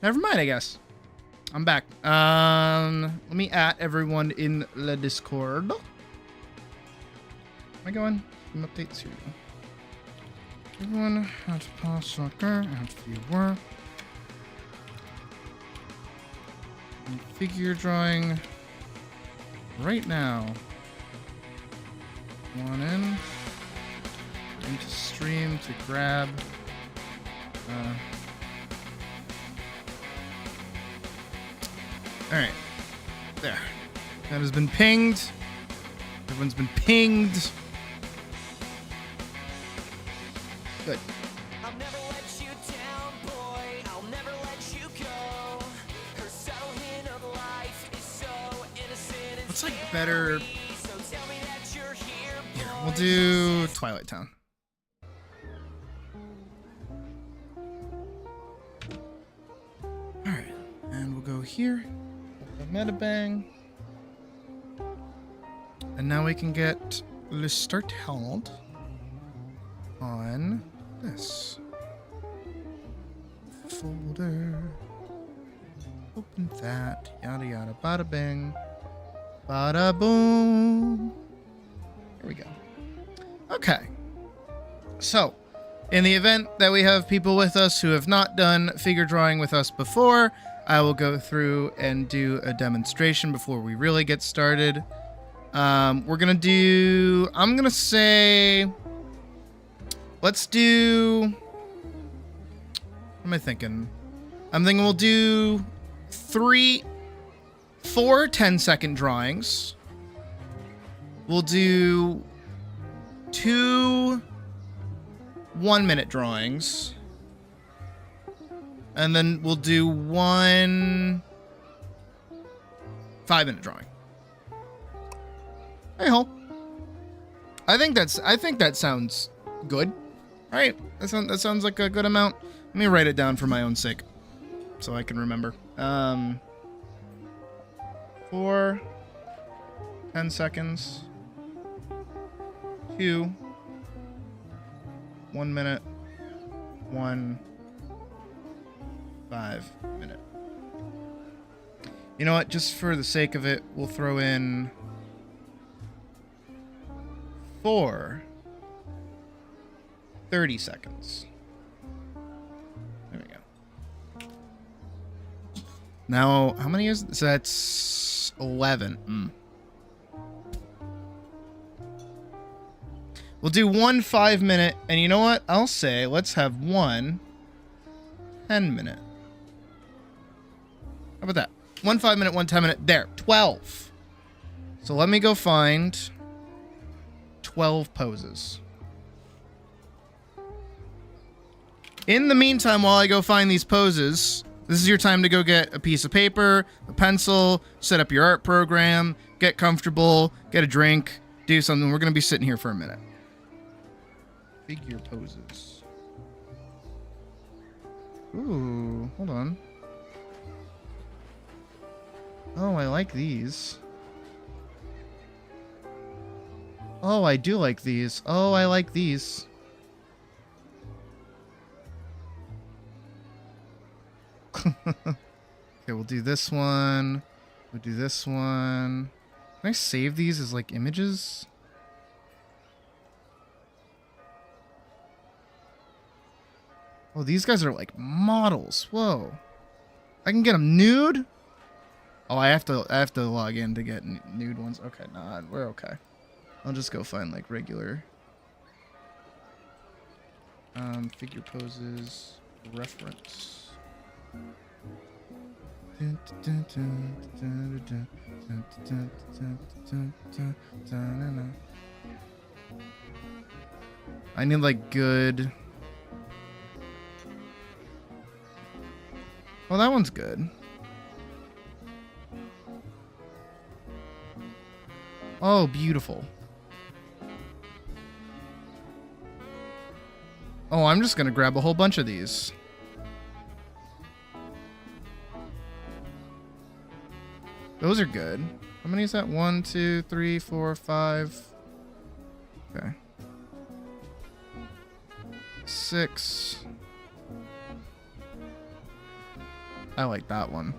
Never mind, I guess. I'm back. Let me add everyone in the Discord. Am I going? Some updates here. Everyone has pause soccer and viewer. And figure drawing right now. Come on in. Into stream to grab. Alright. There. That has been pinged. Everyone's been pinged. Good. I'll never let you down, boy. I'll never let you go. Her subtle hint of life is so innocent and What's like better? so tell me that you're here, boy. Here, we'll do Twilight Town. Alright. And we'll go here. Meta bang. And now we can get Le Start held on this folder. Open that. Yada yada. Bada bang. Bada boom. Here we go. Okay. So, in the event that we have people with us who have not done figure drawing with us before, I will go through and do a demonstration before we really get started. We're gonna do, I'm gonna say, let's do, what am I thinking? I'm thinking we'll do 4 10-second drawings. We'll do 2 1-minute drawings. And then we'll do 1 5-minute drawing. Hey ho. I think that sounds good. Right? That sounds like a good amount. Let me write it down for my own sake, so I can remember. 4 10 seconds. 2 1 minute. 1 5-minute. You know what? Just for the sake of it, we'll throw in 4 30 seconds. There we go. Now, how many is this? So that's 11. We'll do 1 5-minute, and you know what? I'll say let's have 1 10-minute. How about that? 1 5-minute, 1 10-minute. There, 12. So let me go find 12 poses. In the meantime, while I go find these poses, this is your time to go get a piece of paper, a pencil, set up your art program, get comfortable, get a drink, do something. We're going to be sitting here for a minute. Figure poses. Ooh, hold on. Oh, I like these. Oh, I do like these. Oh, I like these. Okay, we'll do this one. We'll do this one. Can I save these as like images? Oh, these guys are like models. Whoa. I can get them nude? Oh, I have to log in to get nude ones. Okay, nah, we're okay. I'll just go find like regular figure poses reference. I need like good. Oh, that one's good. Oh, beautiful. Oh, I'm just gonna grab a whole bunch of these. Those are good. How many is that? 1, 2, 3, 4, 5. Okay. 6. I like that one.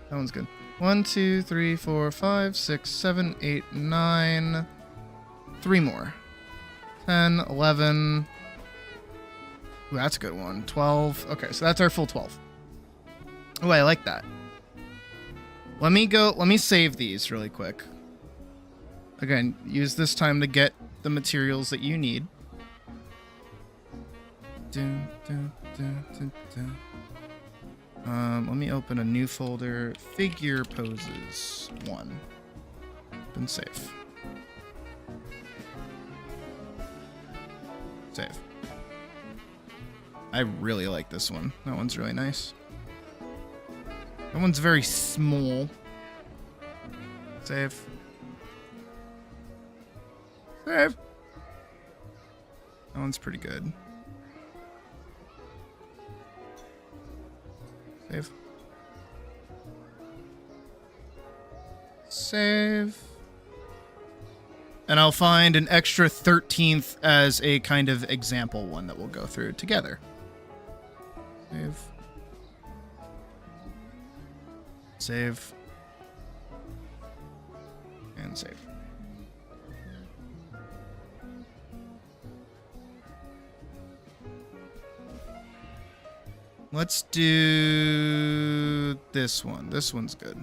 That one's good. 1, 2, 3, 4, 5, 6, 7, 8, 9. 3 more. 10, 11. Ooh, that's a good one. 12. Okay, so that's our full 12. Oh, I like that. Let me save these really quick. Again, use this time to get the materials that you need. Let me open a new folder. Figure poses 1. Open save. Save. I really like this one. That one's really nice. That one's very small. Save. Save. That one's pretty good. Save. Save. And I'll find an extra 13th as a kind of example one that we'll go through together. Save. Save. And save. Let's do this one. This one's good.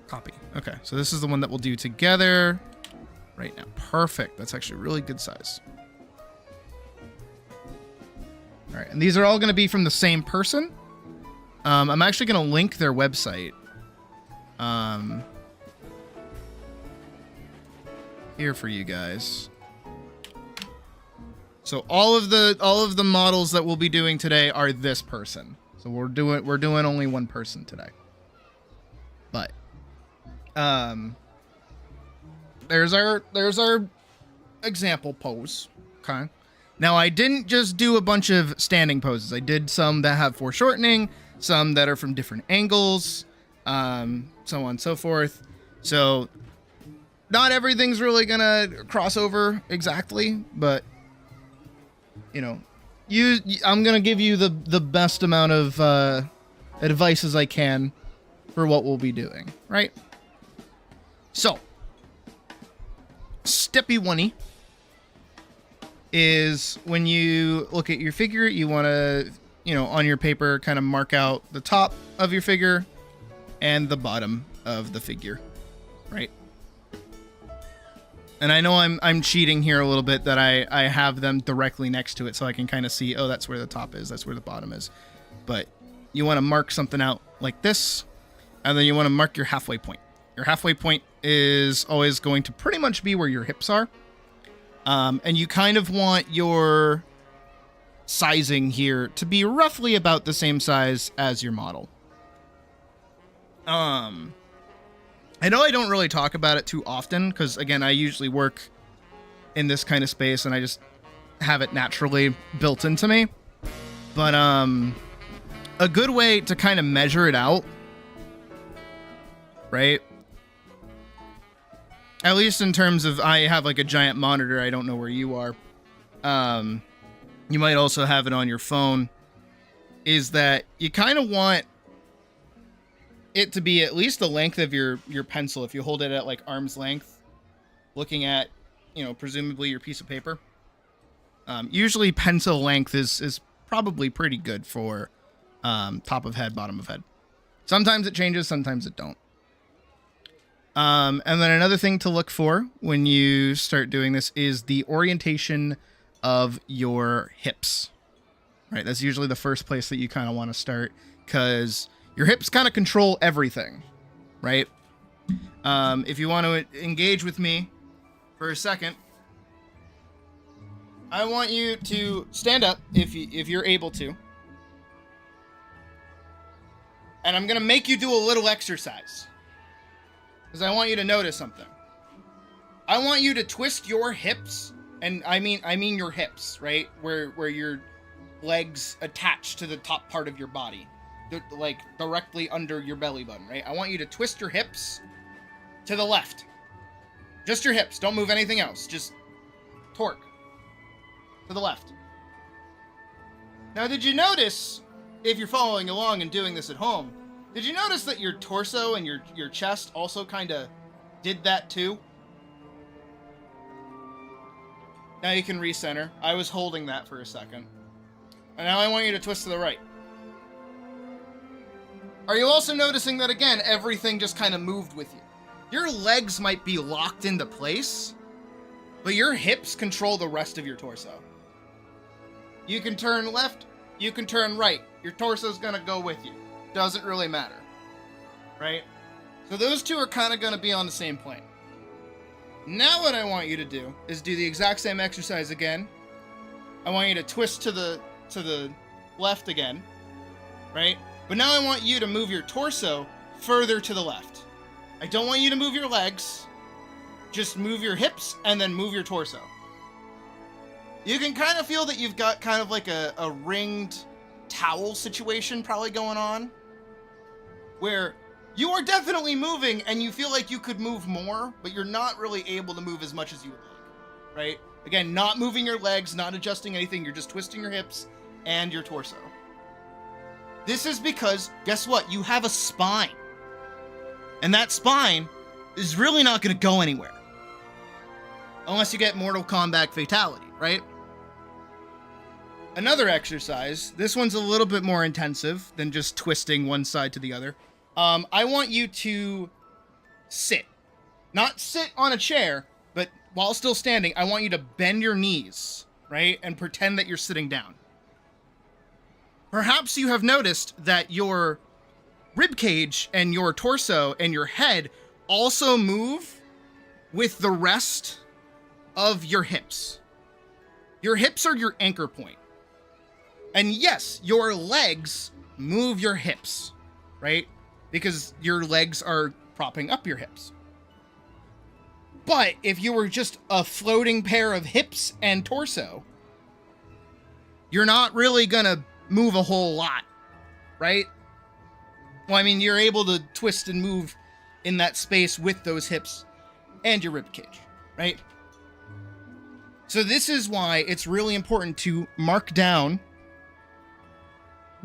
Copy. Okay, so this is the one that we'll do together right now. Perfect. That's actually really good size. All right, and these are all going to be from the same person. I'm actually going to link their website here for you guys. So all of the models that we'll be doing today are this person. So we're doing only one person today. But there's our example pose. Okay. Now I didn't just do a bunch of standing poses. I did some that have foreshortening, some that are from different angles, so on and so forth. So not everything's really gonna cross over exactly, but you know, I'm gonna give you the best amount of advice as I can for what we'll be doing, right? So, steppy one is when you look at your figure, you want to, on your paper, kind of mark out the top of your figure and the bottom of the figure, right? And I know I'm cheating here a little bit that I have them directly next to it so I can kind of see, oh, that's where the top is, that's where the bottom is. But you want to mark something out like this, and then you want to mark your halfway point. Your halfway point is always going to pretty much be where your hips are. And you kind of want your sizing here to be roughly about the same size as your model. I know I don't really talk about it too often because, again, I usually work in this kind of space and I just have it naturally built into me. But a good way to kind of measure it out, right? At least in terms of, I have like a giant monitor. I don't know where you are. You might also have it on your phone. Is that you kind of want it to be at least the length of your pencil. If you hold it at like arm's length, looking at, presumably your piece of paper. Usually pencil length is probably pretty good for top of head, bottom of head. Sometimes it changes, sometimes it don't. And then another thing to look for when you start doing this is the orientation of your hips, right? That's usually the first place that you kind of want to start because your hips kind of control everything, right? If you want to engage with me for a second, I want you to stand up if you're able to. And I'm going to make you do a little exercise. Because I want you to notice something. I want you to twist your hips, and I mean your hips, right? Where your legs attach to the top part of your body. Like directly under your belly button, right? I want you to twist your hips to the left. Just your hips. Don't move anything else. Just torque. to the left. Now, did you notice, if you're following along and doing this at home, did you notice that your torso and your chest also kind of did that too? Now you can recenter. I was holding that for a second. And now I want you to twist to the right. Are you also noticing that, again, everything just kind of moved with you? Your legs might be locked into place, but your hips control the rest of your torso. You can turn left, you can turn right. Your torso's gonna go with you. Doesn't really matter, right? So those two are kind of gonna be on the same plane. Now what I want you to do is do the exact same exercise again. I want you to twist to the left again, right? But now I want you to move your torso further to the left. I don't want you to move your legs. Just move your hips and then move your torso. You can kind of feel that you've got kind of like a ringed towel situation probably going on, where you are definitely moving and you feel like you could move more, but you're not really able to move as much as you would like, right? Again, not moving your legs, not adjusting anything, you're just twisting your hips and your torso. This is because, guess what? You have a spine. And that spine is really not going to go anywhere. Unless you get Mortal Kombat fatality, right? Another exercise, this one's a little bit more intensive than just twisting one side to the other. I want you to sit. Not sit on a chair, but while still standing, I want you to bend your knees, right? And pretend that you're sitting down. Perhaps you have noticed that your rib cage and your torso and your head also move with the rest of your hips. Your hips are your anchor point. And yes, your legs move your hips, right? Because your legs are propping up your hips. But if you were just a floating pair of hips and torso, you're not really gonna move a whole lot, right? Well, I mean, you're able to twist and move in that space with those hips and your rib cage, right? So this is why it's really important to mark down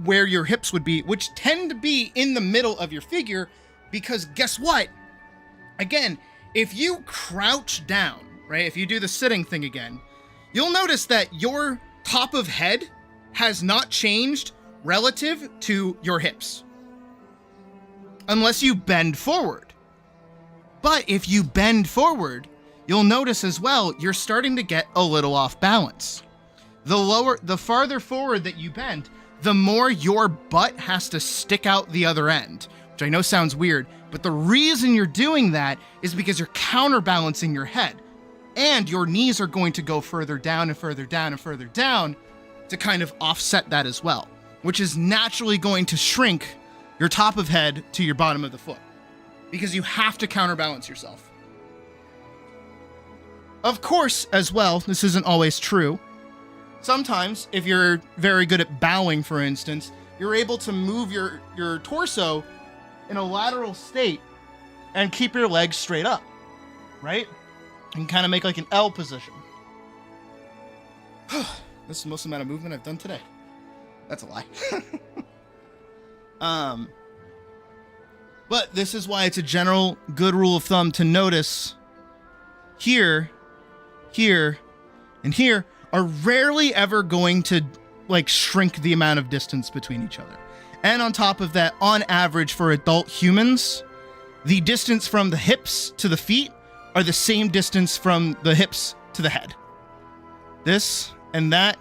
where your hips would be, which tend to be in the middle of your figure, because guess what? Again, if you crouch down, right, if you do the sitting thing again, you'll notice that your top of head has not changed relative to your hips. Unless you bend forward. But if you bend forward, you'll notice as well, you're starting to get a little off balance. The farther forward that you bend, the more your butt has to stick out the other end, which I know sounds weird, but the reason you're doing that is because you're counterbalancing your head, and your knees are going to go further down and further down and further down to kind of offset that as well, which is naturally going to shrink your top of head to your bottom of the foot, because you have to counterbalance yourself. Of course, as well, this isn't always true. Sometimes, if you're very good at bowing, for instance, you're able to move your torso in a lateral state and keep your legs straight up, right? And kind of make like an L position. This is the most amount of movement I've done today. That's a lie. But this is why it's a general good rule of thumb to notice here, here, and here are rarely ever going to like shrink the amount of distance between each other. And on top of that, on average for adult humans, the distance from the hips to the feet are the same distance from the hips to the head. This and that,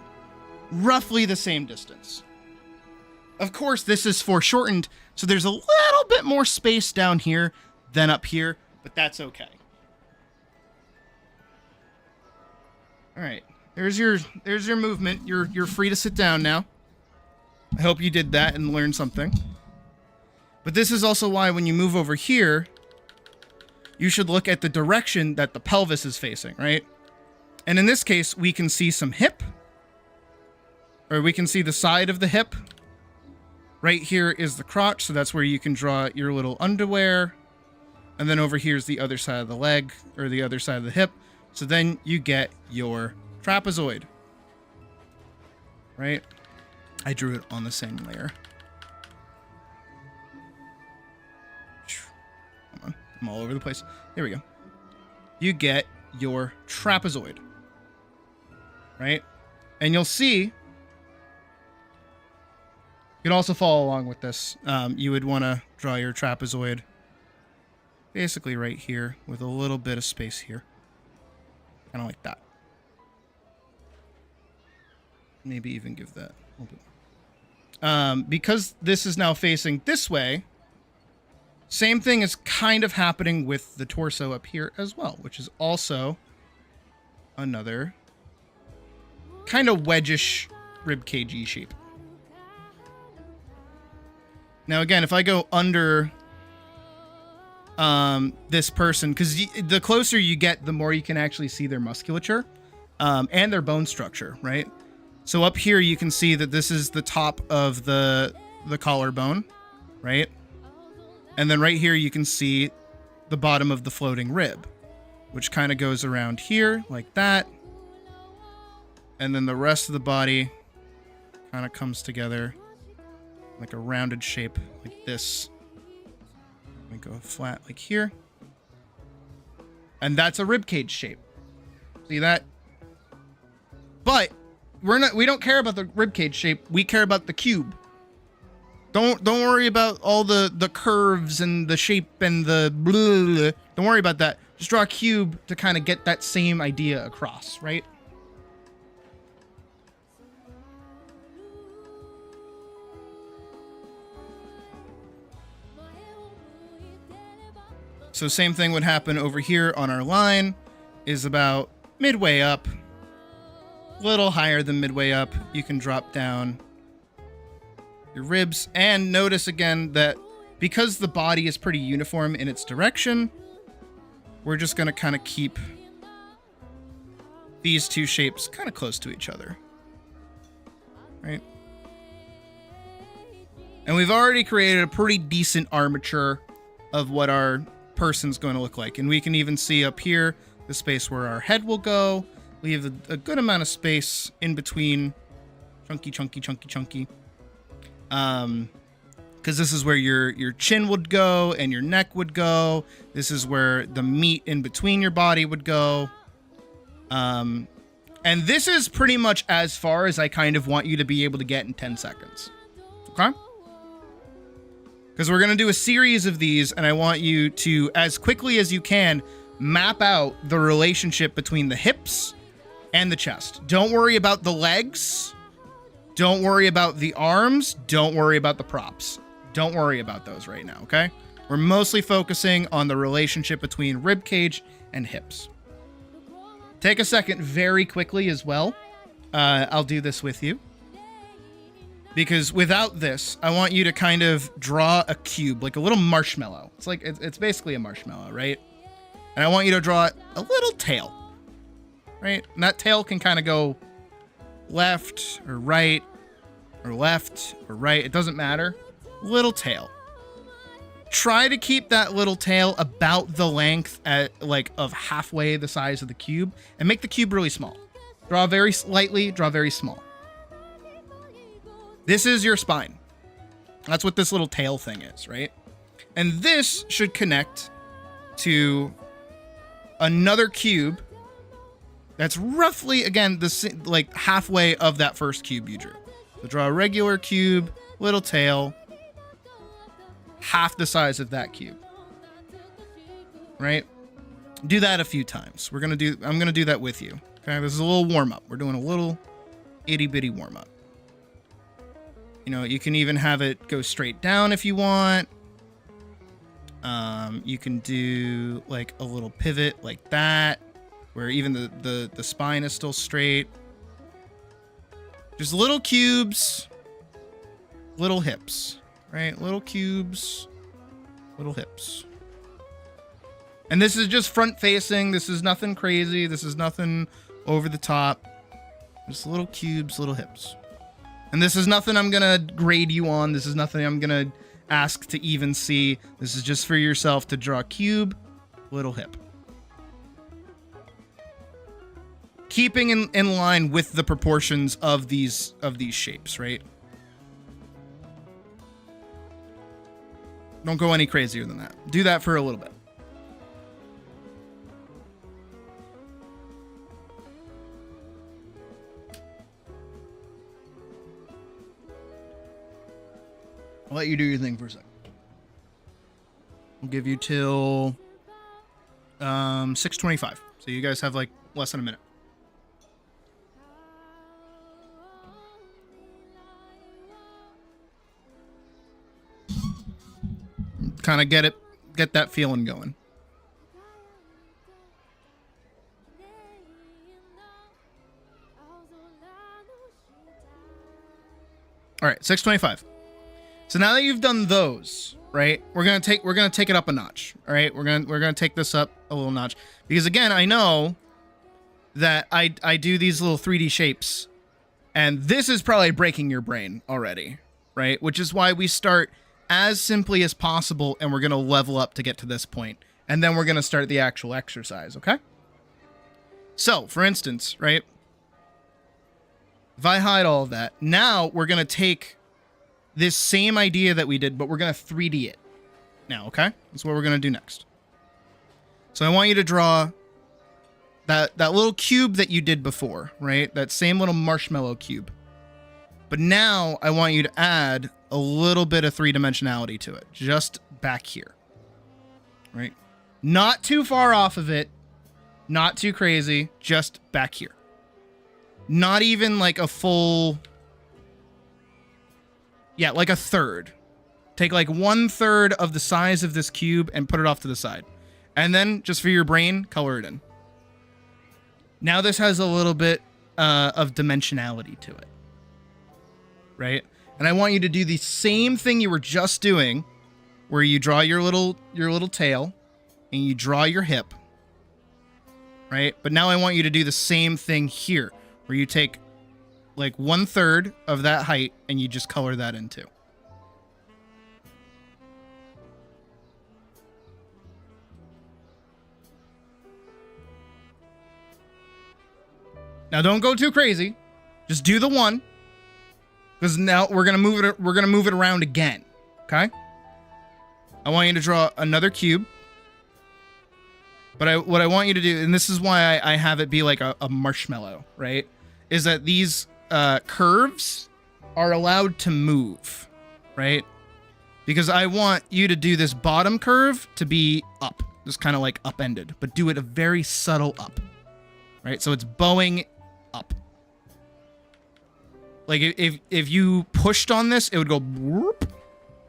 roughly the same distance. Of course, this is foreshortened, so there's a little bit more space down here than up here, but that's okay. All right. There's your movement. You're free to sit down now. I hope you did that and learned something. But this is also why when you move over here, you should look at the direction that the pelvis is facing, right? And in this case, we can see some hip, or we can see the side of the hip. Right here is the crotch, so that's where you can draw your little underwear. And then over here is the other side of the leg, or the other side of the hip. So then you get your trapezoid. right? I drew it on the same layer. Come on, I'm all over the place. Here we go. You get your trapezoid, right? And you'll see, you can also follow along with this. You would want to draw your trapezoid basically right here with a little bit of space here. Kind of like that. Maybe even give that a little bit. Because this is now facing this way, same thing is kind of happening with the torso up here as well, which is also another kind of wedgish ribcage shape. Now again, if I go under this person, because the closer you get, the more you can actually see their musculature and their bone structure, right? So up here you can see that this is the top of the collarbone, right? And then right here you can see the bottom of the floating rib, which kind of goes around here like that. And then the rest of the body kind of comes together like a rounded shape like this. Let me go flat like here. And that's a ribcage shape. See that? But we don't care about the ribcage shape. We care about the cube. Don't worry about all the curves and the shape and the blah. Don't worry about that. Just draw a cube to kind of get that same idea across, right? So same thing would happen over here on our line, is about midway up, a little higher than midway up. You can drop down your ribs, and notice again that because the body is pretty uniform in its direction, we're just going to kind of keep these two shapes kind of close to each other, right? And we've already created a pretty decent armature of what our person's going to look like. And we can even see up here the space where our head will go. Leave a good amount of space in between. Chunky. Because this is where your chin would go and your neck would go. This is where the meat in between your body would go. And this is pretty much as far as I kind of want you to be able to get in 10 seconds. Okay? Because we're going to do a series of these, and I want you to, as quickly as you can, map out the relationship between the hips and the chest. Don't worry about the legs. Don't worry about the arms. Don't worry about the props. Don't worry about those right now, okay? We're mostly focusing on the relationship between rib cage and hips. Take a second very quickly as well. I'll do this with you. Because without this, I want you to kind of draw a cube, like a little marshmallow. It's like, it's basically a marshmallow, right? And I want you to draw a little tail, right? And that tail can kind of go left or right or left or right. It doesn't matter. Little tail. Try to keep that little tail about the length of halfway the size of the cube, and make the cube really small. Draw very slightly, draw very small. This is your spine. That's what this little tail thing is, right? And this should connect to another cube that's roughly, again, like halfway of that first cube you drew. So draw a regular cube, little tail, half the size of that cube, right? Do that a few times. I'm going to do that with you. Okay. This is a little warm up. We're doing a little itty bitty warm up. You know, you can even have it go straight down if you want. You can do like a little pivot like that, where even the spine is still straight. Just little cubes, little hips, right? Little cubes, little hips. And this is just front facing. This is nothing crazy. This is nothing over the top. Just little cubes, little hips. And this is nothing I'm going to grade you on. This is nothing I'm going to ask to even see. This is just for yourself to draw cube, little hip. keeping in line with the proportions of these shapes, right? Don't go any crazier than that. Do that for a little bit. I'll let you do your thing for a second. We'll give you till 6:25. So you guys have like less than a minute. Kind of get that feeling going. All right, 6:25. So now that you've done those, right? We're gonna take it up a notch. All right, we're gonna take this up a little notch because again, I know that I do these little 3D shapes, and this is probably breaking your brain already, right? Which is why we start as simply as possible, and we're gonna level up to get to this point, and then we're gonna start the actual exercise. Okay? So, for instance, right? If I hide all of that, now we're gonna take this same idea that we did, but we're gonna 3D it now. Okay? That's what we're gonna do next. So I want you to draw that little cube that you did before, right? That same little marshmallow cube. But now I want you to add a little bit of three-dimensionality to it, just back here, right? Not too far off of it, not too crazy, just back here. Not even like a full, yeah, like a third. Take like 1/3 of the size of this cube and put it off to the side. And then, just for your brain, color it in. Now this has a little bit of dimensionality to it, right? And I want you to do the same thing you were just doing, where you draw your little tail, and you draw your hip, right? But now I want you to do the same thing here, where you take like 1/3 of that height, and you just color that in too. Now don't go too crazy. Just do the one. Because now we're gonna move it around again. Okay? I want you to draw another cube. But what I want you to do, and this is why I have it be like a marshmallow, right? Is that these curves are allowed to move, right? Because I want you to do this bottom curve to be up. Just kind of like upended. But do it a very subtle up. Right? So it's bowing up. Like if you pushed on this, it would go boop,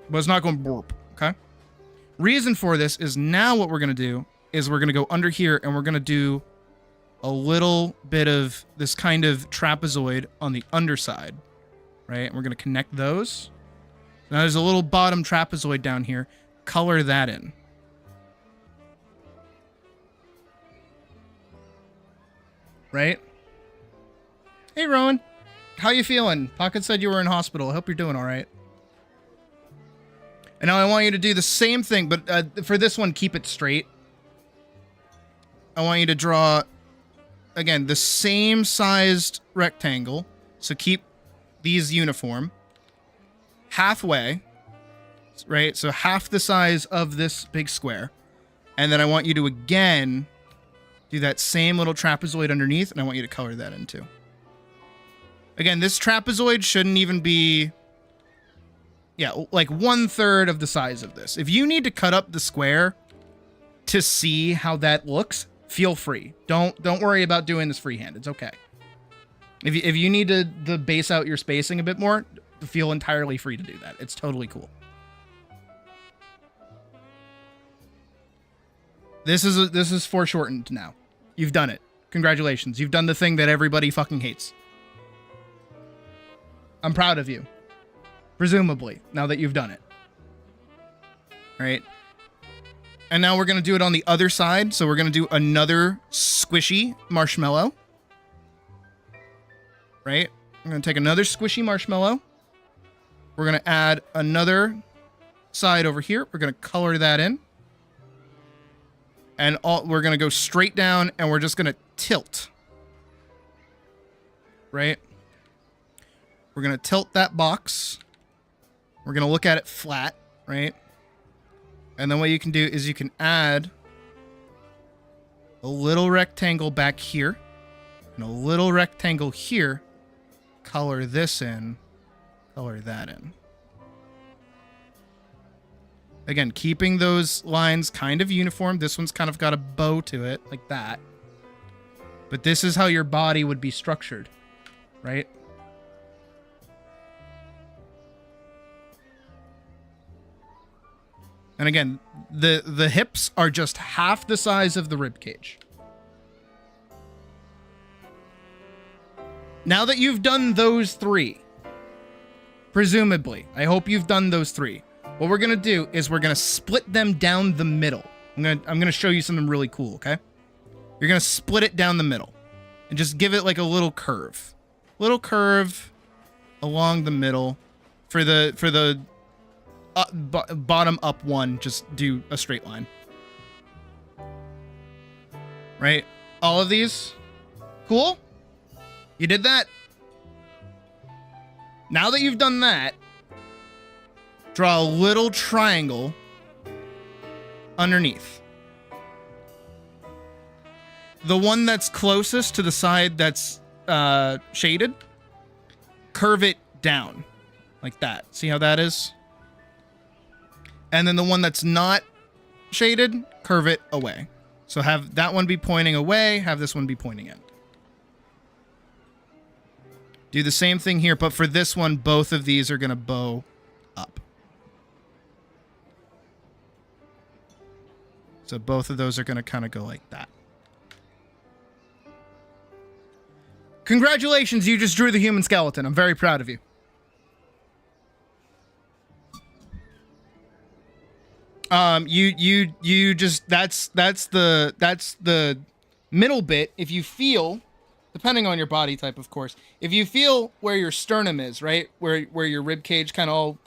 but it's not going boop, okay? Reason for this is now what we're going to do is we're going to go under here and we're going to do a little bit of this kind of trapezoid on the underside, right? And we're going to connect those. Now there's a little bottom trapezoid down here. Color that in. Right? Hey, Rowan. How you feeling? Pocket said you were in hospital. I hope you're doing all right. And now I want you to do the same thing, but for this one, keep it straight. I want you to draw, again, the same sized rectangle. So keep these uniform. Halfway, right? So half the size of this big square. And then I want you to, again, do that same little trapezoid underneath, and I want you to color that in too. Again, this trapezoid shouldn't even be, yeah, like 1/3 of the size of this. If you need to cut up the square to see how that looks, feel free. Don't worry about doing this freehand. It's okay. If you need to base out your spacing a bit more, feel entirely free to do that. It's totally cool. This is foreshortened now. You've done it. Congratulations. You've done the thing that everybody fucking hates. I'm proud of you. Presumably, now that you've done it. All right. And now we're going to do it on the other side. So we're going to do another squishy marshmallow. Right? I'm going to take another squishy marshmallow. We're going to add another side over here. We're going to color that in. And we're going to go straight down, and we're just going to tilt. right? We're going to tilt that box. We're going to look at it flat, right? And then what you can do is you can add a little rectangle back here and a little rectangle here. Color this in, color that in. Again, keeping those lines kind of uniform. This one's kind of got a bow to it, like that. But this is how your body would be structured, right? And again, the hips are just half the size of the rib cage. Now that you've done those three, presumably, I hope you've done those three. What we're gonna do is we're gonna split them down the middle. I'm gonna show you something really cool, okay? You're gonna split it down the middle and just give it like a little curve. Little curve along the middle. For the bottom up one, just do a straight line. Right? All of these? Cool? You did that? Now that you've done that, draw a little triangle underneath. The one that's closest to the side that's shaded, curve it down like that. See how that is? And then the one that's not shaded, curve it away. So have that one be pointing away, have this one be pointing in. Do the same thing here, but for this one, both of these are going to bow up. So both of those are going to kind of go like that. Congratulations, you just drew the human skeleton. I'm very proud of you. You just that's the middle bit. If you feel, depending on your body type, of course, if you feel where your sternum is, right, where your rib cage kind of all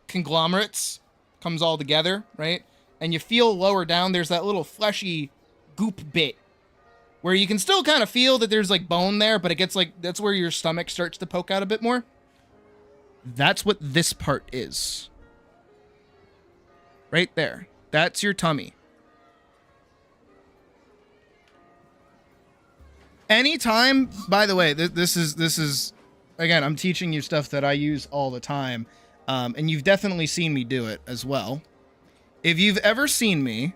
conglomerates, comes all together, right, and you feel lower down, there's that little fleshy goop bit where you can still kind of feel that there's like bone there, but it gets like, that's where your stomach starts to poke out a bit more. That's what this part is. Right there. That's your tummy. Anytime, by the way, this is again, I'm teaching you stuff that I use all the time. And you've definitely seen me do it as well. If you've ever seen me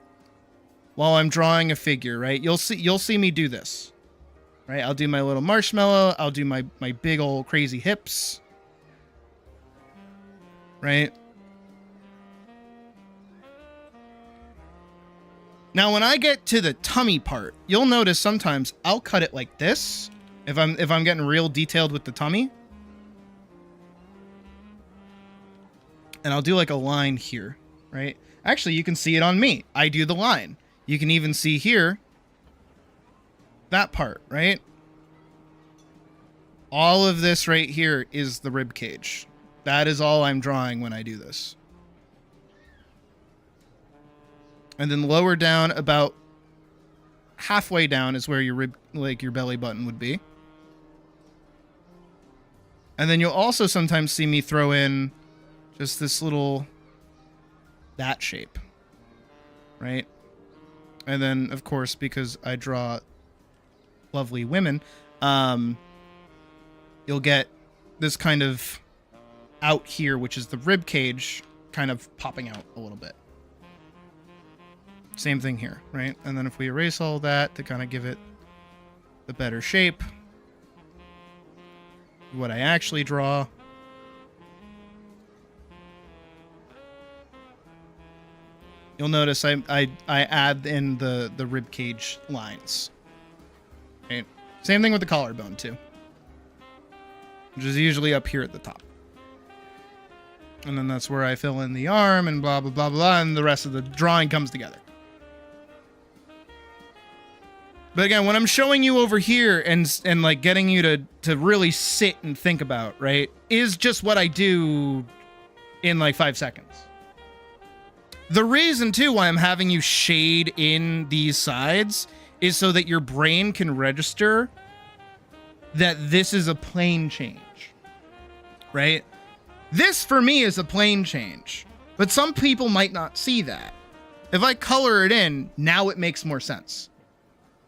while I'm drawing a figure, right, you'll see me do this. Right? I'll do my little marshmallow, I'll do my big old crazy hips. Right? Now, when I get to the tummy part, you'll notice sometimes I'll cut it like this if I'm getting real detailed with the tummy. And I'll do like a line here, right? Actually, you can see it on me. I do the line. You can even see here that part, right? All of this right here is the rib cage. That is all I'm drawing when I do this. And then lower down, about halfway down, is where your your belly button would be. And then you'll also sometimes see me throw in just this little, that shape, right? And then, of course, because I draw lovely women, you'll get this kind of out here, which is the rib cage, kind of popping out a little bit. Same thing here, right? And then if we erase all that to kind of give it the better shape, what I actually draw, you'll notice I add in the rib cage lines. Right? Same thing with the collarbone too, which is usually up here at the top. And then that's where I fill in the arm and blah, blah, blah, blah, and the rest of the drawing comes together. But again, when I'm showing you over here and like getting you to really sit and think about, right, is just what I do in like 5 seconds. The reason too why I'm having you shade in these sides is so that your brain can register that this is a plane change, right? This for me is a plane change, but some people might not see that. If I color it in, now it makes more sense.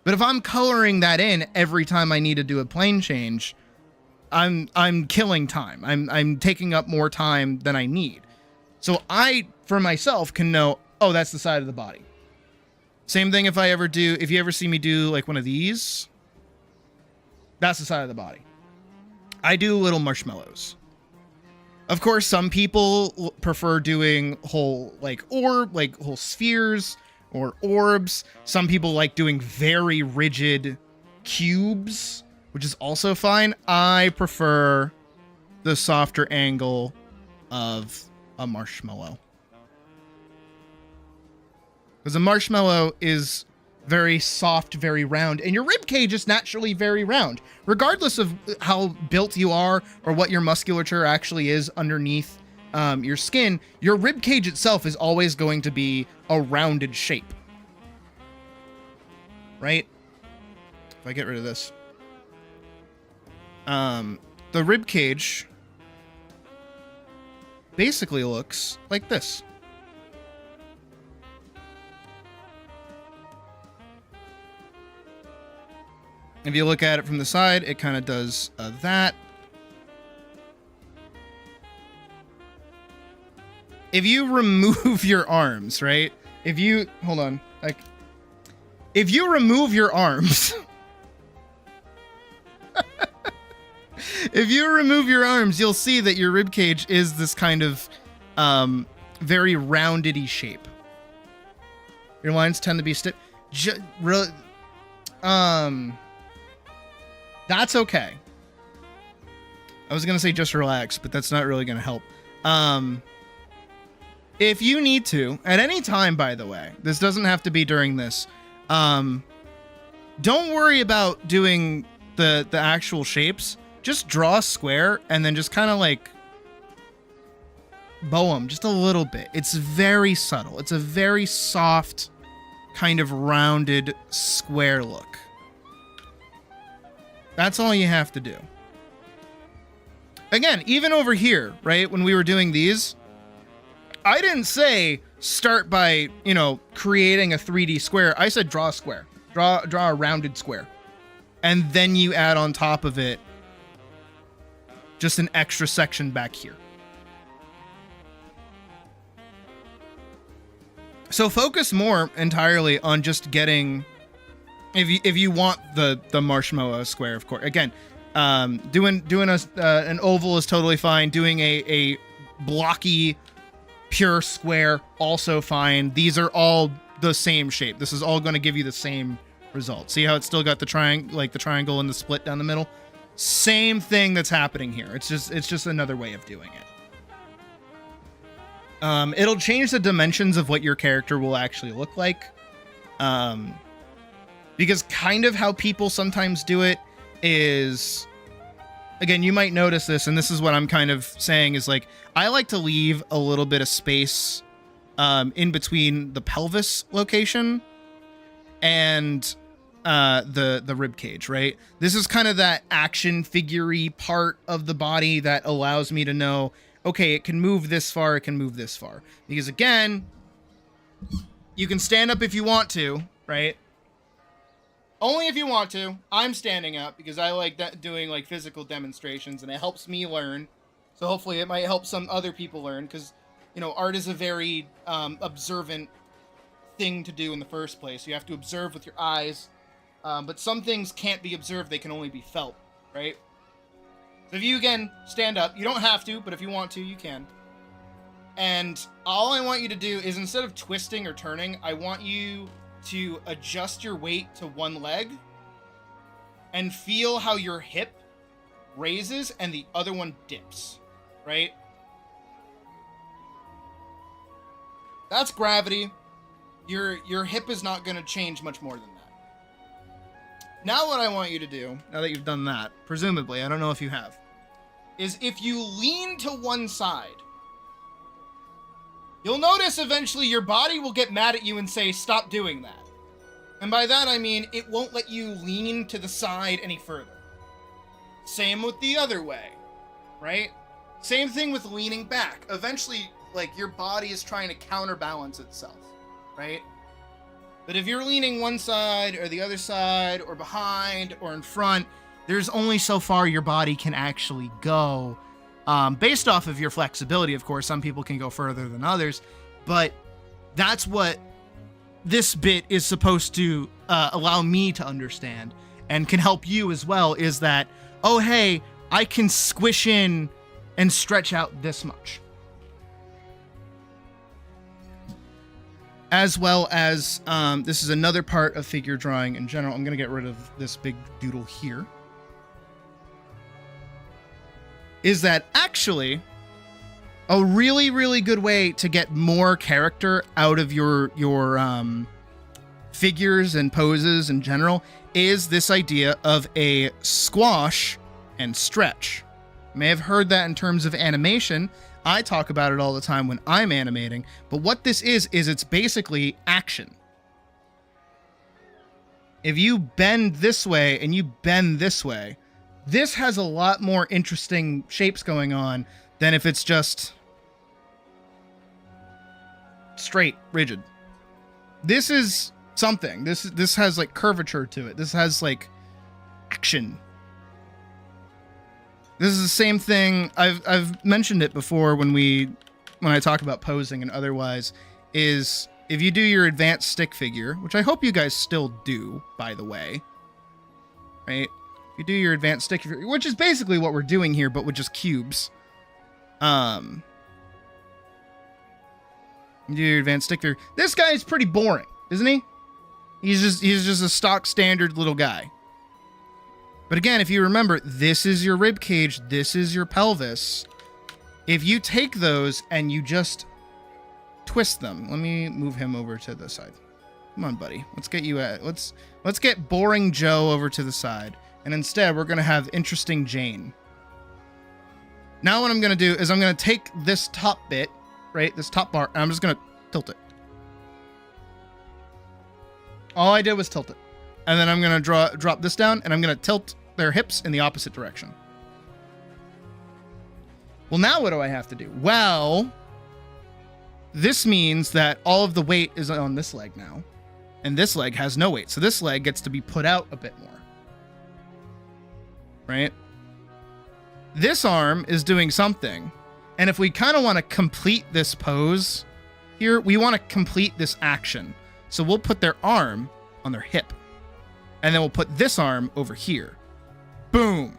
But if I'm coloring that in every time I need to do a plane change, I'm killing time. I'm taking up more time than I need. So I, for myself, can know, oh, that's the side of the body. Same thing if you ever see me do like one of these, that's the side of the body. I do little marshmallows. Of course, some people prefer doing whole whole spheres or orbs. Some people like doing very rigid cubes, which is also fine. I prefer the softer angle of a marshmallow. Because a marshmallow is very soft, very round, and your rib cage is naturally very round. Regardless of how built you are or what your musculature actually is underneath your skin, your rib cage itself is always going to be a rounded shape. Right? If I get rid of this. The rib cage basically looks like this. If you look at it from the side, it kind of does that. If you remove your arms, right? If you remove your arms, if you remove your arms, you'll see that your rib cage is this kind of very rounded-y shape. Your lines tend to be stiff. That's okay. I was going to say just relax, but that's not really going to help. If you need to, at any time, by the way, this doesn't have to be during this. Don't worry about doing the actual shapes. Just draw a square and then just kind of like bow them just a little bit. It's very subtle. It's a very soft, kind of rounded square look. That's all you have to do. Again, even over here, right, when we were doing these, I didn't say start by, creating a 3D square. I said draw a square. Draw a rounded square. And then you add on top of it just an extra section back here. So focus more entirely on just getting... If you want the marshmallow square, of course. Again, doing an oval is totally fine. Doing a blocky pure square, also fine. These are all the same shape. This is all going to give you the same result. See how it's still got the triangle and the split down the middle? Same thing that's happening here. It's just another way of doing it. It'll change the dimensions of what your character will actually look like. Because kind of how people sometimes do it is, again, you might notice this, and this is what I'm kind of saying is like, I like to leave a little bit of space in between the pelvis location and the rib cage, right? This is kind of that action figure-y part of the body that allows me to know, okay, it can move this far, it can move this far. Because again, you can stand up if you want to, right? Only if you want to. I'm standing up because I like doing like physical demonstrations and it helps me learn. So hopefully it might help some other people learn because, art is a very observant thing to do in the first place. You have to observe with your eyes. But some things can't be observed. They can only be felt, right? So if you, again, stand up, you don't have to, but if you want to, you can. And all I want you to do is instead of twisting or turning, I want you to adjust your weight to one leg and feel how your hip raises and the other one dips, right? That's gravity. Your hip is not going to change much more than that. Now what I want you to do, now that you've done that, presumably, I don't know if you have, is if you lean to one side, you'll notice eventually your body will get mad at you and say, stop doing that. And by that I mean, it won't let you lean to the side any further. Same with the other way, right? Same thing with leaning back. Eventually, like, your body is trying to counterbalance itself, right? But if you're leaning one side or the other side or behind or in front, there's only so far your body can actually go. Based off of your flexibility, of course, some people can go further than others, but that's what this bit is supposed to allow me to understand, and can help you as well, is that, oh, hey, I can squish in and stretch out this much. As well as, this is another part of figure drawing in general. I'm going to get rid of this big doodle here. Is that actually a really, really good way to get more character out of your figures and poses in general, is this idea of a squash and stretch. You may have heard that in terms of animation. I talk about it all the time when I'm animating, but what this is it's basically action. If you bend this way and you bend this way, this has a lot more interesting shapes going on than if it's just straight, rigid. This is something. This has like curvature to it. This has like action. This is the same thing. I've mentioned it before when I talk about posing and otherwise, is if you do your advanced stick figure, which I hope you guys still do, by the way, right? You do your advanced stick figure, which is basically what we're doing here, but with just cubes. You do your advanced stick figure. This guy is pretty boring, isn't he? He's just a stock standard little guy. But again, if you remember, this is your rib cage, this is your pelvis. If you take those and you just twist them, let me move him over to the side. Come on, buddy. Let's get you at let's get boring Joe over to the side. And instead, we're going to have interesting Jane. Now what I'm going to do is I'm going to take this top bit, right? This top bar, and I'm just going to tilt it. All I did was tilt it. And then I'm going to drop this down, and I'm going to tilt their hips in the opposite direction. Well, now what do I have to do? Well, this means that all of the weight is on this leg now, and this leg has no weight. So this leg gets to be put out a bit more. Right? This arm is doing something. And if we kind of want to complete this pose here, we want to complete this action. So we'll put their arm on their hip. And then we'll put this arm over here. Boom.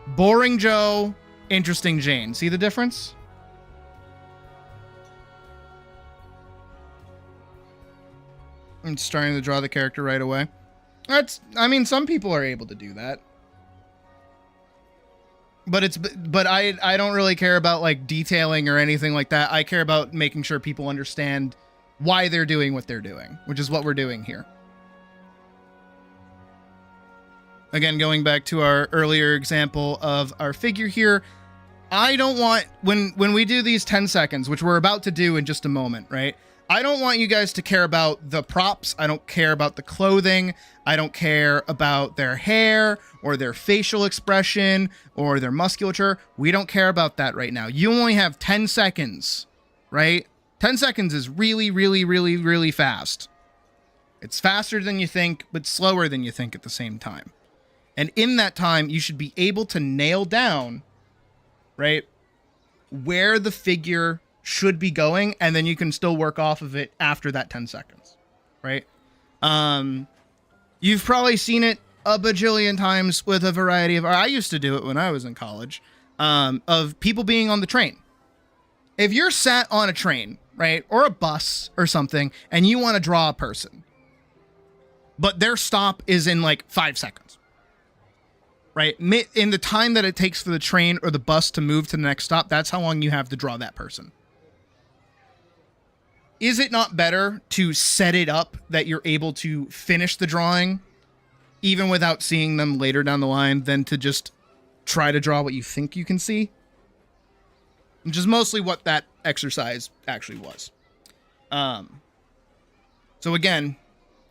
Boring Joe, interesting Jane. See the difference? I'm starting to draw the character right away. I mean, some people are able to do that. But I don't really care about like detailing or anything like that. I care about making sure people understand why they're doing what they're doing, which is what we're doing here. Again, going back to our earlier example of our figure here, I don't want, when we do these 10 seconds, which we're about to do in just a moment, right? I don't want you guys to care about the props. I don't care about the clothing. I don't care about their hair or their facial expression or their musculature. We don't care about that right now. You only have 10 seconds, right? 10 seconds is really, really, really, really fast. It's faster than you think, but slower than you think at the same time. And in that time, you should be able to nail down, right, where the figure should be going, and then you can still work off of it after that 10 seconds, right? You've probably seen it a bajillion times with a variety of, I used to do it when I was in college, of people being on the train. If you're sat on a train, right, or a bus or something, and you want to draw a person, but their stop is in like 5 seconds, right? In the time that it takes for the train or the bus to move to the next stop, that's how long you have to draw that person. Is it not better to set it up that you're able to finish the drawing even without seeing them later down the line than to just try to draw what you think you can see? Which is mostly what that exercise actually was. So again,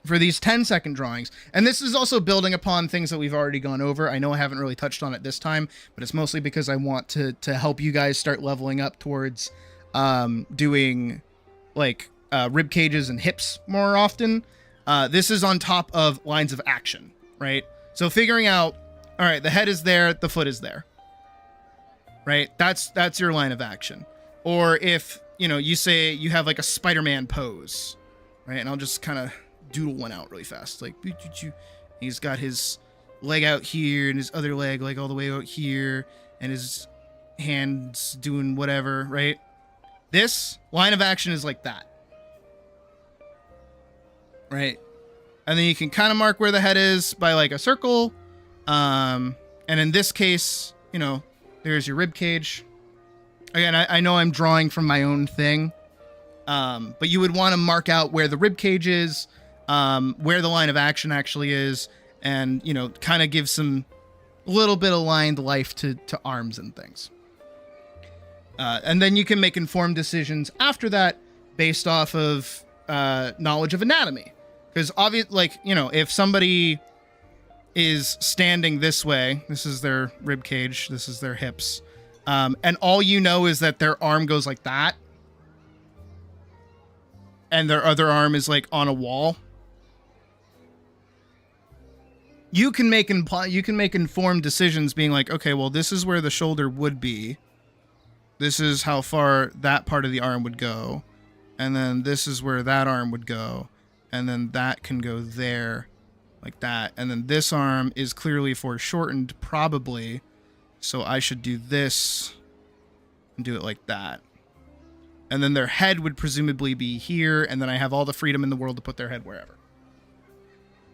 for these 10-second drawings, and this is also building upon things that we've already gone over. I know I haven't really touched on it this time, but it's mostly because I want to help you guys start leveling up towards doing like rib cages and hips more often. This is on top of lines of action, right? So figuring out, all right, the head is there, the foot is there, right? That's your line of action. Or if, you know, you say you have like a Spider-Man pose, right? And I'll just kind of doodle one out really fast. Like, he's got his leg out here and his other leg like all the way out here and his hands doing whatever, right? This line of action is like that, right? And then you can kind of mark where the head is by like a circle. And in this case, you know, there's your rib cage. Again, I know I'm drawing from my own thing, but you would want to mark out where the rib cage is, where the line of action actually is, and, you know, kind of give some little bit of lined life to arms and things. And then you can make informed decisions after that based off of knowledge of anatomy. Because obviously, like, you know, if somebody is standing this way, this is their rib cage, this is their hips, and all you know is that their arm goes like that, and their other arm is like on a wall, you can make informed decisions being like, okay, well, this is where the shoulder would be. This is how far that part of the arm would go. And then this is where that arm would go. And then that can go there like that. And then this arm is clearly foreshortened, probably. So I should do this and do it like that. And then their head would presumably be here. And then I have all the freedom in the world to put their head wherever.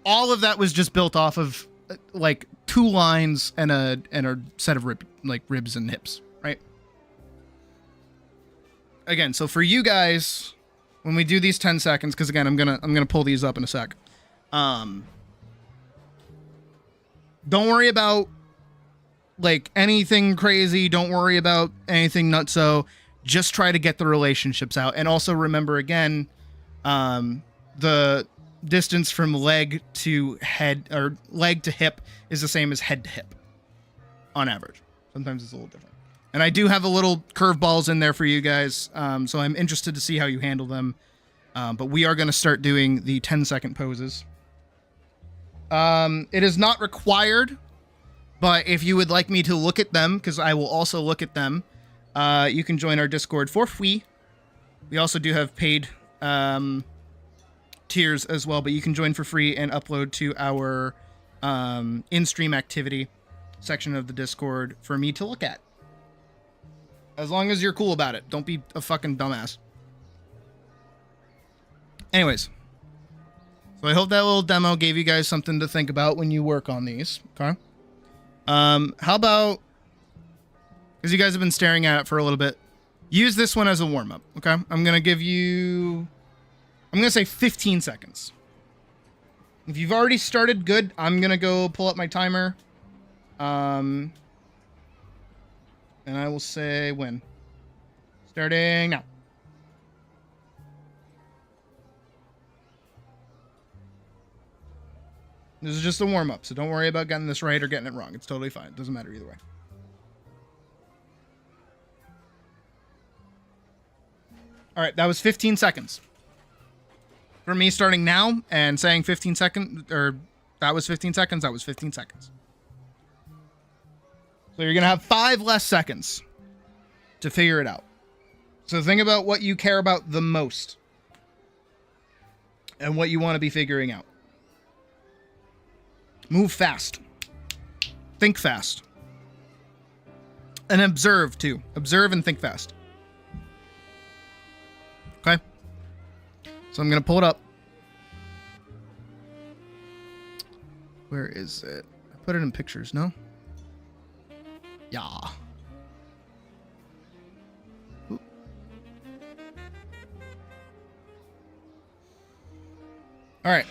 All of that was just built off of like 2 lines and a set of ribs and hips, right? Again, so for you guys, when we do these 10 seconds, because again, I'm gonna pull these up in a sec. Don't worry about like anything crazy. Don't worry about anything nutso. Just try to get the relationships out, and also remember again, the distance from leg to head or leg to hip is the same as head to hip on average. Sometimes it's a little different. And I do have a little curveballs in there for you guys, so I'm interested to see how you handle them. But we are going to start doing the 10-second poses. It is not required, but if you would like me to look at them, because I will also look at them, you can join our Discord for free. We also do have paid tiers as well, but you can join for free and upload to our in-stream activity section of the Discord for me to look at. As long as you're cool about it. Don't be a fucking dumbass. Anyways. So I hope that little demo gave you guys something to think about when you work on these. Okay. How about, because you guys have been staring at it for a little bit, use this one as a warm-up. Okay. I'm going to give you, I'm going to say 15 seconds. If you've already started, good. I'm going to go pull up my timer. And I will say when. Starting now. This is just a warm-up, so don't worry about getting this right or getting it wrong. It's totally fine. It doesn't matter either way. All right, that was 15 seconds. For me starting now and saying 15 seconds, or that was 15 seconds, that was 15 seconds. So you're going to have 5 less seconds to figure it out. So think about what you care about the most and what you want to be figuring out. Move fast. Think fast. And observe, too. Observe and think fast. Okay? So I'm going to pull it up. Where is it? I put it in pictures, no? Yeah. Ooh. All right.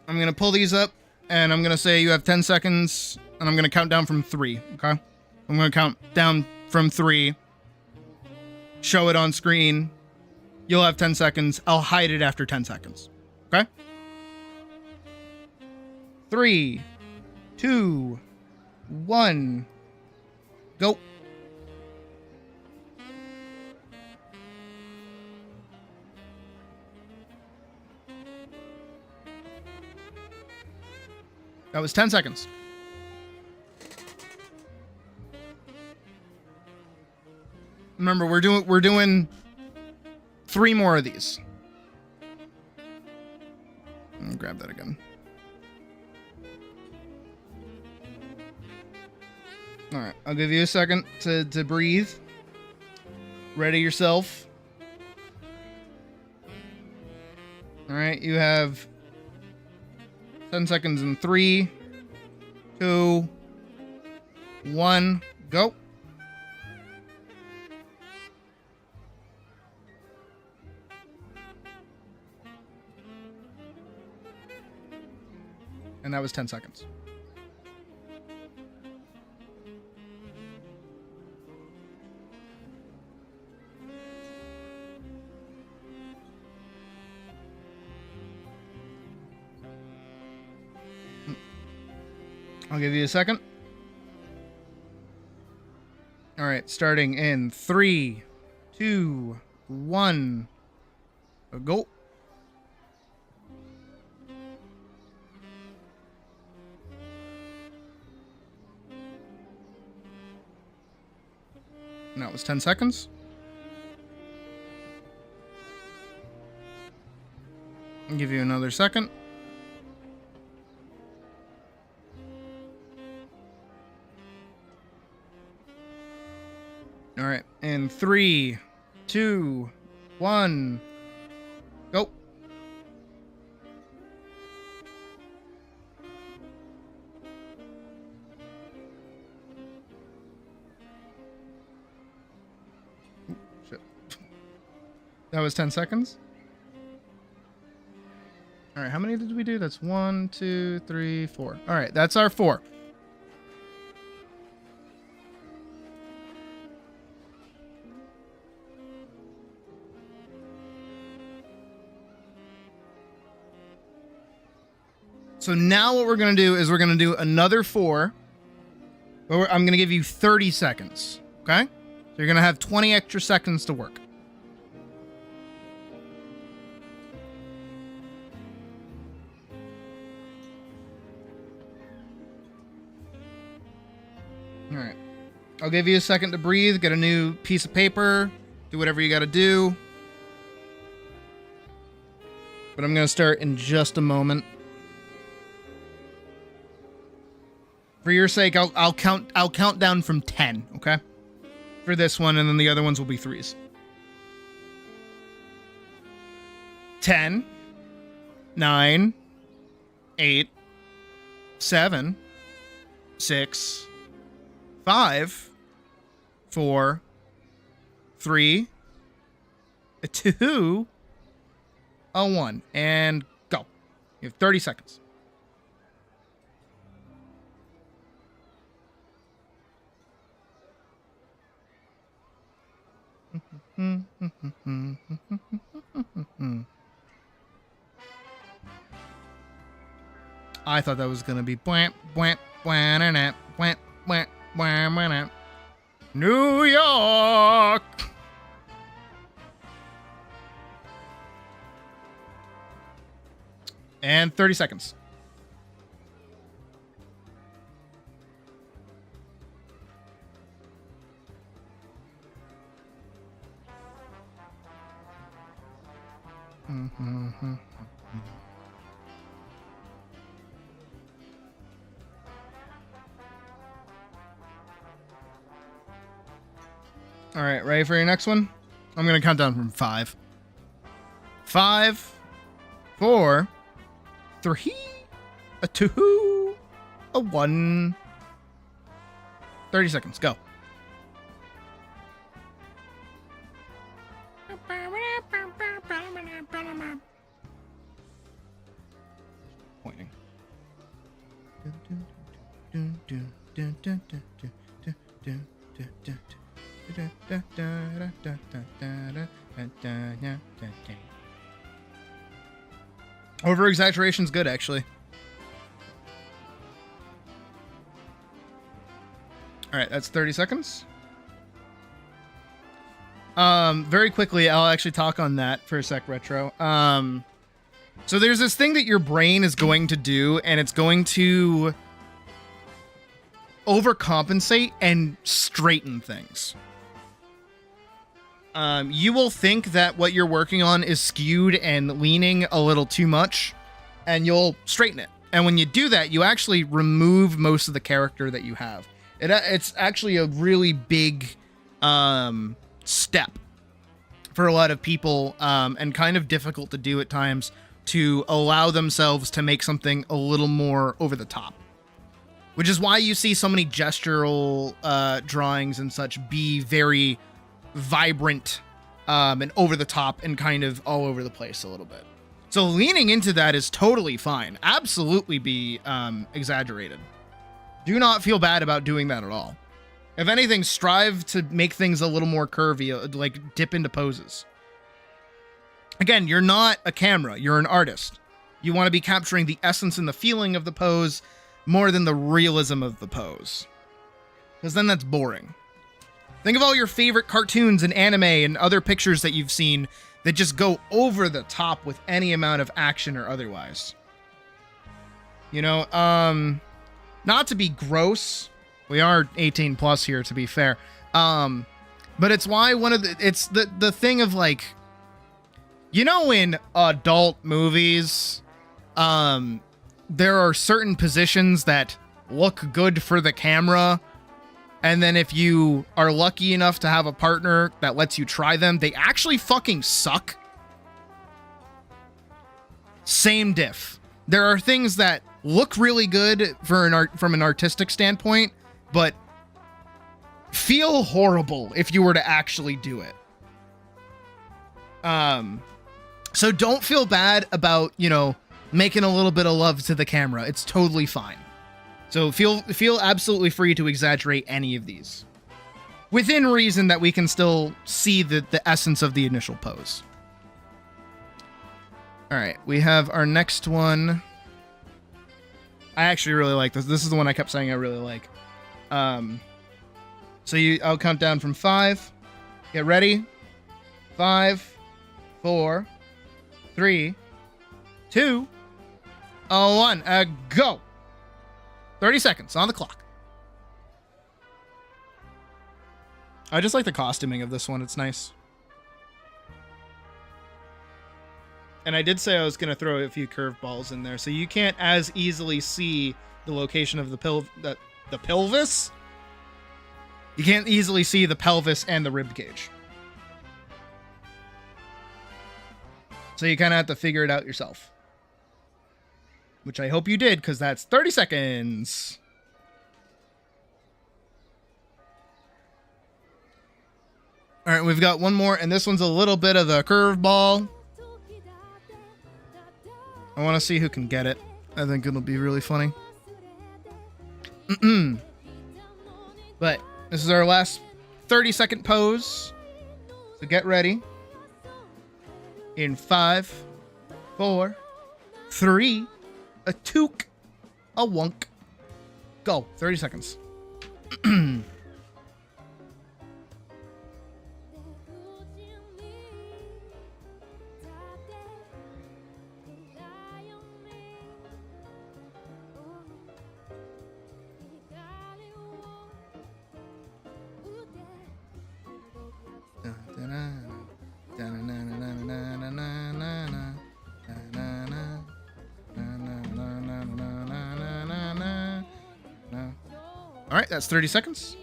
I'm going to pull these up, and I'm going to say you have 10 seconds, and I'm going to count down from 3, okay? I'm going to count down from 3, show it on screen. You'll have 10 seconds. I'll hide it after 10 seconds, Okay? 3, 2, 1, go. That was 10 seconds. Remember, we're doing 3 more of these. Let me grab that again. All right, I'll give you a second to breathe. Ready yourself. All right, you have 10 seconds in 3, 2, 1, go. And that was 10 seconds. I'll give you a second. All right, starting in 3, 2, 1, go. And that was 10 seconds. I'll give you another second. All right, in 3, 2, 1, go. Ooh, shit. That was 10 seconds. All right, how many did we do? That's 1, 2, 3, 4. All right, that's our 4. So now what we're going to do is we're going to do another 4. But I'm going to give you 30 seconds. Okay? So you're going to have 20 extra seconds to work. All right. I'll give you a second to breathe, get a new piece of paper, do whatever you got to do. But I'm going to start in just a moment. For your sake, I'll count down from 10, okay? For this one, and then the other ones will be 3s. 10, 9, 8, 7, 6, 5, 4, 3, 2, 1, and go. You have 30 seconds. I thought that was gonna be New York. And 30 seconds. All right, ready for your next one? I'm going to count down from 5. 5, 4, 3, 2, 1. 30 seconds, go. Pointing. Over exaggeration's good, actually. All right, that's 30 seconds. Very quickly, I'll actually talk on that for a sec, Retro. So there's this thing that your brain is going to do, and it's going to overcompensate and straighten things. You will think that what you're working on is skewed and leaning a little too much, and you'll straighten it. And when you do that, you actually remove most of the character that you have. It's actually a really big step for a lot of people, and kind of difficult to do at times, to allow themselves to make something a little more over the top. Which is why you see so many gestural drawings and such be very vibrant and over the top and kind of all over the place a little bit. So leaning into that is totally fine. Absolutely be exaggerated. Do not feel bad about doing that at all. If anything, strive to make things a little more curvy, like dip into poses. Again, you're not a camera, you're an artist. You want to be capturing the essence and the feeling of the pose more than the realism of the pose. Because then that's boring. Think of all your favorite cartoons and anime and other pictures that you've seen that just go over the top with any amount of action or otherwise. You know, not to be gross. We are 18 plus here, to be fair. But it's why it's the thing of like, you know, in adult movies, there are certain positions that look good for the camera, and then if you are lucky enough to have a partner that lets you try them, they actually fucking suck. Same diff. There are things that look really good for from an artistic standpoint, but feel horrible if you were to actually do it. So don't feel bad about, you know, making a little bit of love to the camera. It's totally fine. So feel absolutely free to exaggerate any of these. Within reason that we can still see the essence of the initial pose. All right, we have our next one. I actually really like this. This is the one I kept saying I really like. So I'll count down from 5. Get ready. 5, 4, 3, 2, 1. Go. 30 seconds on the clock. I just like the costuming of this one. It's nice. And I did say I was going to throw a few curveballs in there, so you can't as easily see the location of the pelvis. You can't easily see the pelvis and the rib cage. So you kind of have to figure it out yourself. Which I hope you did, because that's 30 seconds. All right, we've got one more, and this one's a little bit of a curveball. I want to see who can get it. I think it'll be really funny. But this is our last 30-second pose. So get ready. In 5, 4, 3, a took, a wunk. Go. 30 seconds. All right, that's 30 seconds.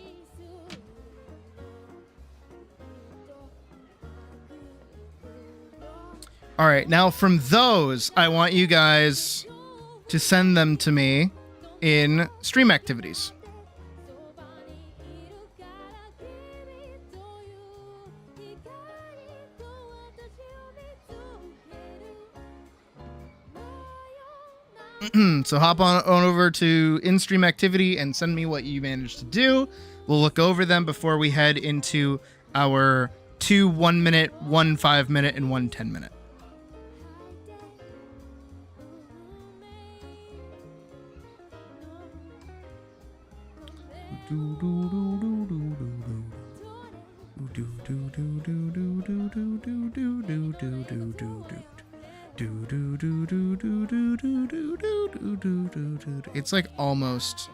All right, now from those, I want you guys to send them to me in stream activities. So hop on over to in-stream activity and send me what you managed to do. We'll look over them before we head into our 2 1-minute, 1 5-minute, and 1 10-minute. It's like almost.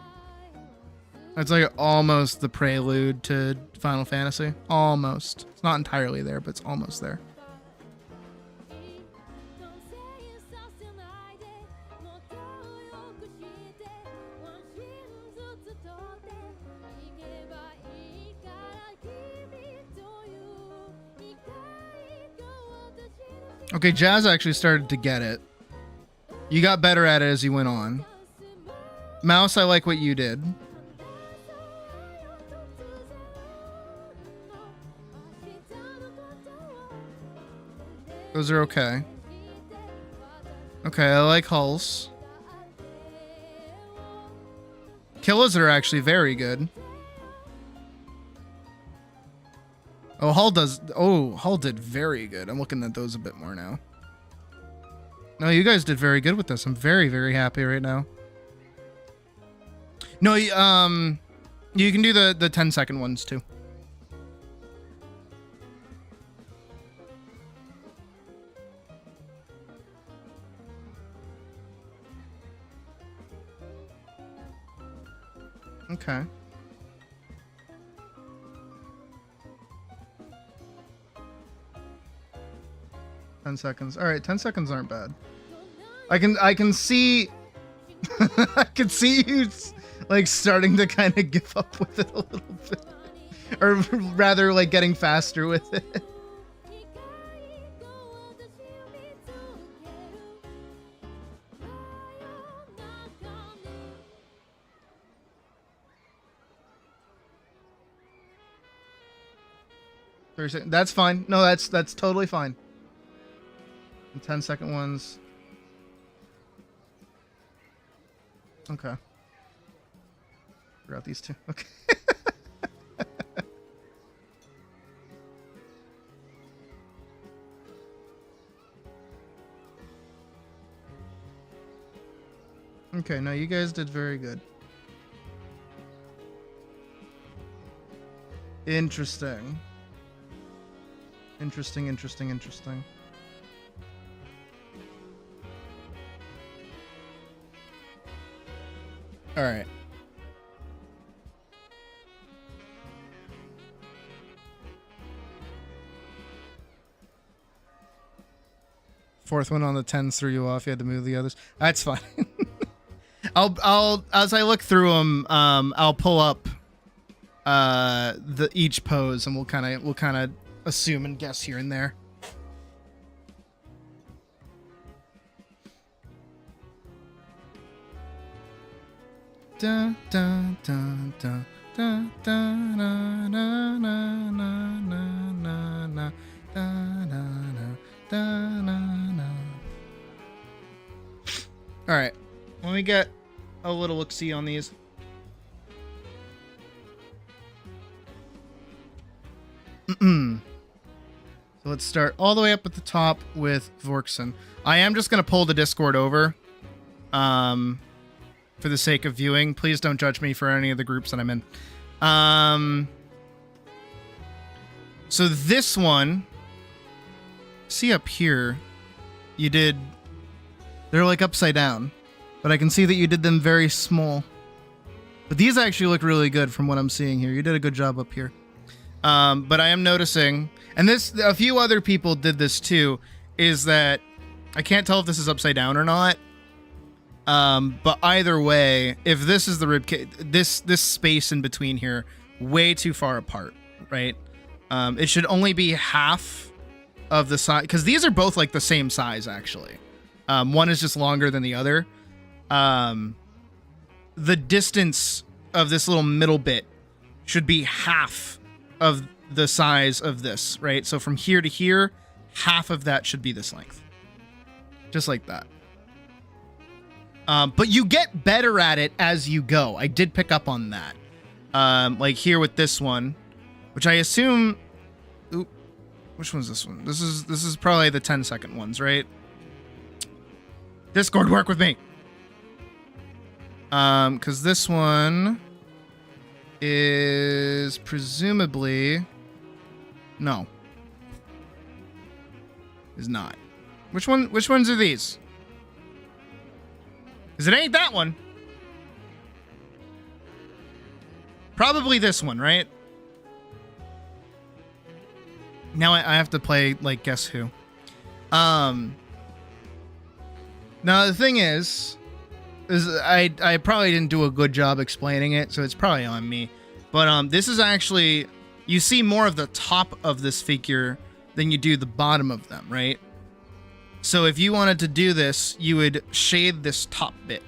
It's like almost the prelude to Final Fantasy. Almost. It's not entirely there, but it's almost there. Okay, Jazz actually started to get it. You got better at it as you went on. Mouse, I like what you did. Those are okay. Okay, I like hulls. Killas are actually very good. Oh, Hull did very good. I'm looking at those a bit more now. No, you guys did very good with this. I'm very, very happy right now. No, you can do the 10-second ones too. Okay. $10. All right, 10 seconds aren't bad. I can see I can see you like starting to kind of give up with it a little bit, or rather like getting faster with it. That's fine. No, that's totally fine. And 10-second ones. Okay. Forgot these two. Okay. Okay, no, you guys did very good. Interesting. Interesting. All right. Fourth one on the 10s threw you off. You had to move the others. That's fine. I'll as I look through them, I'll pull up each pose, and we'll kind of assume and guess here and there. Da da da da da da na na na na na na na da da na. All right, let me get a little look-see on these. So let's start all the way up at the top with Vorkson. I am just going to pull the Discord over for the sake of viewing. Please don't judge me for any of the groups that I'm in. So this one, see up here, they're like upside down, but I can see that you did them very small. But these actually look really good from what I'm seeing here. You did a good job up here. But I am noticing, and a few other people did this too, is that I can't tell if this is upside down or not. But either way, if this is the ribcage, this space in between here, way too far apart, right? It should only be half of the size, because these are both like the same size actually. One is just longer than the other. The distance of this little middle bit should be half of the size of this, right? So from here to here, half of that should be this length. Just like that. But you get better at it as you go. I did pick up on that. Like here with this one, which I assume... Oop, which one's this one? This is probably the 10-second ones, right? Discord, work with me. Because this one... is presumably... No. Is not. Which ones are these? Because it ain't that one. Probably this one, right? Now I have to play, like, Guess Who. Now the thing is I probably didn't do a good job explaining it, so it's probably on me. But this is actually, you see more of the top of this figure than you do the bottom of them, right? So if you wanted to do this, you would shade this top bit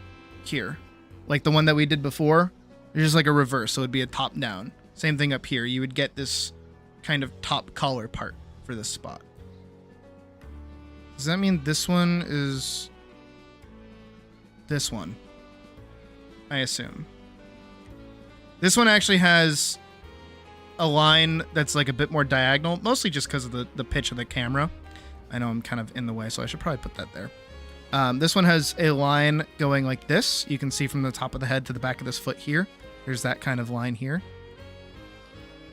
here, like the one that we did before. It's just like a reverse, so it'd be a top down. Same thing up here. You would get this kind of top collar part for this spot. Does that mean this one is this one? I assume. This one actually has a line that's like a bit more diagonal, mostly just because of the pitch of the camera. I know I'm kind of in the way, so I should probably put that there. This one has a line going like this. You can see from the top of the head to the back of this foot here. There's that kind of line here.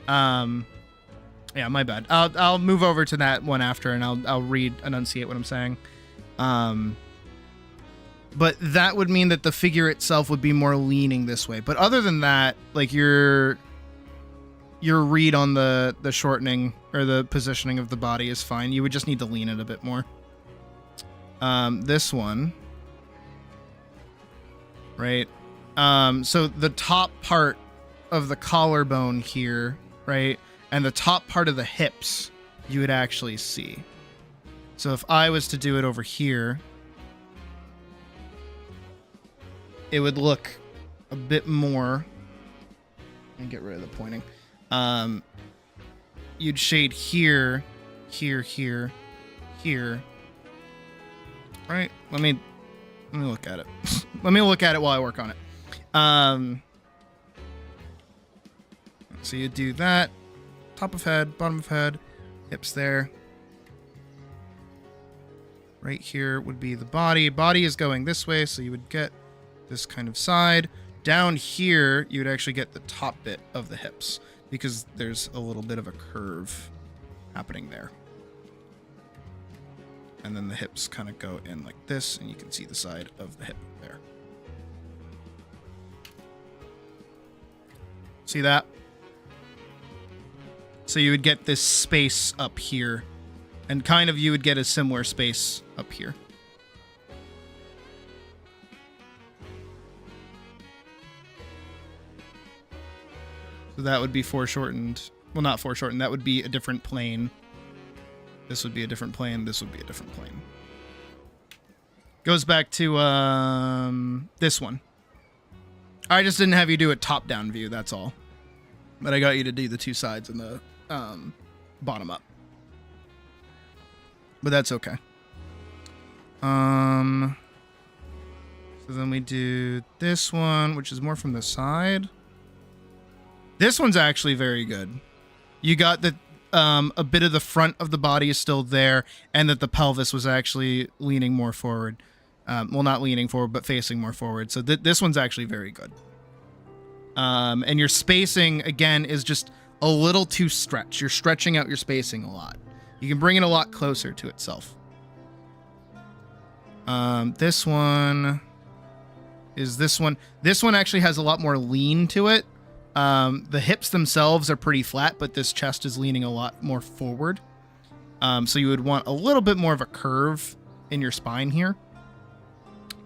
Yeah, my bad. I'll move over to that one after, and I'll enunciate what I'm saying. But that would mean that the figure itself would be more leaning this way. But other than that, like your read on the shortening or the positioning of the body is fine. You would just need to lean it a bit more. This one, right? So the top part of the collarbone here, right? And the top part of the hips, you would actually see. So if I was to do it over here, it would look a bit more, and get rid of the pointing. You'd shade here, here, here, here. Right? Let me look at it. Let me look at it while I work on it. So you do that. Top of head, bottom of head, hips there. Right here would be the body. Body is going this way, so you would get this kind of side. Down here, you would actually get the top bit of the hips, because there's a little bit of a curve happening there. And then the hips kind of go in like this, and you can see the side of the hip there. See that? So you would get this space up here, and kind of you would get a similar space up here. So that would be foreshortened. Well, not foreshortened. That would be a different plane. This would be a different plane. This would be a different plane. Goes back to this one. I just didn't have you do a top-down view, that's all. But I got you to do the two sides and the bottom up. But that's okay. So then we do this one, which is more from the side. This one's actually very good. You got the a bit of the front of the body is still there, and that the pelvis was actually leaning more forward. Well, not leaning forward, but facing more forward. So this one's actually very good. And your spacing, again, is just a little too stretched. You're stretching out your spacing a lot. You can bring it a lot closer to itself. This one is this one. This one actually has a lot more lean to it. The hips themselves are pretty flat, but this chest is leaning a lot more forward. So you would want a little bit more of a curve in your spine here.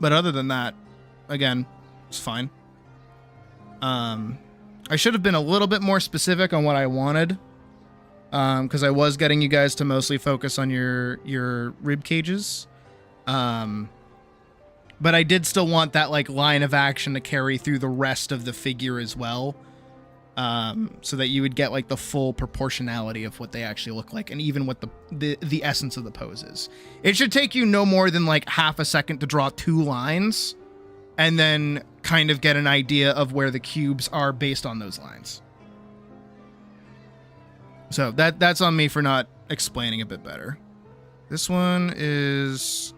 But other than that, again, it's fine. I should have been a little bit more specific on what I wanted, because I was getting you guys to mostly focus on your rib cages. But I did still want that like line of action to carry through the rest of the figure as well, so that you would get like the full proportionality of what they actually look like, and even what the essence of the pose is. It should take you no more than like half a second to draw two lines, and then kind of get an idea of where the cubes are based on those lines. So that's on me for not explaining a bit better. This one is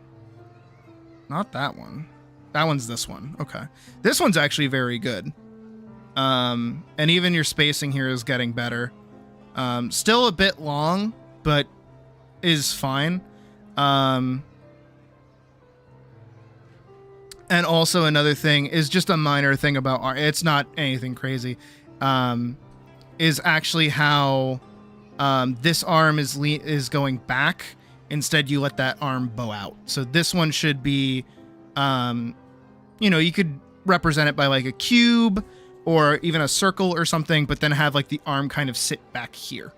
not that one. That one's this one. Okay. This one's actually very good. And even your spacing here is getting better. Still a bit long, but is fine. And also another thing is just a minor thing about art. It's not anything crazy. Is actually how this arm is going back. Instead, you let that arm bow out. So this one should be, you could represent it by like a cube or even a circle or something, but then have like the arm kind of sit back here.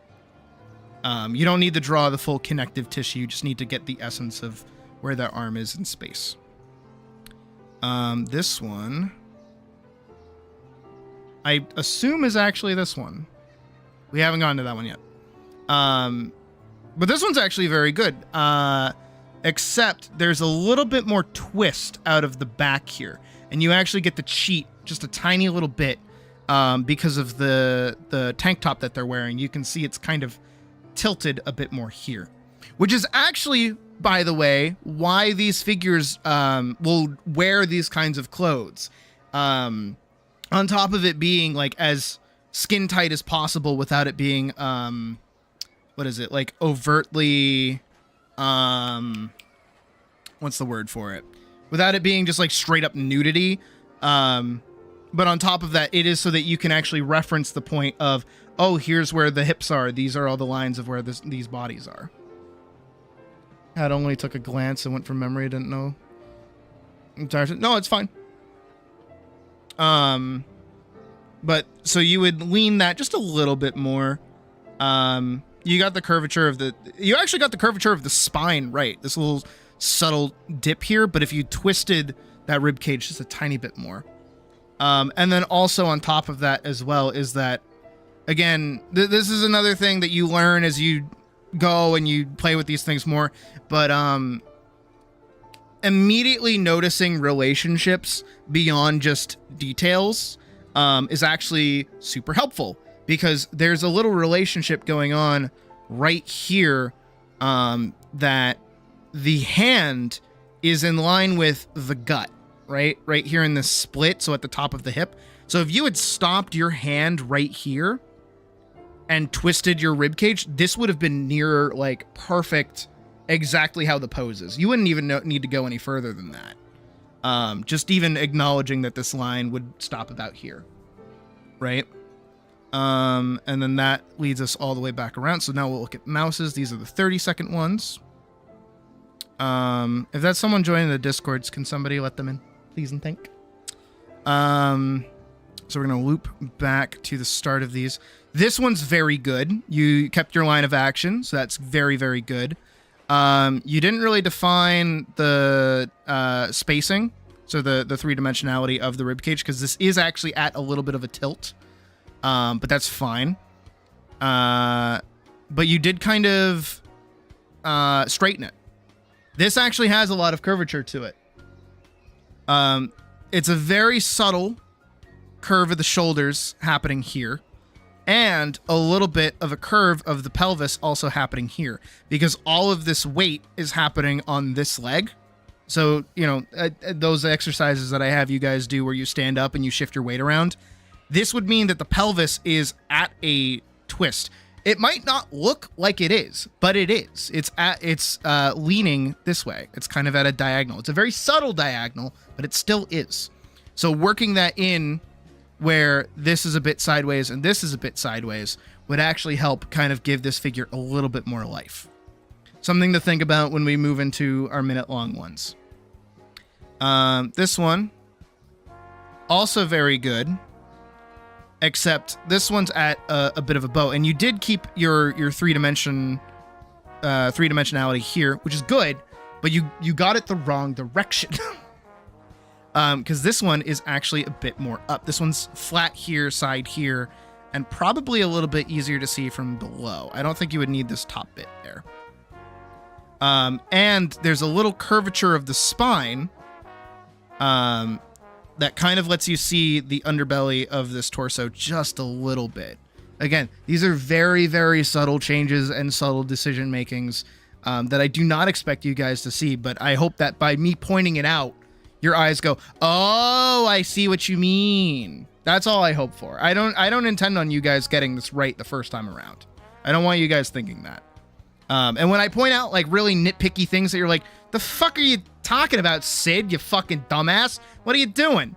You don't need to draw the full connective tissue. You just need to get the essence of where that arm is in space. This one, I assume, is actually this one. We haven't gotten to that one yet. But this one's actually very good. Except there's a little bit more twist out of the back here. And you actually get to cheat just a tiny little bit because of the tank top that they're wearing. You can see it's kind of tilted a bit more here. Which is actually, by the way, why these figures will wear these kinds of clothes. On top of it being like as skin tight as possible without it being like overtly what's the word for it? Without it being just like straight up nudity. But on top of that, it is so that you can actually reference the point of, oh, here's where the hips are. These are all the lines of where these bodies are. Had only took a glance and went from memory. Didn't know. No, it's fine. But so you would lean that just a little bit more. You got the curvature of you actually got the curvature of the spine, right? This little subtle dip here, but if you twisted that rib cage just a tiny bit more. And then also on top of that as well is that, again, this is another thing that you learn as you go and you play with these things more, but immediately noticing relationships beyond just details is actually super helpful, because there's a little relationship going on right here that the hand is in line with the gut, right here in this split, so at the top of the hip. So if you had stopped your hand right here and twisted your rib cage, this would have been near like perfect, exactly how the pose is. You wouldn't even need to go any further than that. Just even acknowledging that this line would stop about here, right? And then that leads us all the way back around. So now we'll look at mouses. These are the 30-second ones. If that's someone joining the Discords, can somebody let them in, please and thank? So we're going to loop back to the start of these. This one's very good. You kept your line of action, so that's very, very good. You didn't really define the spacing, so the three-dimensionality of the ribcage, because this is actually at a little bit of a tilt, but that's fine. But you did kind of straighten it. This actually has a lot of curvature to it. It's a very subtle curve of the shoulders happening here, and a little bit of a curve of the pelvis also happening here, because all of this weight is happening on this leg. So, those exercises that I have you guys do where you stand up and you shift your weight around, this would mean that the pelvis is at a twist. It might not look like it is, but it is. It's leaning this way. It's kind of at a diagonal. It's a very subtle diagonal, but it still is. So working that in where this is a bit sideways and this is a bit sideways would actually help kind of give this figure a little bit more life. Something to think about when we move into our minute-long ones. This one, also very good. Except this one's at a bit of a bow, and you did keep your three-dimensionality here, which is good, but you got it the wrong direction. Because this one is actually a bit more up. This one's flat here, side here, and probably a little bit easier to see from below. I don't think you would need this top bit there. And there's a little curvature of the spine, that kind of lets you see the underbelly of this torso just a little bit. Again, these are very, very subtle changes and subtle decision makings that I do not expect you guys to see, but I hope that by me pointing it out, your eyes go, oh, I see what you mean. That's all I hope for. I don't intend on you guys getting this right the first time around. I don't want you guys thinking that. And when I point out like really nitpicky things that you're like, the fuck are you talking about, Sid? You fucking dumbass. What are you doing?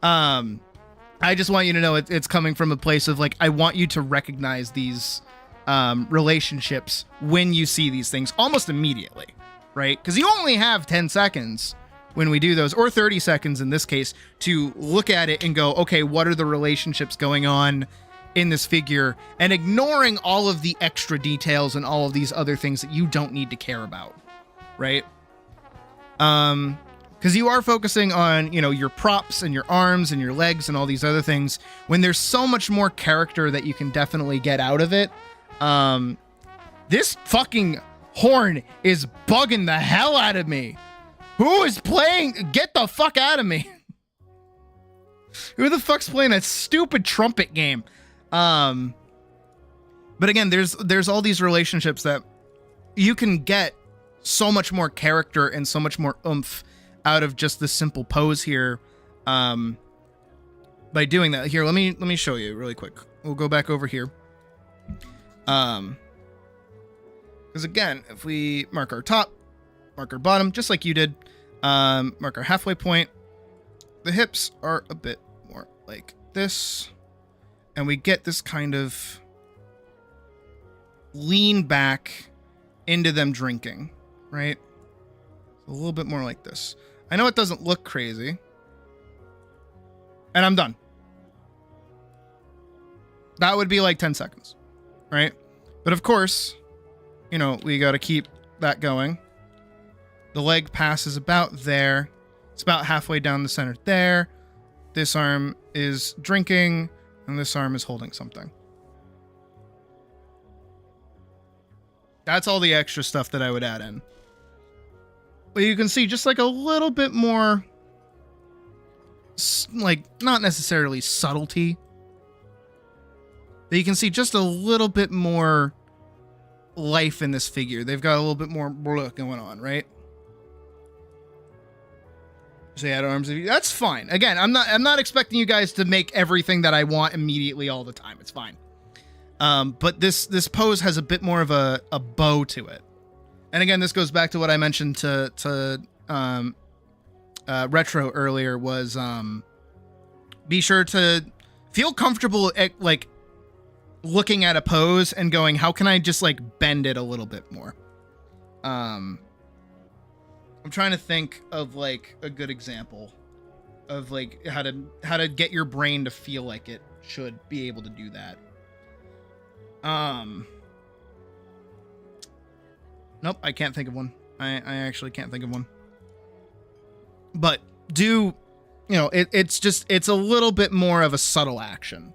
I just want you to know it's coming from a place of like, I want you to recognize these relationships when you see these things almost immediately, right? Because you only have 10 seconds when we do those, or 30 seconds in this case, to look at it and go, okay, what are the relationships going on in this figure, and ignoring all of the extra details and all of these other things that you don't need to care about, right? Because you are focusing on, you know, your props and your arms and your legs and all these other things, when there's so much more character that you can definitely get out of it. This fucking horn is bugging the hell out of me. Who is playing? Get the fuck out of me. Who the fuck's playing that stupid trumpet game? But again, there's all these relationships that you can get so much more character and so much more oomph out of just this simple pose here, by doing that. Here, let me show you really quick. We'll go back over here. Because again, if we mark our top, mark our bottom, just like you did, mark our halfway point, the hips are a bit more like this, and we get this kind of lean back into them drinking, right? A little bit more like this. I know it doesn't look crazy. And I'm done. That would be like 10 seconds, right? But of course, you know, we got to keep that going. The leg passes about there. It's about halfway down the center there. This arm is drinking, and this arm is holding something. That's all the extra stuff that I would add in. But you can see just like a little bit more, like, not necessarily subtlety, but you can see just a little bit more life in this figure. They've got a little bit more going on, right? So add arms. That's fine. Again, I'm not expecting you guys to make everything that I want immediately all the time. It's fine. But this pose has a bit more of a bow to it. And again, this goes back to what I mentioned to Retro earlier, was be sure to feel comfortable at, like, looking at a pose and going, how can I just like bend it a little bit more? I'm trying to think of like a good example of like how to get your brain to feel like it should be able to do that. Nope, I can't think of one. I actually can't think of one. But do, you know, it's a little bit more of a subtle action.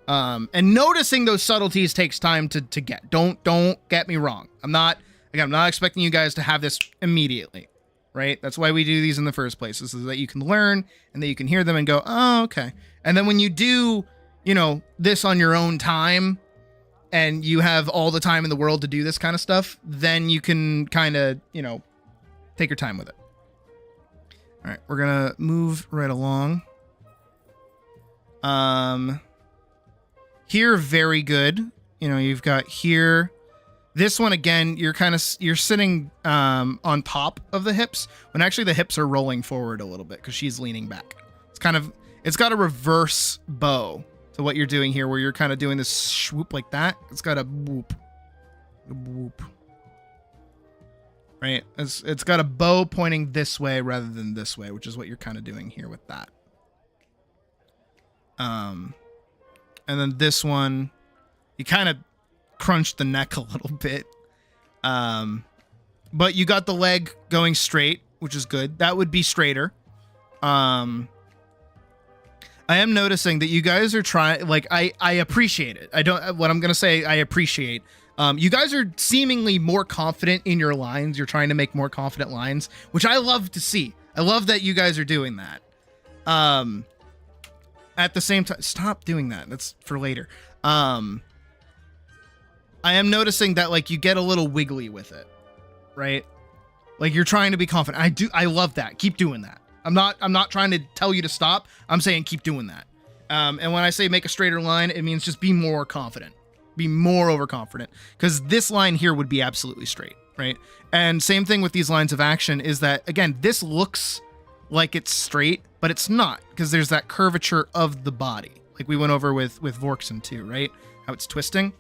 And noticing those subtleties takes time to get. Don't get me wrong. I'm not expecting you guys to have this immediately, right? That's why we do these in the first place, is so that you can learn and that you can hear them and go, oh, okay. And then when you do, you know, this on your own time, and you have all the time in the world to do this kind of stuff, then you can kind of, you know, take your time with it. All right, we're going to move right along. Here, very good. You know, you've got here. This one, again, you're sitting on top of the hips, when actually the hips are rolling forward a little bit because she's leaning back. It's got a reverse bow to what you're doing here, where you're kind of doing this swoop like that. It's got a whoop. Right? It's got a bow pointing this way rather than this way, which is what you're kind of doing here with that. And then this one, you kind of crunch the neck a little bit. But you got the leg going straight, which is good. That would be straighter. I am noticing that you guys are trying, like, I appreciate it. What I'm going to say, I appreciate. You guys are seemingly more confident in your lines. You're trying to make more confident lines, which I love to see. I love that you guys are doing that. At the same time, stop doing that. That's for later. I am noticing that, like, you get a little wiggly with it, right? Like, you're trying to be confident. I love that. Keep doing that. I'm not trying to tell you to stop. I'm saying keep doing that. And when I say make a straighter line, it means just be more confident, be more overconfident, because this line here would be absolutely straight, right? And same thing with these lines of action is that, again, this looks like it's straight, but it's not, because there's that curvature of the body, like we went over with Vorkson too, right? How it's twisting.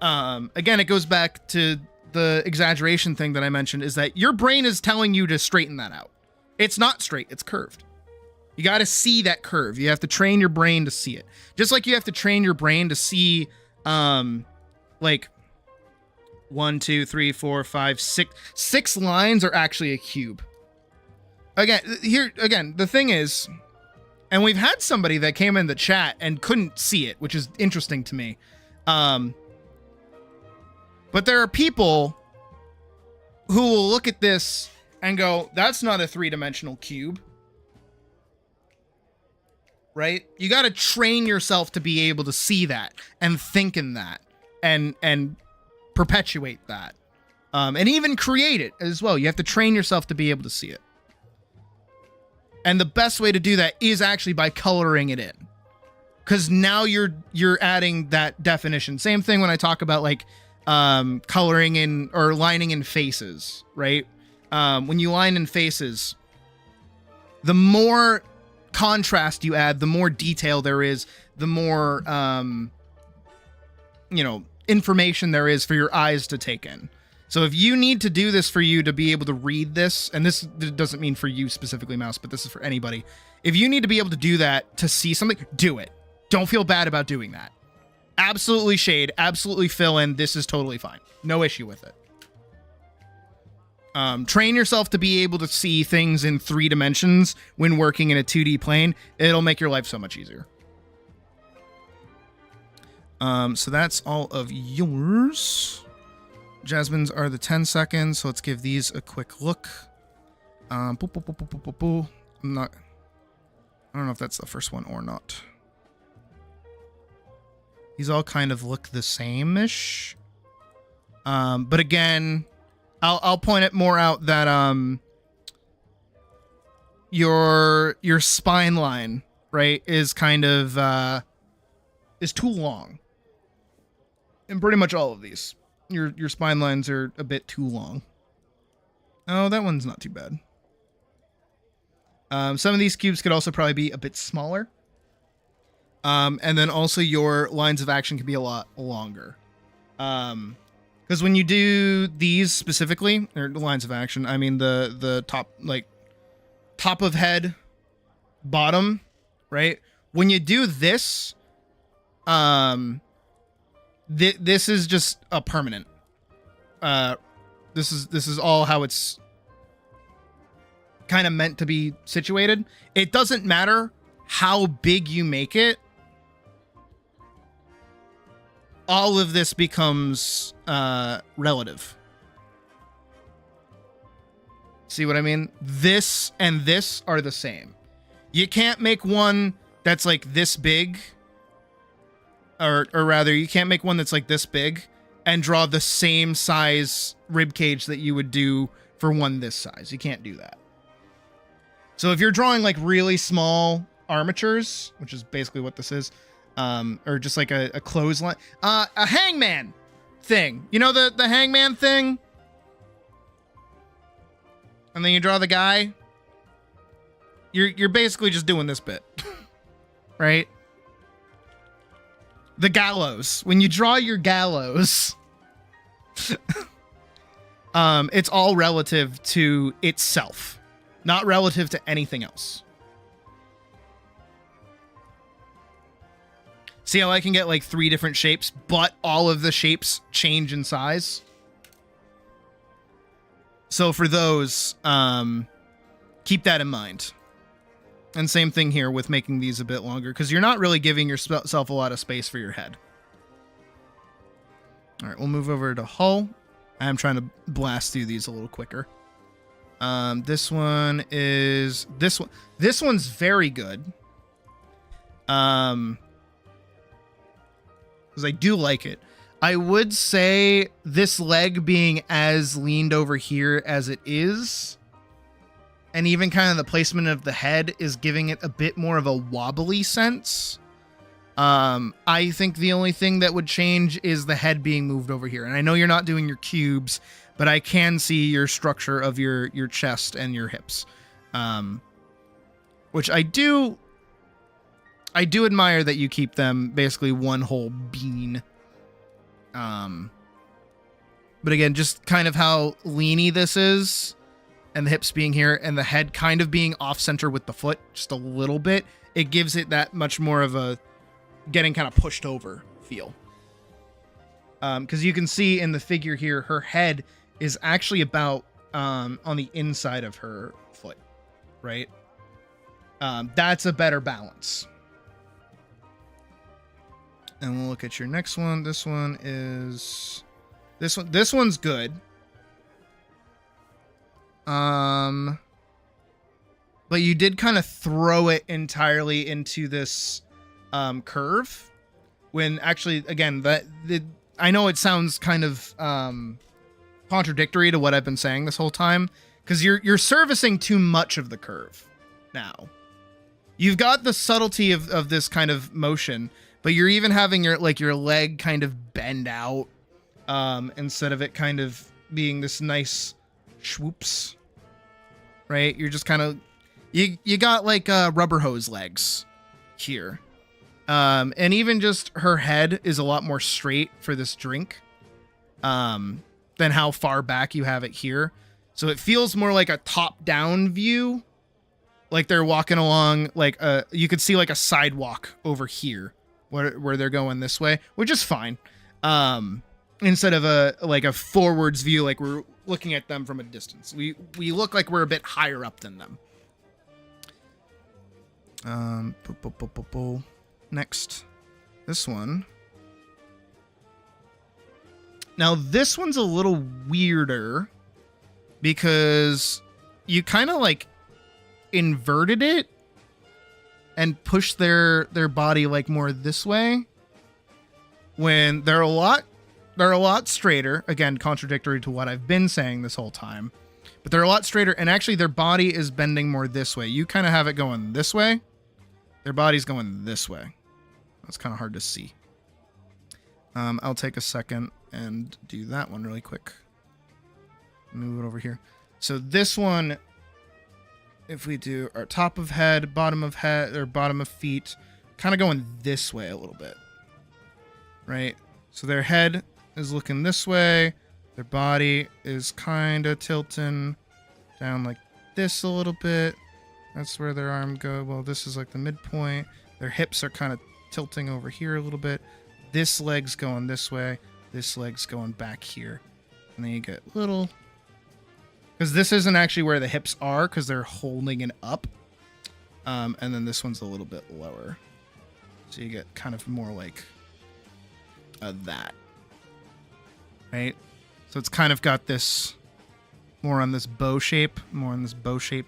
Again, it goes back to the exaggeration thing that I mentioned, is that your brain is telling you to straighten that out. It's not straight, it's curved. You got to see that curve. You have to train your brain to see it. Just like you have to train your brain to see, like 1, 2, 3, 4, 5, 6. 6 lines are actually a cube. Again, the thing is, and we've had somebody that came in the chat and couldn't see it, which is interesting to me. But there are people who will look at this and go, that's not a 3-dimensional cube. Right? You got to train yourself to be able to see that and think in that and perpetuate that. And even create it as well. You have to train yourself to be able to see it. And the best way to do that is actually by coloring it in. Because now you're adding that definition. Same thing when I talk about like coloring in or lining in faces, right? When you line in faces, the more contrast you add, the more detail there is, the more information there is for your eyes to take in. So if you need to do this for you to be able to read this, and this doesn't mean for you specifically, Mouse, but this is for anybody. If you need to be able to do that to see something, do it. Don't feel bad about doing that. Absolutely shade, absolutely fill in. This is totally fine. No issue with it. Train yourself to be able to see things in 3 dimensions when working in a 2D plane. It'll make your life so much easier. So that's all of yours. Jasmine's are the 10 seconds, so let's give these a quick look. I don't know if that's the first one or not. These all kind of look the same-ish. But again, I'll point it more out that your spine line, right, is kind of is too long. In pretty much all of these. Your spine lines are a bit too long. Oh, that one's not too bad. Some of these cubes could also probably be a bit smaller. And then also your lines of action can be a lot longer. Because when you do these specifically, or the lines of action, I mean the top, like top of head, bottom, right? When you do this, this is just a permanent. This is all how it's kind of meant to be situated. It doesn't matter how big you make it. All of this becomes relative. See what I mean? This and this are the same. You can't make one that's like this big, or rather, you can't make one that's like this big and draw the same size rib cage that you would do for one this size. You can't do that. So if you're drawing like really small armatures, which is basically what this is, or just like a clothesline, a hangman thing. You know the hangman thing? And then you draw the guy. You're basically just doing this bit. Right? The gallows. When you draw your gallows, it's all relative to itself, not relative to anything else. See how I can get like 3 different shapes, but all of the shapes change in size? So for those, keep that in mind. And same thing here with making these a bit longer, because you're not really giving yourself a lot of space for your head. All right, we'll move over to hull. I'm trying to blast through these a little quicker. This one is this one. This one's very good. Because I do like it. I would say this leg being as leaned over here as it is and even kind of the placement of the head is giving it a bit more of a wobbly sense. I think the only thing that would change is the head being moved over here. And I know you're not doing your cubes, but I can see your structure of your chest and your hips. Which I do admire that you keep them basically one whole bean. But again, just kind of how leany this is, and the hips being here, and the head kind of being off center with the foot just a little bit, it gives it that much more of a getting kind of pushed over feel. Because you can see in the figure here, her head is actually about on the inside of her foot, right? That's a better balance. And we'll look at your next one. This one's good. But you did kind of throw it entirely into this curve, when actually, again, I know it sounds kind of contradictory to what I've been saying this whole time, because you're servicing too much of the curve now. You've got the subtlety of this kind of motion, but you're even having your leg kind of bend out, instead of it kind of being this nice swoops, right? You're just kind of, you got like rubber hose legs here. And even just her head is a lot more straight for this drink, than how far back you have it here. So it feels more like a top-down view, like they're walking along, like you could see like a sidewalk over here where they're going this way, which is fine. Instead of a forwards view, like we're looking at them from a distance. We look like we're a bit higher up than them. Next, this one. Now this one's a little weirder because you kind of like inverted it and pushed their body like more this way, when they're a lot straighter. Again, contradictory to what I've been saying this whole time, but they're a lot straighter, and actually their body is bending more this way. You kind of have it going this way. Their body's going this way. That's kind of hard to see. I'll take a second and do that one really quick. Move it over here. So this one, if we do our top of head, bottom of head, or bottom of feet, kind of going this way a little bit, right? So their head is looking this way. Their body is kind of tilting down like this a little bit. That's where their arm go. Well, this is like the midpoint. Their hips are kind of tilting over here a little bit. This leg's going this way. This leg's going back here. And then you get little... Because this isn't actually where the hips are, because they're holding it up. And then this one's a little bit lower. So you get kind of more like that. Right? So it's kind of got this... more on this bow shape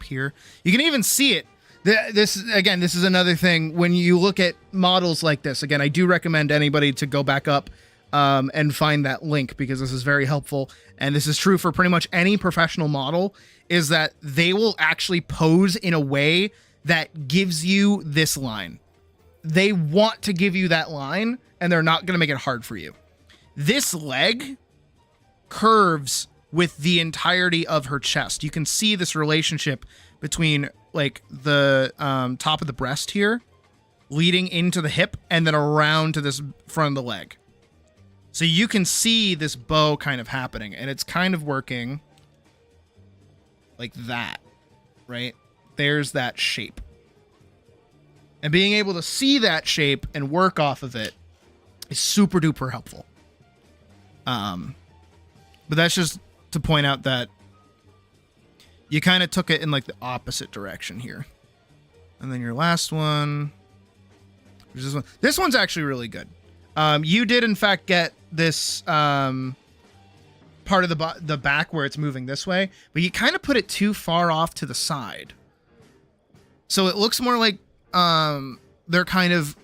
here. You can even see it. This is another thing. When you look at models like this, again, I do recommend anybody to go back up and find that link, because this is very helpful. And this is true for pretty much any professional model, is that they will actually pose in a way that gives you this line. They want to give you that line, and they're not going to make it hard for you. This leg curves with the entirety of her chest. You can see this relationship between like the top of the breast here, leading into the hip, and then around to this front of the leg. So you can see this bow kind of happening, and it's kind of working like that, right? There's that shape. And being able to see that shape and work off of it is super duper helpful. But that's just to point out that you kind of took it in like the opposite direction here. And then your last one, which is this one. This one's actually really good. You did in fact get this part of the back where it's moving this way, but you kind of put it too far off to the side. So it looks more like they're kind of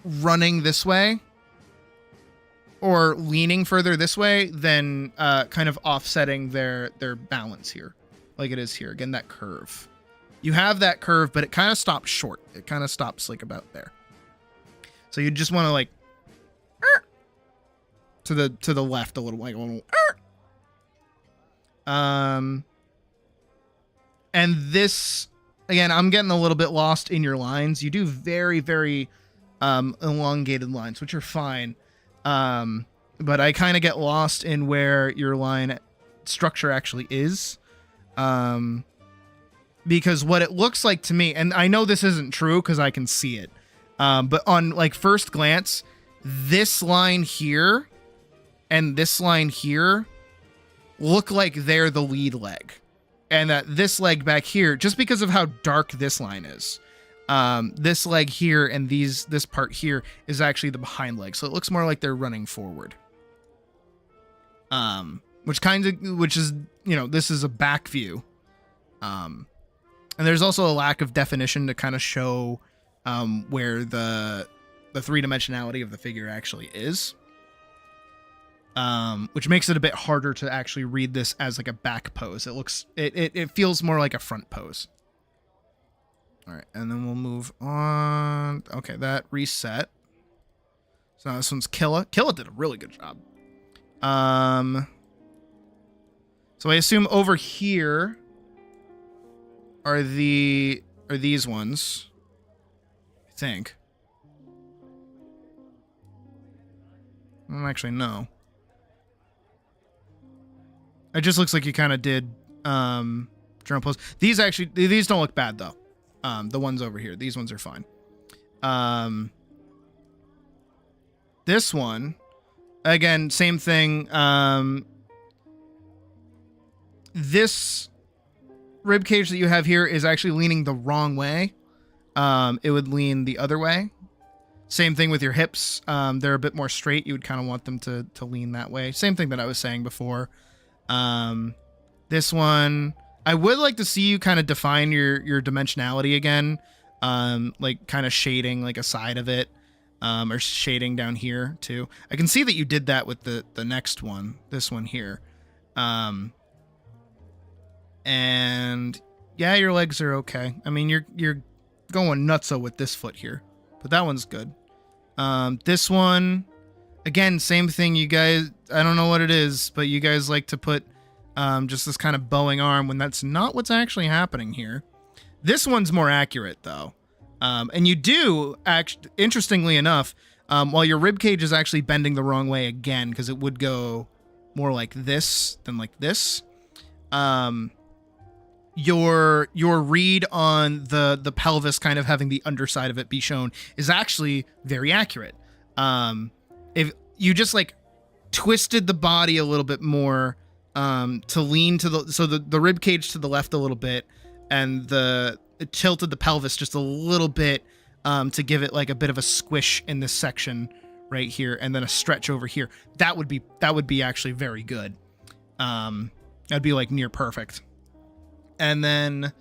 running this way, or leaning further this way than kind of offsetting their balance here. like it is here. Again, that curve. You have that curve, but it kind of stops short. It kind of stops like about there. So you just want to like to the left a little, like a little. And this, again, I'm getting a little bit lost in your lines. You do very, very elongated lines, which are fine. But I kind of get lost in where your line structure actually is. Because what it looks like to me, and I know this isn't true because I can see it, but on like first glance, this line here and this line here look like they're the lead leg. And that this leg back here, just because of how dark this line is, this leg here and this part here is actually the behind leg. So it looks more like they're running forward. Which is, you know, this is a back view. And there's also a lack of definition to kind of show where the three-dimensionality of the figure actually is. Which makes it a bit harder to actually read this as like a back pose. It feels more like a front pose. All right, and then we'll move on. Okay, that reset. So now this one's Killa. Killa did a really good job. So I assume over here are these ones. I think. I don't actually know. It just looks like you kind of did journal pose. These don't look bad though. The ones over here, these ones are fine. This one, again, same thing. This rib cage that you have here is actually leaning the wrong way. It would lean the other way. Same thing with your hips. They're a bit more straight. You would kind of want them to lean that way. Same thing that I was saying before. This one, I would like to see you kind of define your dimensionality again. Like kind of shading like a side of it, or shading down here too. I can see that you did that with the next one, this one here. And yeah, your legs are okay. I mean, you're going nutso with this foot here, but that one's good. This one, again, same thing. You guys, I don't know what it is, but you guys like to put just this kind of bowing arm when that's not what's actually happening here. This one's more accurate though. And you do interestingly enough, while your rib cage is actually bending the wrong way again, because it would go more like this than like this. Your read on the pelvis kind of having the underside of it be shown is actually very accurate. If you just like twisted the body a little bit more to lean to the rib cage to the left a little bit, and it tilted the pelvis just a little bit to give it like a bit of a squish in this section right here, and then a stretch over here, that would be actually very good. That'd be like near perfect. And then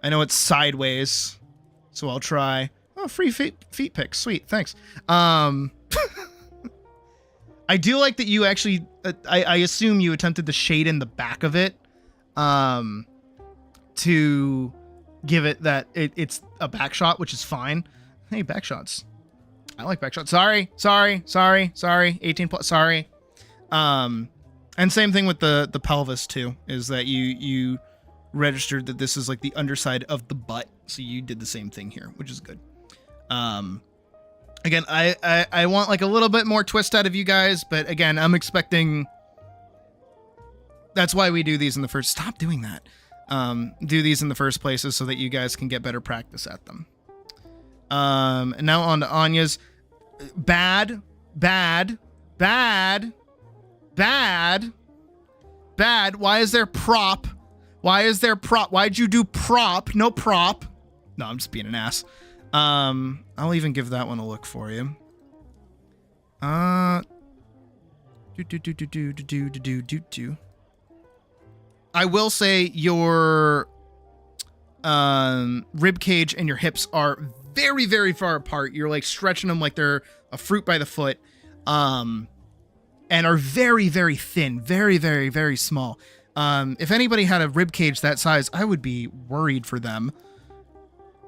I know it's sideways, so I'll try. Oh, free feet pick. Sweet. Thanks. I do like that you actually, I assume you attempted to shade in the back of it, to give it that it's a back shot, which is fine. Hey, back shots. I like back shots. Sorry. 18 plus. Sorry. And same thing with the pelvis too, is that you registered that this is like the underside of the butt. So you did the same thing here, which is good. Again, I want like a little bit more twist out of you guys, but again, I'm expecting, that's why we do these in the first, stop doing that. Do these in the first places so that you guys can get better practice at them. And now on to Anya's. Bad. Why is there prop? Why'd you do prop? No prop. No, I'm just being an ass. I'll even give that one a look for you. I will say your rib cage and your hips are very, very far apart. You're like stretching them like they're a fruit by the foot, and are very, very thin, very, very, very small. If anybody had a rib cage that size, I would be worried for them.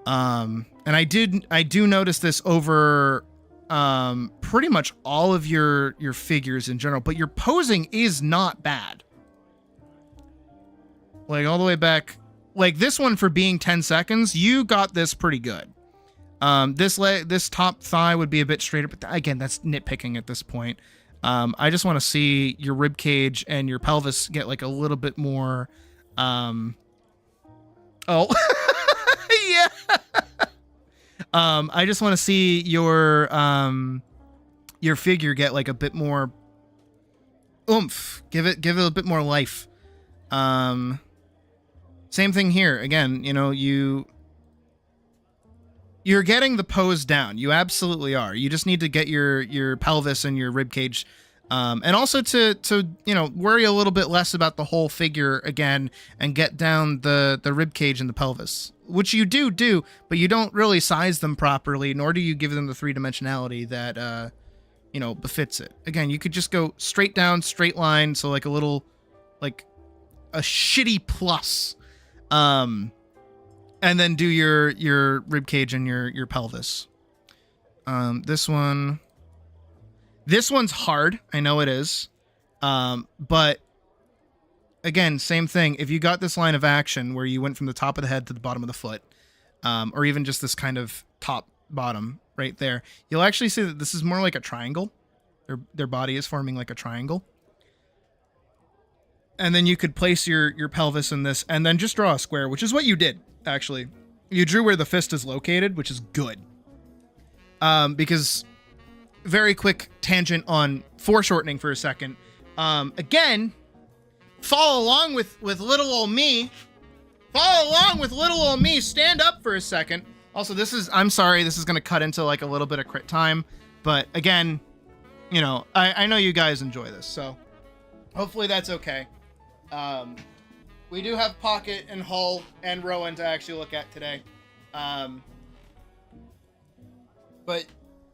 And I do notice this over pretty much all of your figures in general, but your posing is not bad. Like all the way back, like this one for being 10 seconds, you got this pretty good. This top thigh would be a bit straighter, but again, that's nitpicking at this point. I just want to see your rib cage and your pelvis get like a little bit more. Oh, yeah. I just want to see your figure get like a bit more oomph. Give it a bit more life. Same thing here. Again, you know, you're getting the pose down. You absolutely are. You just need to get your pelvis and your rib cage, and also to you know, worry a little bit less about the whole figure again and get down the rib cage and the pelvis, which you do, but you don't really size them properly, nor do you give them the three-dimensionality that you know, befits it. Again, you could just go straight down, straight line, so like a little, like a shitty plus, and then do your rib cage and your pelvis. This one's hard. I know it is. But again, same thing. If you got this line of action where you went from the top of the head to the bottom of the foot, or even just this kind of top bottom right there, you'll actually see that this is more like a triangle. Their body is forming like a triangle. And then you could place your pelvis in this and then just draw a square, which is what you did. Actually, you drew where the fist is located, which is good. Because very quick tangent on foreshortening for a second. Again, follow along with little old me. Follow along with little old me. Stand up for a second. Also, I'm sorry, this is going to cut into like a little bit of crit time. But again, you know, I know you guys enjoy this, so hopefully that's okay. We do have Pocket and Hull and Rowan to actually look at today. But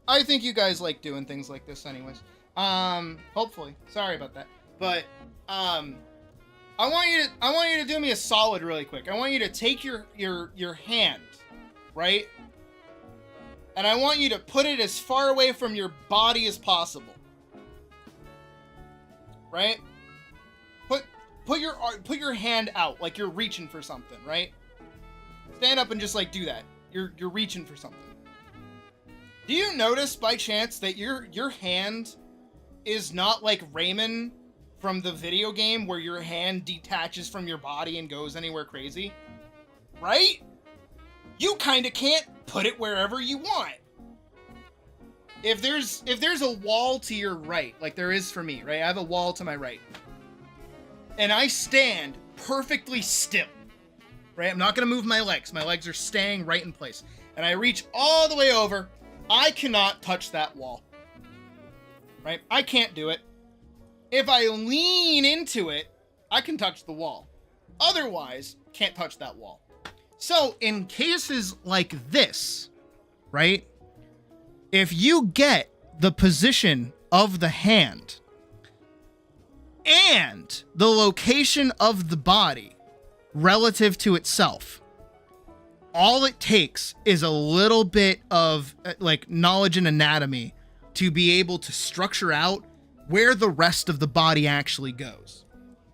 I think you guys like doing things like this anyways. Hopefully. Sorry about that. But I want you to do me a solid really quick. I want you to take your hand, right? And I want you to put it as far away from your body as possible. Right? Put your hand out like you're reaching for something, right? Stand up and just like do that. You're reaching for something. Do you notice by chance that your hand is not like Raymond from the video game where your hand detaches from your body and goes anywhere crazy? Right? You kind of can't put it wherever you want. If there's a wall to your right, like there is for me, right? I have a wall to my right. And I stand perfectly still, right? I'm not going to move my legs. My legs are staying right in place. And I reach all the way over. I cannot touch that wall, right? I can't do it. If I lean into it, I can touch the wall. Otherwise, can't touch that wall. So in cases like this, right? If you get the position of the hand and the location of the body relative to itself, all it takes is a little bit of like knowledge and anatomy to be able to structure out where the rest of the body actually goes.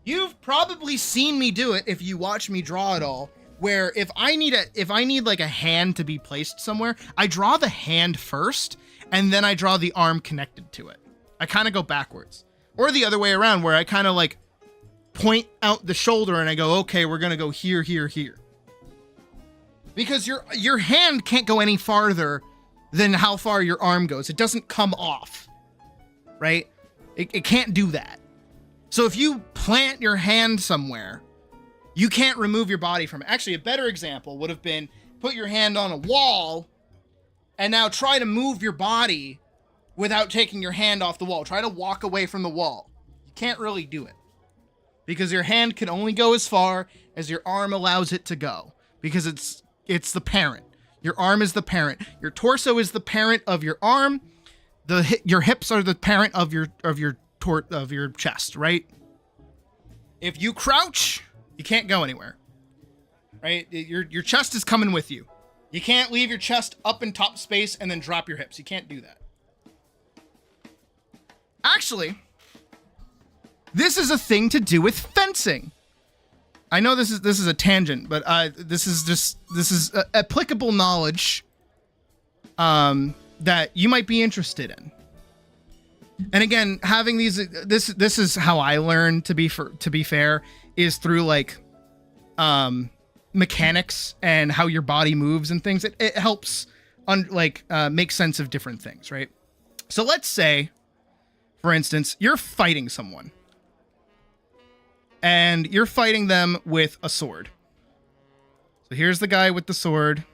You've probably seen me do it if you watch me draw it all, where if I need like a hand to be placed somewhere, I draw the hand first and then I draw the arm connected to it. I kind of go backwards. Or the other way around, where I kind of like point out the shoulder and I go, okay, we're going to go here, here, here. Because your hand can't go any farther than how far your arm goes. It doesn't come off, right? It can't do that. So if you plant your hand somewhere, you can't remove your body from it. Actually, a better example would have been put your hand on a wall and now try to move your body without taking your hand off the wall. Try to walk away from the wall. You can't really do it because your hand can only go as far as your arm allows it to go, because it's the parent. Your arm is the parent. Your torso is the parent of your arm. Your hips are the parent of your chest, right? If you crouch, you can't go anywhere. Right? Your chest is coming with you. You can't leave your chest up in top space and then drop your hips. You can't do that. Actually, this is a thing to do with fencing. I know this is a tangent, but this is applicable knowledge that you might be interested in. And again, having this is how I learned to be fair, is through like mechanics and how your body moves and things. It helps make sense of different things, right? So let's say, for instance, you're fighting someone. And you're fighting them with a sword. So here's the guy with the sword.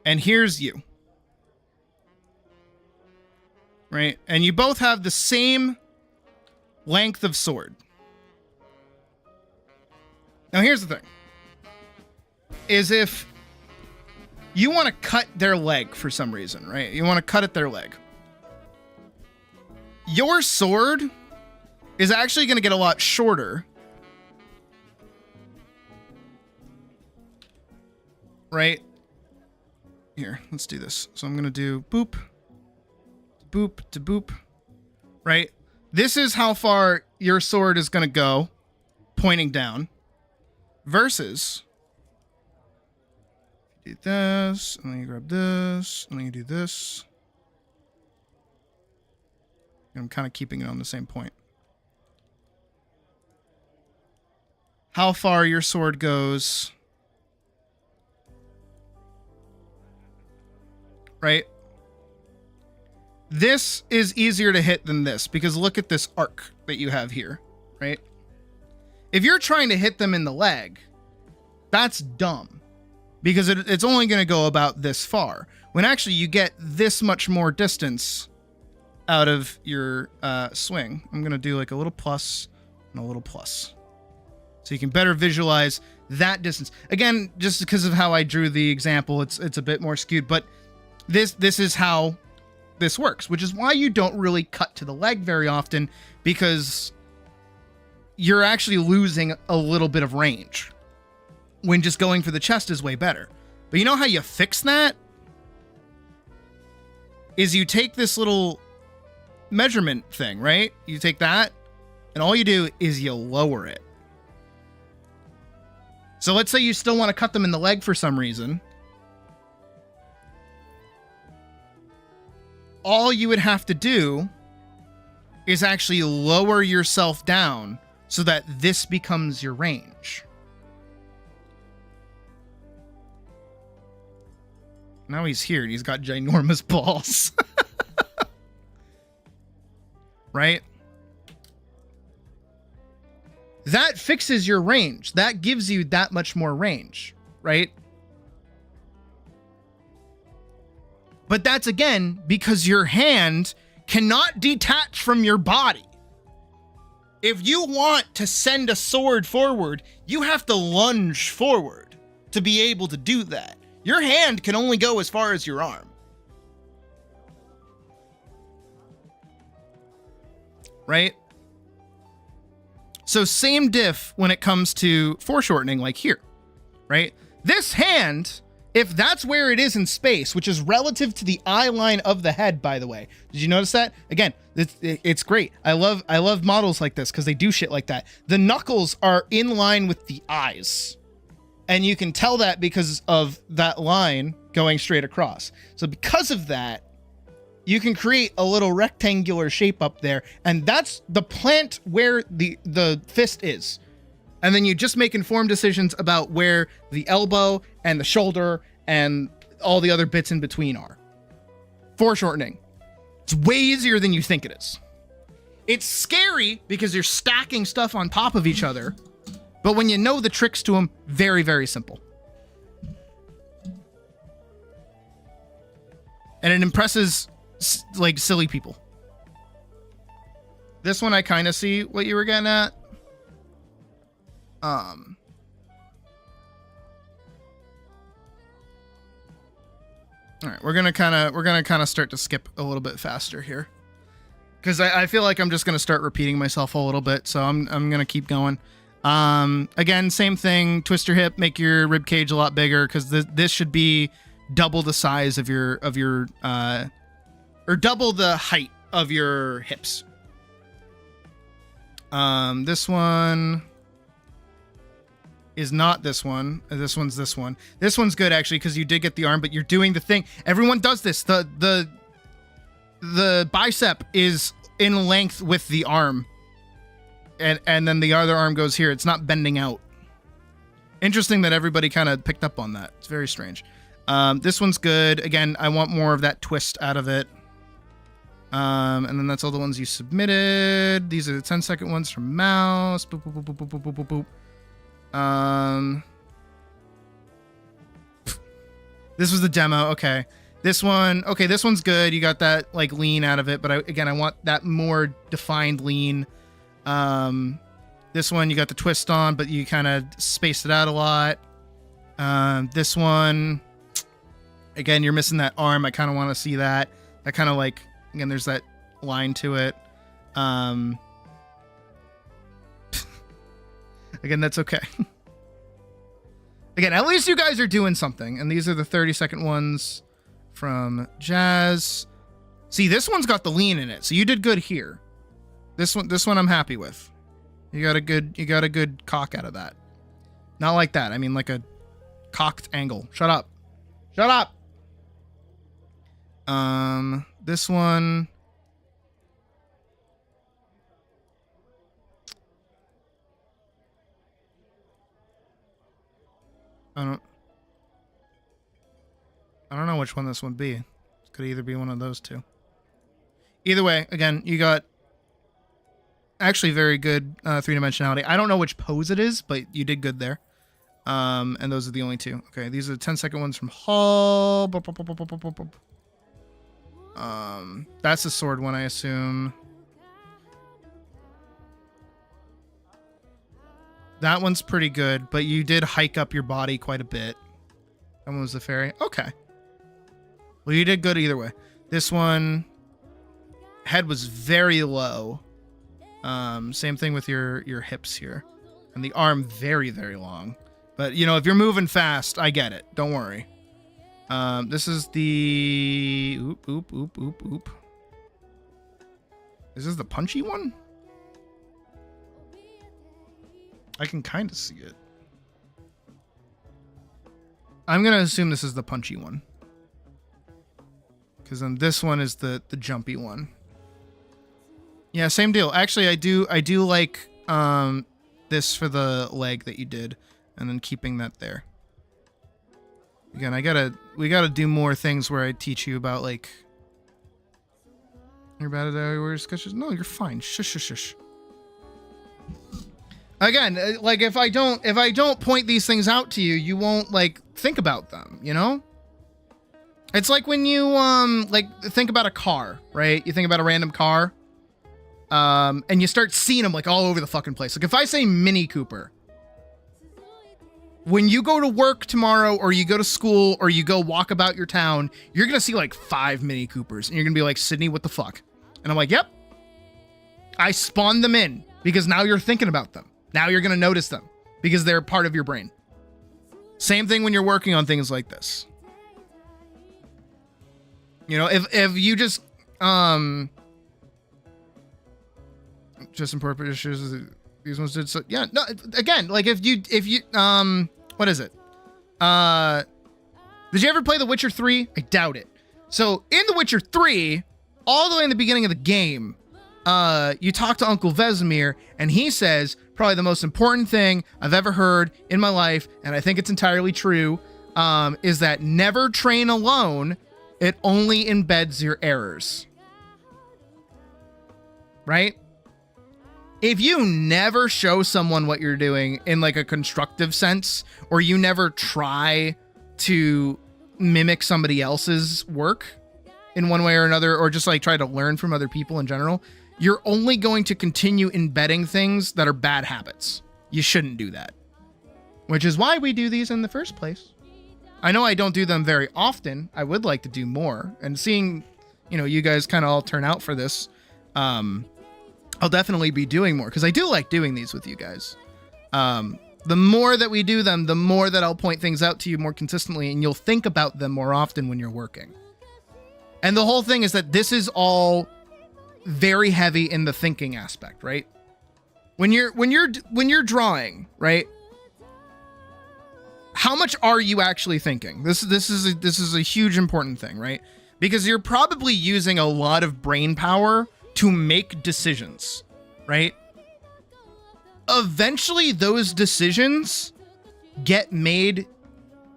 And here's you. Right? And you both have the same length of sword. Now here's the thing. Is if you want to cut their leg for some reason, right? You want to cut at their leg. Your sword is actually going to get a lot shorter. Right? Here, let's do this. So I'm going to do boop, boop, to boop. Right? This is how far your sword is going to go, pointing down. Versus, do this, and then you grab this, and then you do this. I'm kind of keeping it on the same point. How far your sword goes. Right? This is easier to hit than this, because look at this arc that you have here, right? If you're trying to hit them in the leg, that's dumb, because it's only going to go about this far, when actually you get this much more distance out of your swing. I'm going to do like a little plus and a little plus, so you can better visualize that distance. Again, just because of how I drew the example, it's a bit more skewed, but this is how this works, which is why you don't really cut to the leg very often, because you're actually losing a little bit of range when just going for the chest is way better. But you know how you fix that? Is you take this little measurement thing, right? You take that, and all you do is you lower it. So let's say you still want to cut them in the leg for some reason. All you would have to do is actually lower yourself down so that this becomes your range. Now he's here and he's got ginormous balls. Right? That fixes your range. That gives you that much more range, right? But that's, again, because your hand cannot detach from your body. If you want to send a sword forward, you have to lunge forward to be able to do that. Your hand can only go as far as your arm. Right? So same diff when it comes to foreshortening, like here, right? This hand, if that's where it is in space, which is relative to the eye line of the head, by the way. Did you notice that? Again, it's great. I love models like this because they do shit like that. The knuckles are in line with the eyes. And you can tell that because of that line going straight across. So because of that, you can create a little rectangular shape up there. And that's the plant where the fist is. And then you just make informed decisions about where the elbow and the shoulder and all the other bits in between are. Foreshortening. It's way easier than you think it is. It's scary because you're stacking stuff on top of each other. But when you know the tricks to them, very, very simple. And it impresses like silly people. This one I kind of see what you were getting at. All right, we're gonna kind of start to skip a little bit faster here. because I feel like I'm just going to start repeating myself a little bit, so I'm going to keep going. Again, same thing, twist your hip, make your rib cage a lot bigger, because this should be double the size of your or double the height of your hips. This one is not this one. This one's this one. This one's good actually, because you did get the arm, but you're doing the thing. Everyone does this. The bicep is in length with the arm. And then the other arm goes here. It's not bending out. Interesting that everybody kind of picked up on that. It's very strange. This one's good. Again, I want more of that twist out of it. And then that's all the ones you submitted. These are the 10-second ones from mouse. Boop, boop, boop, boop, boop, boop, boop, boop. This was the demo. Okay. This one. Okay, this one's good. You got that like lean out of it, but again, I want that more defined lean. This one you got the twist on, but you kind of spaced it out a lot. This one, again, you're missing that arm. I kind of want to see that. I kind of like, again, there's that line to it. Again, that's okay. Again, at least you guys are doing something. And these are the 30-second ones from Jazz. See, this one's got the lean in it, so you did good here. This one I'm happy with. You got a good cock out of that. Not like that. I mean like a cocked angle. Shut up. Shut up. This one. I don't know which one this would be. It could either be one of those two. Either way, again, you got actually very good three-dimensionality. I don't know which pose it is, but you did good there. And those are the only two. Okay, these are the 10-second ones from Hall. That's the sword one, I assume. That one's pretty good, but you did hike up your body quite a bit. That one was the fairy. Okay. Well, you did good either way. This one, head was very low. Same thing with your hips here. And the arm very, very long. But, you know, if you're moving fast, I get it. Don't worry. This is the... Oop. Is this the punchy one? I can kind of see it. I'm going to assume this is the punchy one. Because then this one is the jumpy one. Yeah, same deal. Actually, I do like this for the leg that you did, and then keeping that there. Again, we gotta do more things where I teach you about like. You're bad at where sketches. No, you're fine. Shush. Again, like if I don't point these things out to you, you won't like think about them. You know. It's like when you like think about a car, right? You think about a random car. And you start seeing them like all over the fucking place. Like if I say Mini Cooper, when you go to work tomorrow or you go to school or you go walk about your town, you're going to see like 5 Mini Coopers and you're going to be like, Sydney, what the fuck? And I'm like, yep. I spawned them in because now you're thinking about them. Now you're going to notice them because they're part of your brain. Same thing when you're working on things like this. You know, if you just important issues, these ones did so. Yeah, no. Again, like if you what is it? Did you ever play The Witcher 3? I doubt it. So in The Witcher 3, all the way in the beginning of the game, you talk to Uncle Vesemir, and he says probably the most important thing I've ever heard in my life, and I think it's entirely true, is that never train alone. It only embeds your errors. Right? If you never show someone what you're doing in like a constructive sense, or you never try to mimic somebody else's work in one way or another, or just like try to learn from other people in general, you're only going to continue embedding things that are bad habits. You shouldn't do that. Which is why we do these in the first place. I know I don't do them very often. I would like to do more. And seeing, you know, you guys kind of all turn out for this, I'll definitely be doing more because I do like doing these with you guys. The more that we do them, the more that I'll point things out to you more consistently, and you'll think about them more often when you're working. And the whole thing is that this is all very heavy in the thinking aspect, right? When you're drawing, right? How much are you actually thinking? This is a huge important thing, right? Because you're probably using a lot of brain power to make decisions, right? Eventually those decisions get made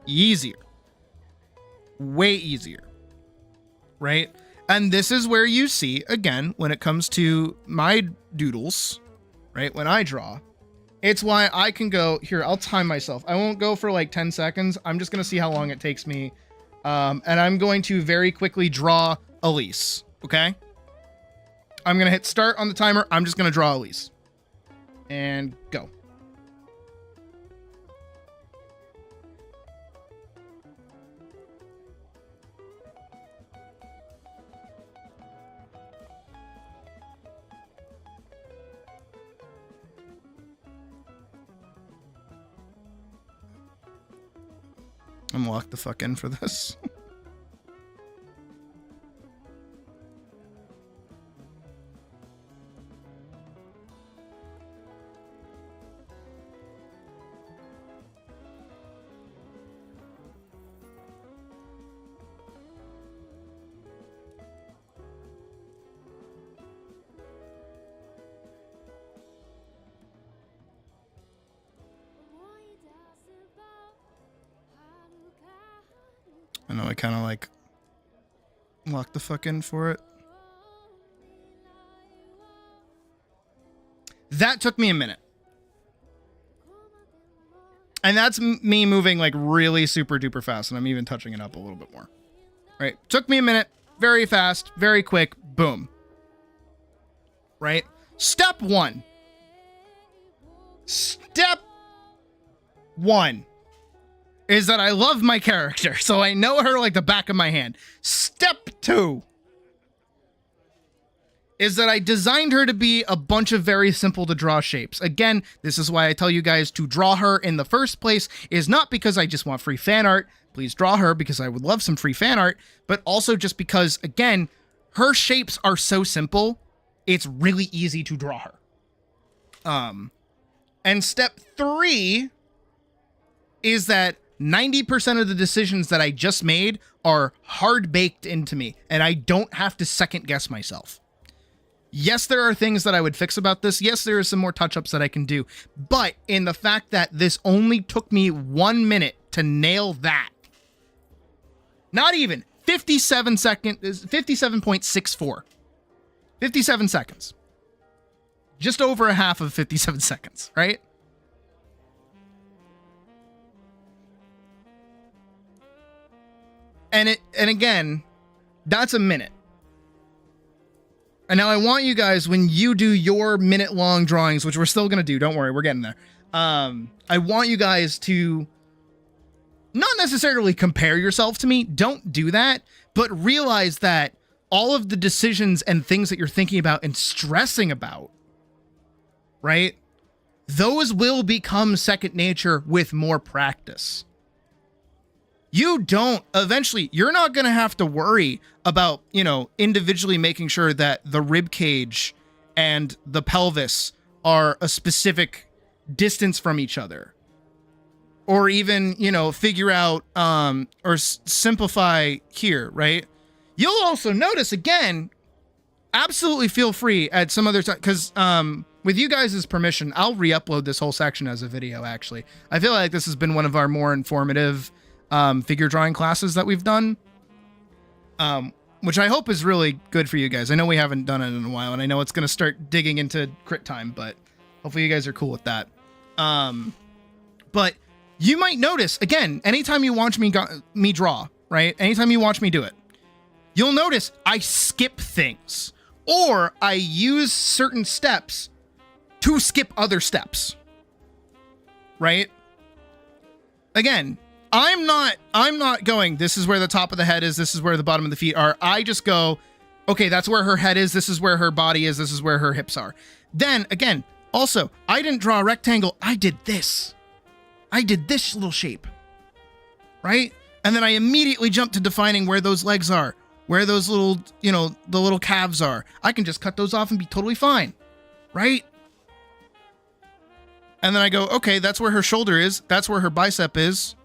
easier. Way easier. Right? And this is where you see, again, when it comes to my doodles, right? When I draw, it's why I can go here. I'll time myself. I won't go for like 10 seconds. I'm just going to see how long it takes me. And I'm going to very quickly draw Elise. Okay. I'm going to hit start on the timer. I'm just going to draw Elise and go. I'm locked the fuck in for this. I know I kind of like locked the fuck in for it. That took me a minute. And that's me moving like really super duper fast. And I'm even touching it up a little bit more. Right. Took me a minute. Very fast. Very quick. Boom. Right. Step one. Step one is that I love my character, so I know her like the back of my hand. Step two is that I designed her to be a bunch of very simple to draw shapes. Again, this is why I tell you guys to draw her in the first place, is not because I just want free fan art. Please draw her because I would love some free fan art, but also just because, again, her shapes are so simple, it's really easy to draw her. And step three is that 90% of the decisions that I just made are hard baked into me, and I don't have to second guess myself. Yes, there are things that I would fix about this. Yes, there are some more touch-ups that I can do. But in the fact that this only took me 1 minute to nail that, not even 57.64. 57 seconds. Just over a half of 57 seconds, right? And again, that's a minute. And now I want you guys, when you do your minute-long drawings, which we're still going to do, don't worry, we're getting there. I want you guys to not necessarily compare yourself to me. Don't do that. But realize that all of the decisions and things that you're thinking about and stressing about, right? Those will become second nature with more practice. Eventually, you're not going to have to worry about, individually making sure that the rib cage and the pelvis are a specific distance from each other. Or even, figure out, or simplify here, right? You'll also notice, again, absolutely feel free at some other time, because, with you guys' permission, I'll re-upload this whole section as a video, actually. I feel like this has been one of our more informative figure drawing classes that we've done, which I hope is really good for you guys. I know we haven't done it in a while, and I know it's going to start digging into crit time, but hopefully you guys are cool with that. But you might notice, again, anytime you watch me draw, right? Anytime you watch me do it, you'll notice I skip things, or I use certain steps to skip other steps, right? Again, I'm not going, this is where the top of the head is, this is where the bottom of the feet are. I just go, Okay, that's where her head is. This is where her body is. This is where her hips are. Then, again, also, I didn't draw a rectangle. I did this. I did this little shape. Right? And then I immediately jumped to defining where those legs are. Where those little, you know, the little calves are. I can just cut those off and be totally fine. Right? And then I go, okay, that's where her shoulder is. That's where her bicep is.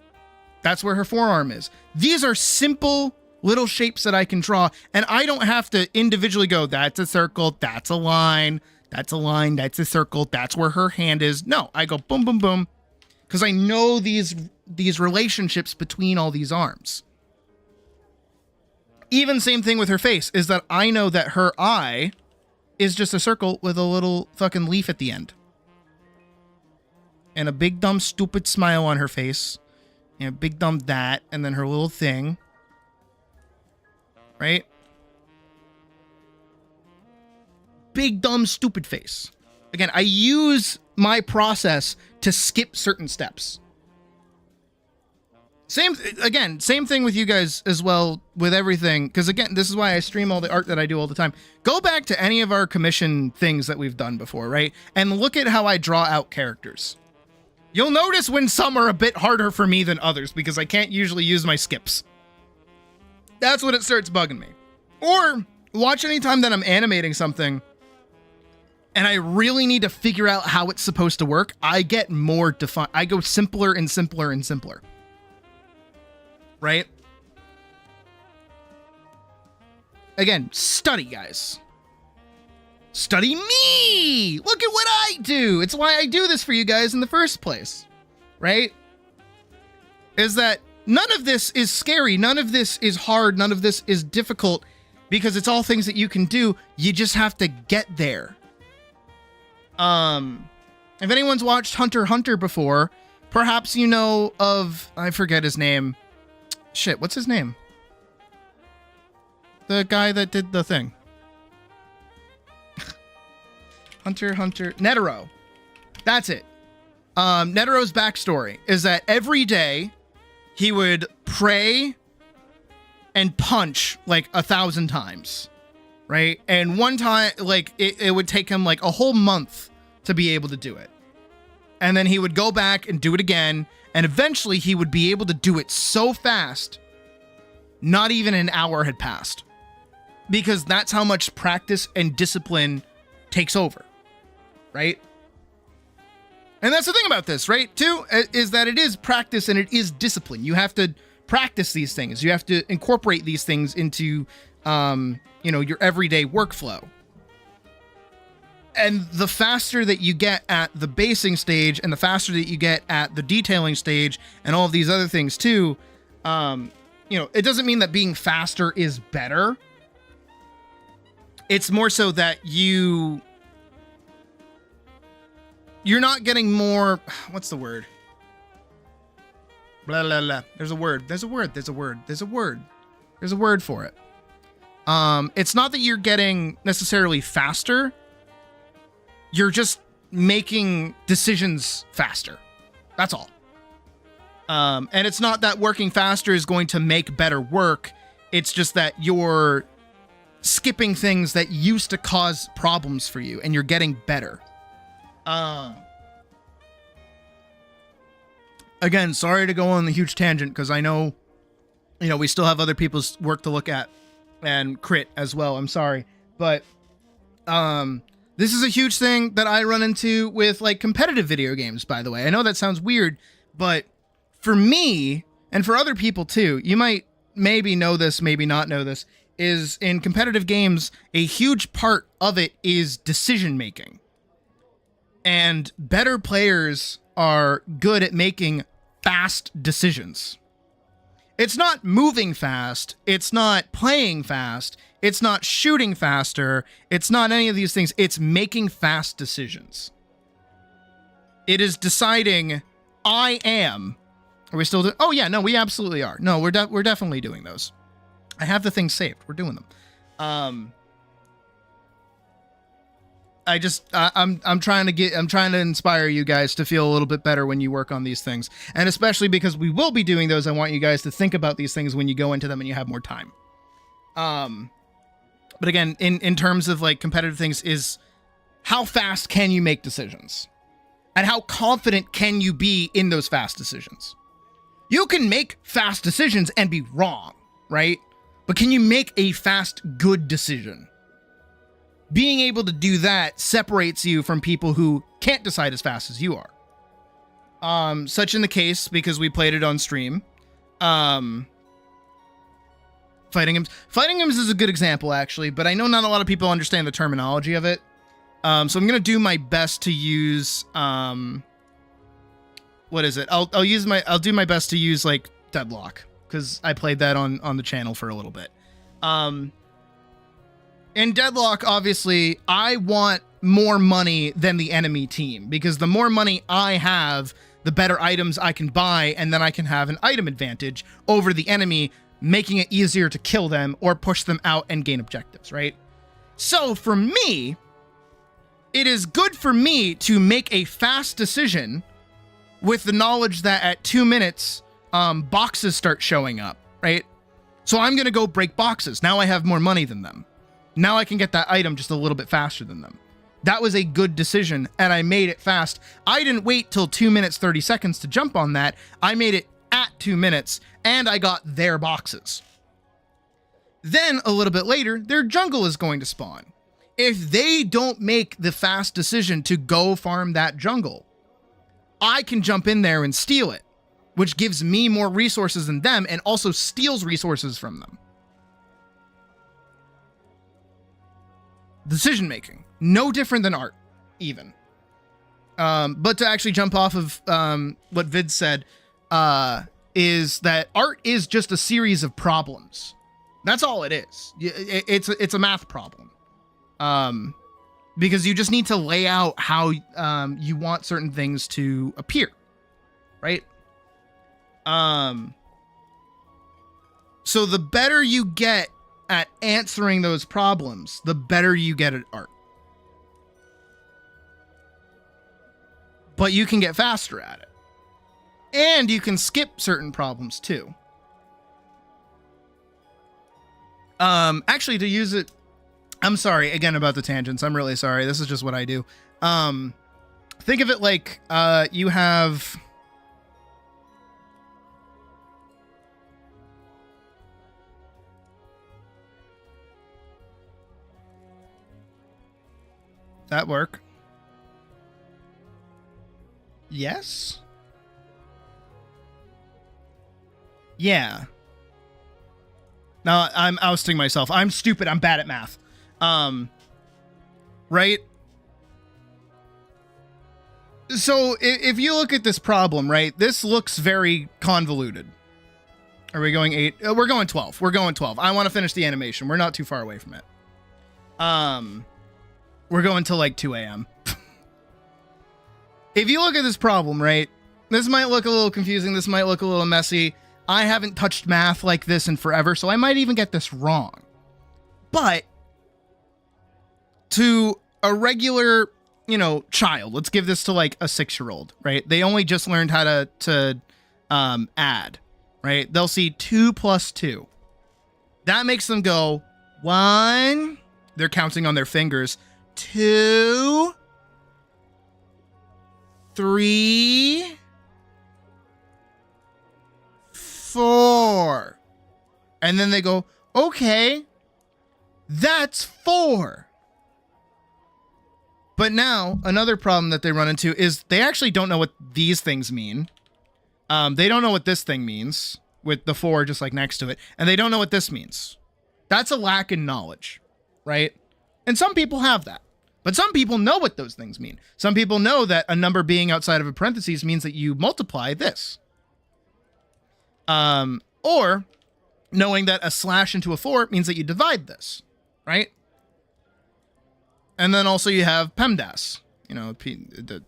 That's where her forearm is. These are simple little shapes that I can draw, and I don't have to individually go, that's a circle, that's a line, that's a line, that's a circle, that's where her hand is. No, I go boom, boom, boom, because I know these relationships between all these arms. Even same thing with her face, is that I know that her eye is just a circle with a little fucking leaf at the end. And a big, dumb, stupid smile on her face. And a big, dumb that, and then her little thing. Right? Big, dumb, stupid face. Again, I use my process to skip certain steps. Same thing with you guys as well with everything. Because again, this is why I stream all the art that I do all the time. Go back to any of our commission things that we've done before, right? And look at how I draw out characters. You'll notice when some are a bit harder for me than others because I can't usually use my skips. That's when it starts bugging me. Or watch any time that I'm animating something and I really need to figure out how it's supposed to work. I get more defined. I go simpler and simpler and simpler. Right? Again, study, guys. Study me! Look at what I do! It's why I do this for you guys in the first place. Right? Is that none of this is scary. None of this is hard. None of this is difficult because it's all things that you can do. You just have to get there. If anyone's watched Hunter x Hunter before, perhaps you know of, I forget his name. Shit, what's his name? The guy that did the thing. Hunter x Hunter. Netero. That's it. Netero's backstory is that every day he would pray and punch like 1,000 times, right? And one time, like, it would take him like a whole month to be able to do it. And then he would go back and do it again. And eventually he would be able to do it so fast, not even an hour had passed. Because that's how much practice and discipline takes over, right? And that's the thing about this, right? Too, is that it is practice and it is discipline. You have to practice these things. You have to incorporate these things into, your everyday workflow. And the faster that you get at the basing stage and the faster that you get at the detailing stage and all of these other things too, it doesn't mean that being faster is better. It's more so that you're not getting more, what's the word? Blah, blah, blah. There's a word for it. It's not that you're getting necessarily faster. You're just making decisions faster. That's all. And it's not that working faster is going to make better work. It's just that you're skipping things that used to cause problems for you and you're getting better. Again, sorry to go on the huge tangent because I know, we still have other people's work to look at and crit as well. I'm sorry. But, this is a huge thing that I run into with like competitive video games, by the way. I know that sounds weird, but for me and for other people too, you might maybe know this, maybe not know this, is in competitive games, a huge part of it is decision making. And better players are good at making fast decisions. It's not moving fast. It's not playing fast. It's not shooting faster. It's not any of these things. It's making fast decisions. It is deciding, I am. Are we still doing? Oh yeah, no, we absolutely are. No, we're definitely doing those. I have the things saved. We're doing them. I'm trying to inspire you guys to feel a little bit better when you work on these things. And especially because we will be doing those, I want you guys to think about these things when you go into them and you have more time. But again, in terms of like competitive things, is how fast can you make decisions? And how confident can you be in those fast decisions? You can make fast decisions and be wrong, right? But can you make a fast, good decision? Being able to do that separates you from people who can't decide as fast as you are. Such in the case, because we played it on stream, Fighting Games. Fighting Games is a good example, actually, but I know not a lot of people understand the terminology of it. So I'm going to do my best to use, what is it? I'll do my best to use like Deadlock, because I played that on the channel for a little bit. In Deadlock, obviously, I want more money than the enemy team, because the more money I have, the better items I can buy, and then I can have an item advantage over the enemy, making it easier to kill them or push them out and gain objectives, right? So for me, it is good for me to make a fast decision with the knowledge that at 2 minutes, boxes start showing up, right? So I'm going to go break boxes. Now I have more money than them. Now I can get that item just a little bit faster than them. That was a good decision, and I made it fast. I didn't wait till 2 minutes, 30 seconds to jump on that. I made it at 2 minutes, and I got their boxes. Then, a little bit later, their jungle is going to spawn. If they don't make the fast decision to go farm that jungle, I can jump in there and steal it, which gives me more resources than them and also steals resources from them. Decision making. No different than art, even. But to actually jump off of what Vid said, is that art is just a series of problems. That's all it is. It's a math problem. Because you just need to lay out how you want certain things to appear, right? So the better you get at answering those problems, the better you get at art. But you can get faster at it. And you can skip certain problems too. Actually, to use it, I'm sorry again about the tangents. I'm really sorry. This is just what I do. Think of it like you have that work? Yes? Yeah. Now I'm ousting myself. I'm stupid. I'm bad at math. Right? So if you look at this problem, right, this looks very convoluted. Are we going 8? We're going 12. We're going 12. I want to finish the animation. We're not too far away from it. We're going till like 2 a.m. If you look at this problem, right, this might look a little confusing. This might look a little messy. I haven't touched math like this in forever, so I might even get this wrong. But to a regular, child, let's give this to like a 6-year-old, right? They only just learned how to add, right? They'll see 2 plus 2. That makes them go 1. They're counting on their fingers. 2, 3, 4. And then they go, okay, that's 4. But now another problem that they run into is they actually don't know what these things mean. They don't know what this thing means with the 4 just like next to it. And they don't know what this means. That's a lack in knowledge, right? And some people have that. But some people know what those things mean. Some people know that a number being outside of a parentheses means that you multiply this. Or knowing that a slash into a 4 means that you divide this, right? And then also you have PEMDAS, the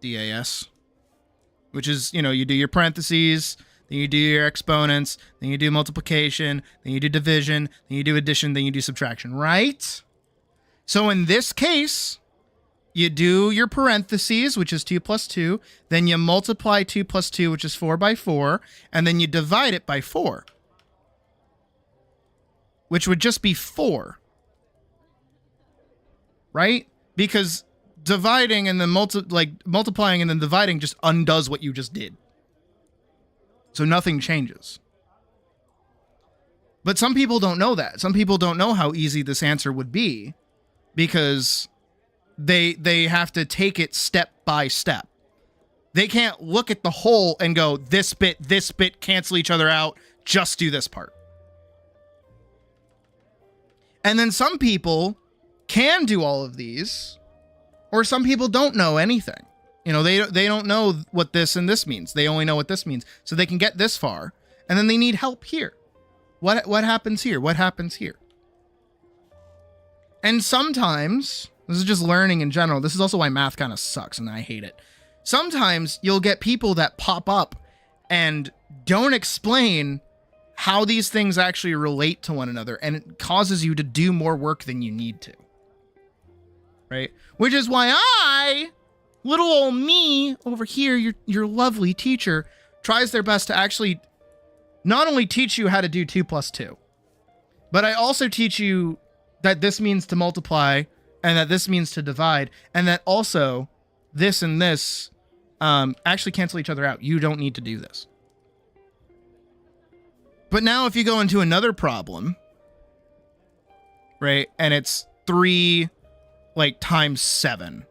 PMDAS, which is, you do your parentheses, then you do your exponents, then you do multiplication, then you do division, then you do addition, then you do subtraction, right? So in this case, you do your parentheses, which is 2 plus 2, then you multiply 2 plus 2, which is 4 by 4, and then you divide it by 4. which would just be 4. Right? Because dividing and then multiplying and then dividing just undoes what you just did. So nothing changes. But some people don't know that. Some people don't know how easy this answer would be because they have to take it step by step. They can't look at the whole and go, this bit cancel each other out. Just do this part. And then some people can do all of these, or some people don't know anything. You know, they don't know what this and this means. They only know what this means. So they can get this far, and then they need help here. What happens here? What happens here? And sometimes, this is just learning in general. This is also why math kind of sucks and I hate it. Sometimes you'll get people that pop up and don't explain how these things actually relate to one another, and it causes you to do more work than you need to. Right? Which is why I, little old me over here, your lovely teacher, tries their best to actually not only teach you how to do 2 plus 2, but I also teach you that this means to multiply and that this means to divide, and that also this and this actually cancel each other out. You don't need to do this. But now if you go into another problem, right, and it's 3 times 7,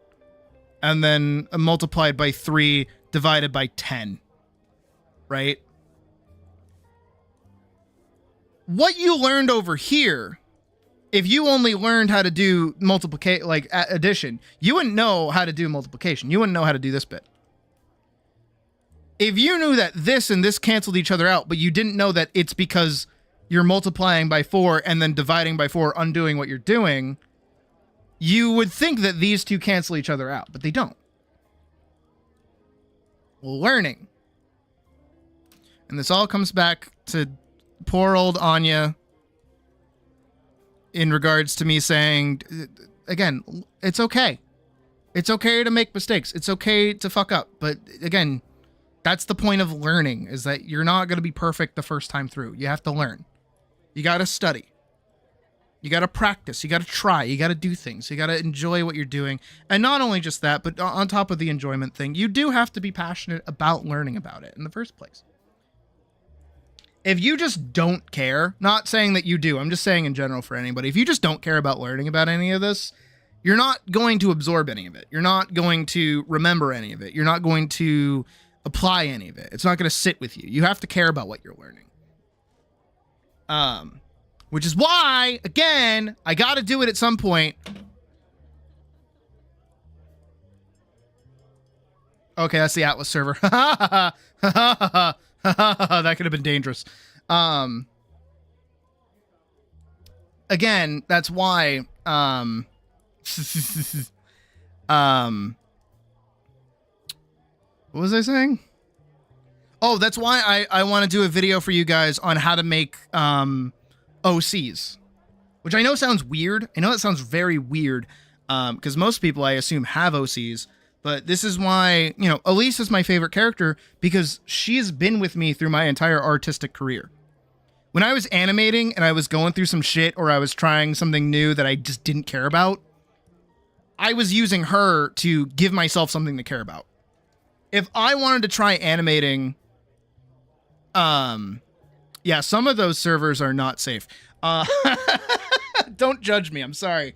and then multiplied by 3 divided by 10, right? What you learned over here, if you only learned how to do multiplication, addition, you wouldn't know how to do multiplication. You wouldn't know how to do this bit. If you knew that this and this canceled each other out, but you didn't know that it's because you're multiplying by 4 and then dividing by 4, undoing what you're doing, you would think that these two cancel each other out, but they don't. Learning. And this all comes back to poor old Anya in regards to me saying, again, it's okay. It's okay to make mistakes. It's okay to fuck up. But again, that's the point of learning, is that you're not going to be perfect the first time through. You have to learn. You got to study. You got to practice. You got to try. You got to do things. You got to enjoy what you're doing. And not only just that, but on top of the enjoyment thing, you do have to be passionate about learning about it in the first place. If you just don't care, not saying that you do, I'm just saying in general for anybody, if you just don't care about learning about any of this, you're not going to absorb any of it. You're not going to remember any of it. You're not going to apply any of it. It's not going to sit with you. You have to care about what you're learning. Which is why, again, I got to do it at some point. Okay, that's the Atlas server. That could have been dangerous. Again, that's why, what was I saying? Oh, that's why I want to do a video for you guys on how to make, OCs, which I know sounds weird. I know that sounds very weird, because most people, I assume, have OCs. But this is why, Elise is my favorite character, because she's been with me through my entire artistic career. When I was animating and I was going through some shit, or I was trying something new that I just didn't care about, I was using her to give myself something to care about. If I wanted to try animating, yeah, some of those servers are not safe. Don't judge me. I'm sorry.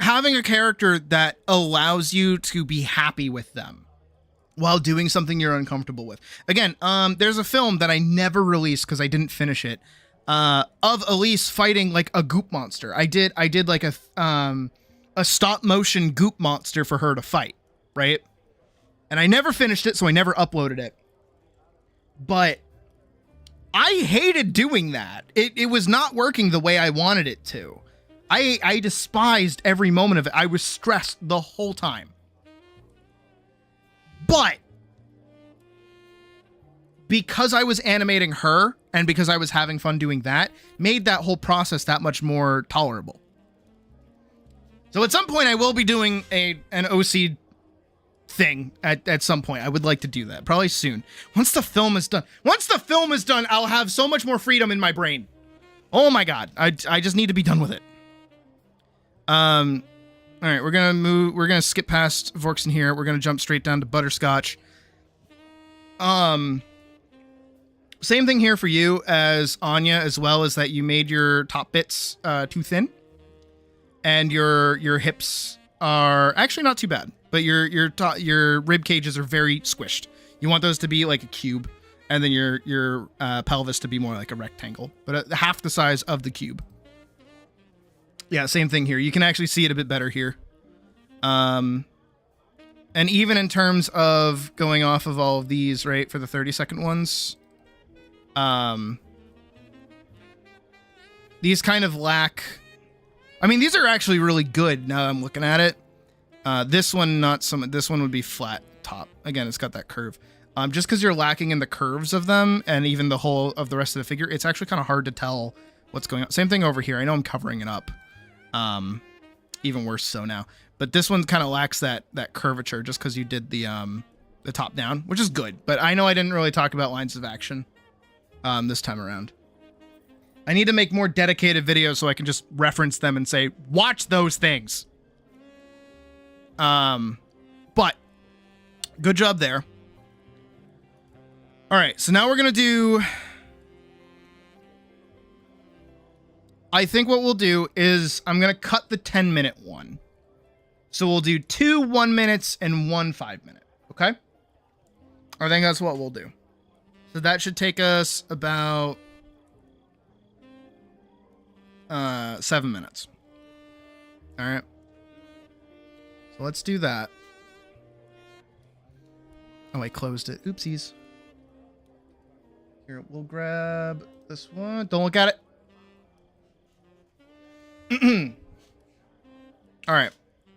Having a character that allows you to be happy with them while doing something you're uncomfortable with. Again, there's a film that I never released because I didn't finish it, of Elise fighting like a goop monster. I did like a stop motion goop monster for her to fight, right? And I never finished it, so I never uploaded it. But I hated doing that. It was not working the way I wanted it to. I despised every moment of it. I was stressed the whole time. But because I was animating her and because I was having fun doing that, made that whole process that much more tolerable. So at some point I will be doing an OC thing at some point. I would like to do that probably soon. Once the film is done, I'll have so much more freedom in my brain. Oh my God. I just need to be done with it. All right, we're gonna skip past Vorkson here. We're gonna jump straight down to Butterscotch. Same thing here for you as Anya, as well as that you made your top bits too thin, and your hips are actually not too bad, but your rib cages are very squished. You want those to be like a cube, and then your pelvis to be more like a rectangle, but at half the size of the cube. Yeah, same thing here. You can actually see it a bit better here. And even in terms of going off of all of these, right, for the 30-second ones, these kind of lack... I mean, these are actually really good now that I'm looking at it. This one, this one would be flat top. Again, it's got that curve. Just because you're lacking in the curves of them and even the whole of the rest of the figure, it's actually kind of hard to tell what's going on. Same thing over here. I know I'm covering it up. Even worse so now. But this one kind of lacks that curvature just because you did the top down, which is good. But I know I didn't really talk about lines of action this time around. I need to make more dedicated videos so I can just reference them and say, watch those things. But good job there. All right, so now we're going to do... I think what we'll do is I'm going to cut the 10-minute one. So we'll do 2 1 minutes and 1 5 minute. Okay? I think that's what we'll do. So that should take us about 7 minutes. All right. So let's do that. Oh, I closed it. Oopsies. Here, we'll grab this one. Don't look at it. All right.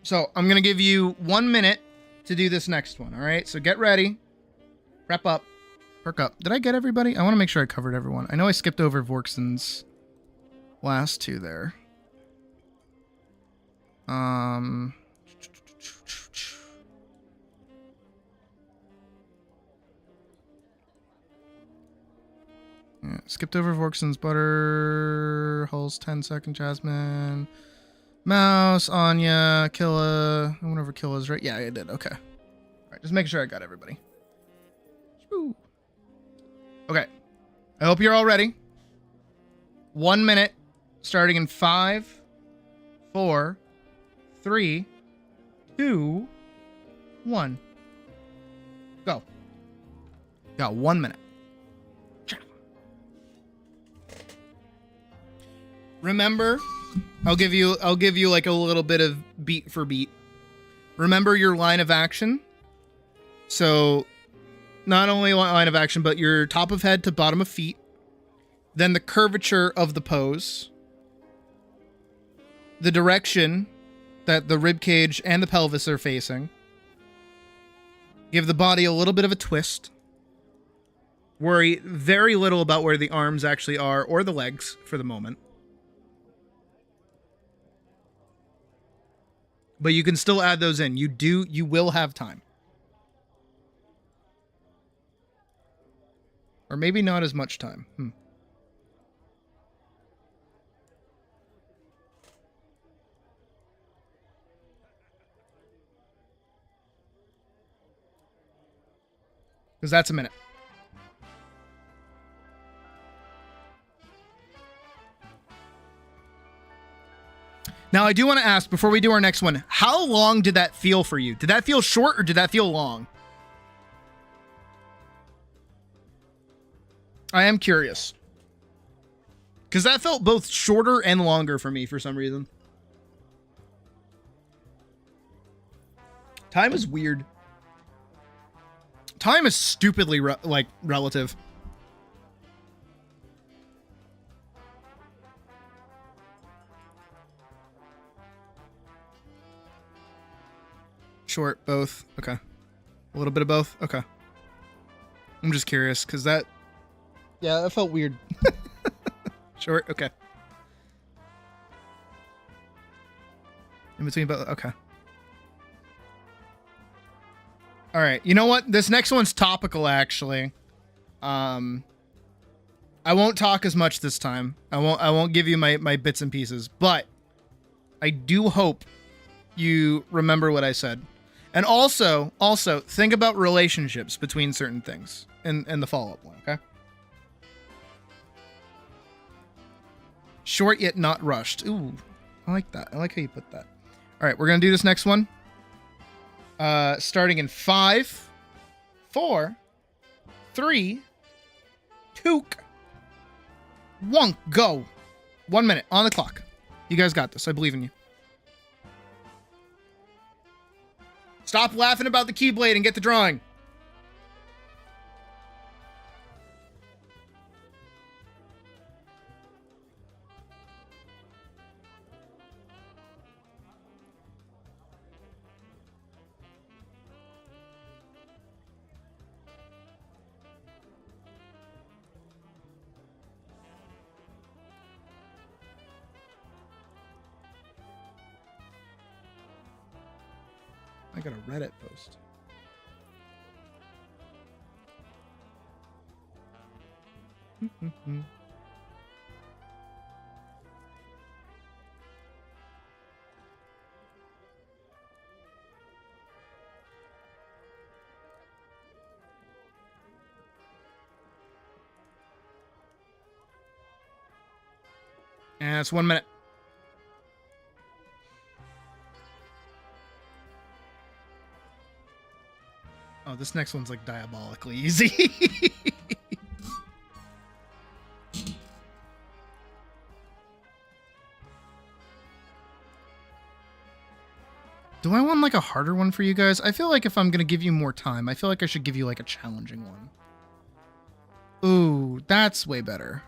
So I'm going to give you 1 minute to do this next one. All right. So get ready. Wrap up. Perk up. Did I get everybody? I want to make sure I covered everyone. I know I skipped over Vorkson's last two there. Yeah, skipped over Vorkson's Butter, Hull's 10-second Jasmine, Mouse, Anya, Killa. I went over Killa's, right? Yeah, I did. Okay. All right, just making sure I got everybody. Woo. Okay. I hope you're all ready. 1 minute, starting in 5, 4, 3, 2, 1. Go. Got 1 minute. Remember, I'll give you like a little bit of beat for beat. Remember your line of action. So not only line of action, but your top of head to bottom of feet. Then the curvature of the pose. The direction that the rib cage and the pelvis are facing. Give the body a little bit of a twist. Worry very little about where the arms actually are or the legs for the moment. But you can still add those in. You will have time. Or maybe not as much time. Because that's a minute. Now, I do want to ask, before we do our next one, how long did that feel for you? Did that feel short or did that feel long? I am curious. Because that felt both shorter and longer for me for some reason. Time is weird. Time is stupidly, relative. Short, both. Okay. A little bit of both. Okay. I'm just curious because that felt weird. Short. Okay. In between both. Okay. All right. You know what? This next one's topical, actually. I won't talk as much this time. I won't give you my bits and pieces, but I do hope you remember what I said. And also think about relationships between certain things in the follow-up one, okay? Short yet not rushed. Ooh, I like that. I like how you put that. All right, we're going to do this next one. Starting in 5, 4, 3, 2, 1, go. 1 minute on the clock. You guys got this. I believe in you. Stop laughing about the Keyblade and get the drawing. I got a Reddit post. And it's 1 minute. Oh, this next one's like diabolically easy. Do I want like a harder one for you guys? I feel like if I'm gonna give you more time, I feel like I should give you like a challenging one. Ooh, that's way better.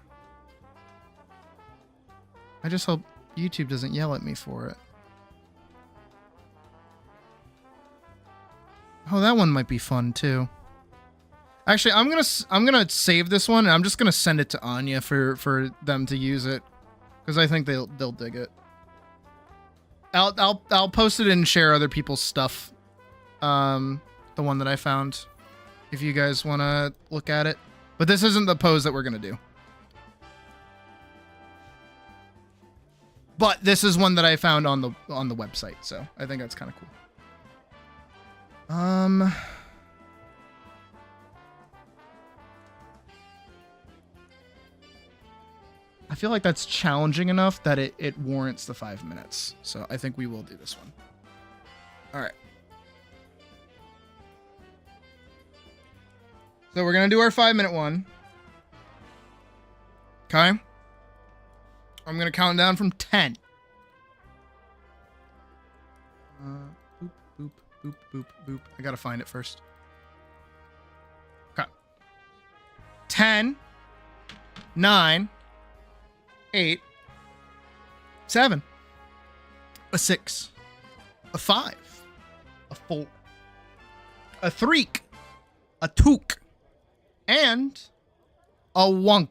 I just hope YouTube doesn't yell at me for it. Oh, that one might be fun too. Actually, I'm gonna save this one, and I'm just gonna send it to Anya for them to use it, because I think they'll dig it. I'll post it and share other people's stuff. The one that I found, if you guys want to look at it. But this isn't the pose that we're gonna do. But this is one that I found on the website, so I think that's kind of cool. I feel like that's challenging enough that it warrants the 5 minutes. So I think we will do this one. All right. So we're going to do our 5-minute one. Okay. I'm going to count down from 10. Boop, boop, boop, boop, boop. I got to find it first. Okay. 10, 9, 8, 7, a 6, a 5, a 4, a 3, a 2, and a 1.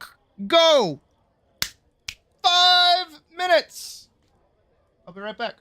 Go! 5 minutes! I'll be right back.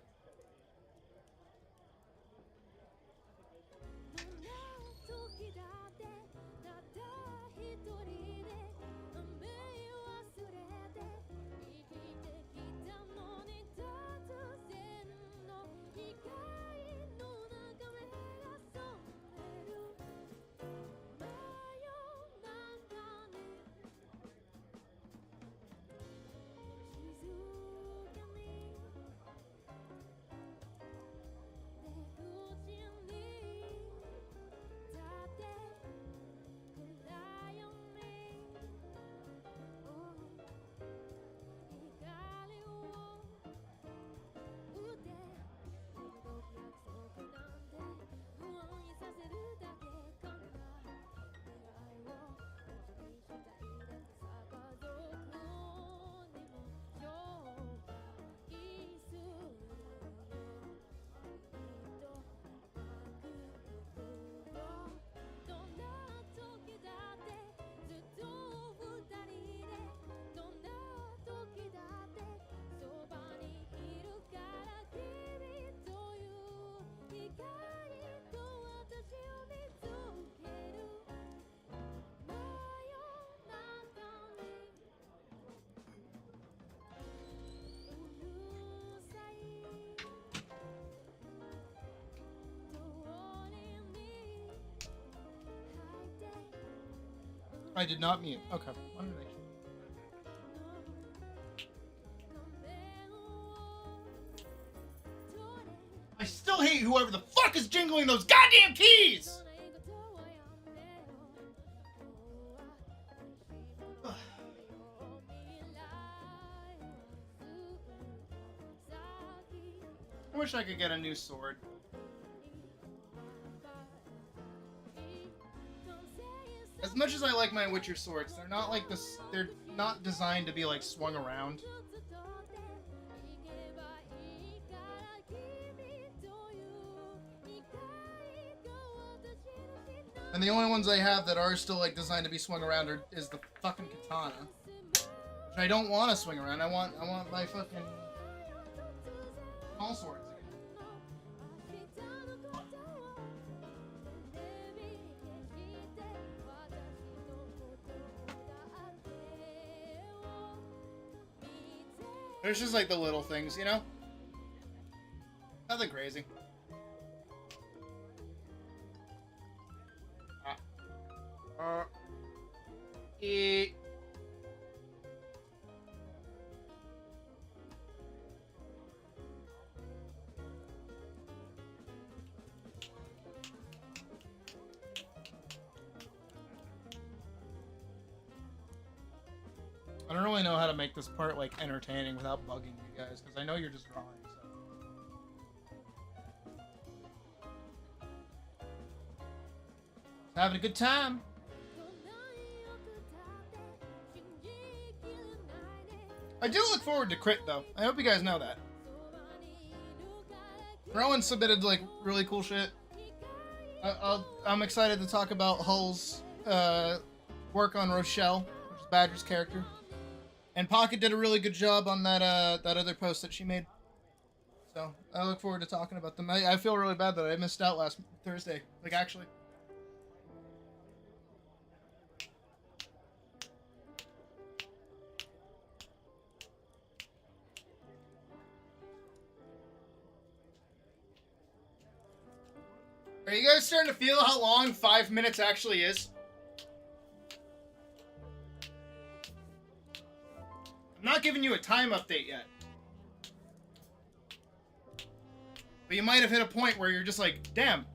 I did not mute. Okay. Wanted to make sure. I still hate whoever the fuck is jingling those goddamn keys! Ugh. I wish I could get a new sword. As much as I like my Witcher swords, they're not like this. They're not designed to be like swung around. And the only ones I have that are still like designed to be swung around is the fucking katana, which I don't want to swing around. I want my fucking small swords again. There's just like the little things, you know? Nothing crazy. I don't really know how to make this part like entertaining without bugging you guys, because I know you're just drawing. So. Having a good time. I do look forward to Crit though. I hope you guys know that. Rowan submitted like really cool shit. I'm excited to talk about Hull's work on Rochelle, which is Badger's character. And Pocket did a really good job on that that other post that she made. So I look forward to talking about them. I feel really bad that I missed out last Thursday. Like actually. Are you guys starting to feel how long 5 minutes actually is? I'm not giving you a time update yet. But you might have hit a point where you're just like, damn,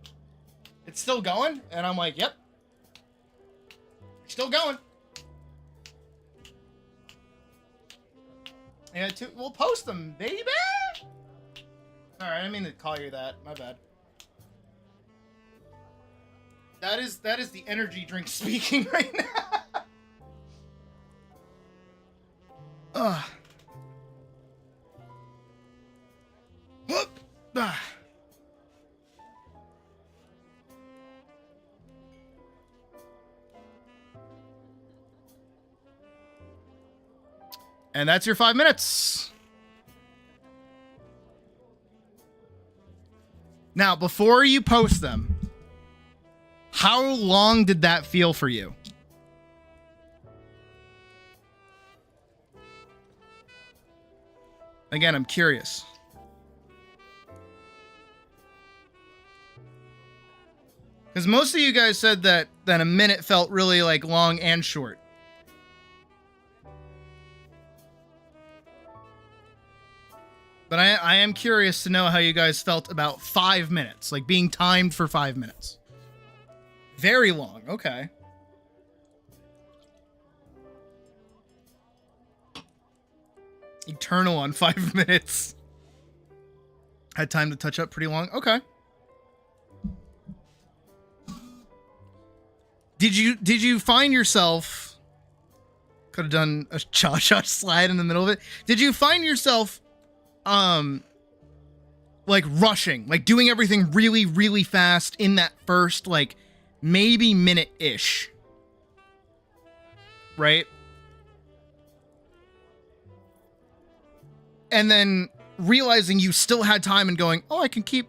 it's still going? And I'm like, yep. Still going. Yeah, we'll post them, baby! Alright, I didn't mean to call you that. My bad. That is the energy drink speaking right now. Ugh. Whoop. And that's your 5 minutes. Now, before you post them, how long did that feel for you? Again, I'm curious. Because most of you guys said that a minute felt really like long and short. But I am curious to know how you guys felt about 5 minutes, like being timed for 5 minutes. Very long, okay. Eternal on 5 minutes. Had time to touch up pretty long, okay. Did you find yourself, could have done a cha-cha slide in the middle of it. Did you find yourself, like rushing, like doing everything really, really fast in that first, like, maybe minute-ish, right? And then realizing you still had time and going, oh, I can keep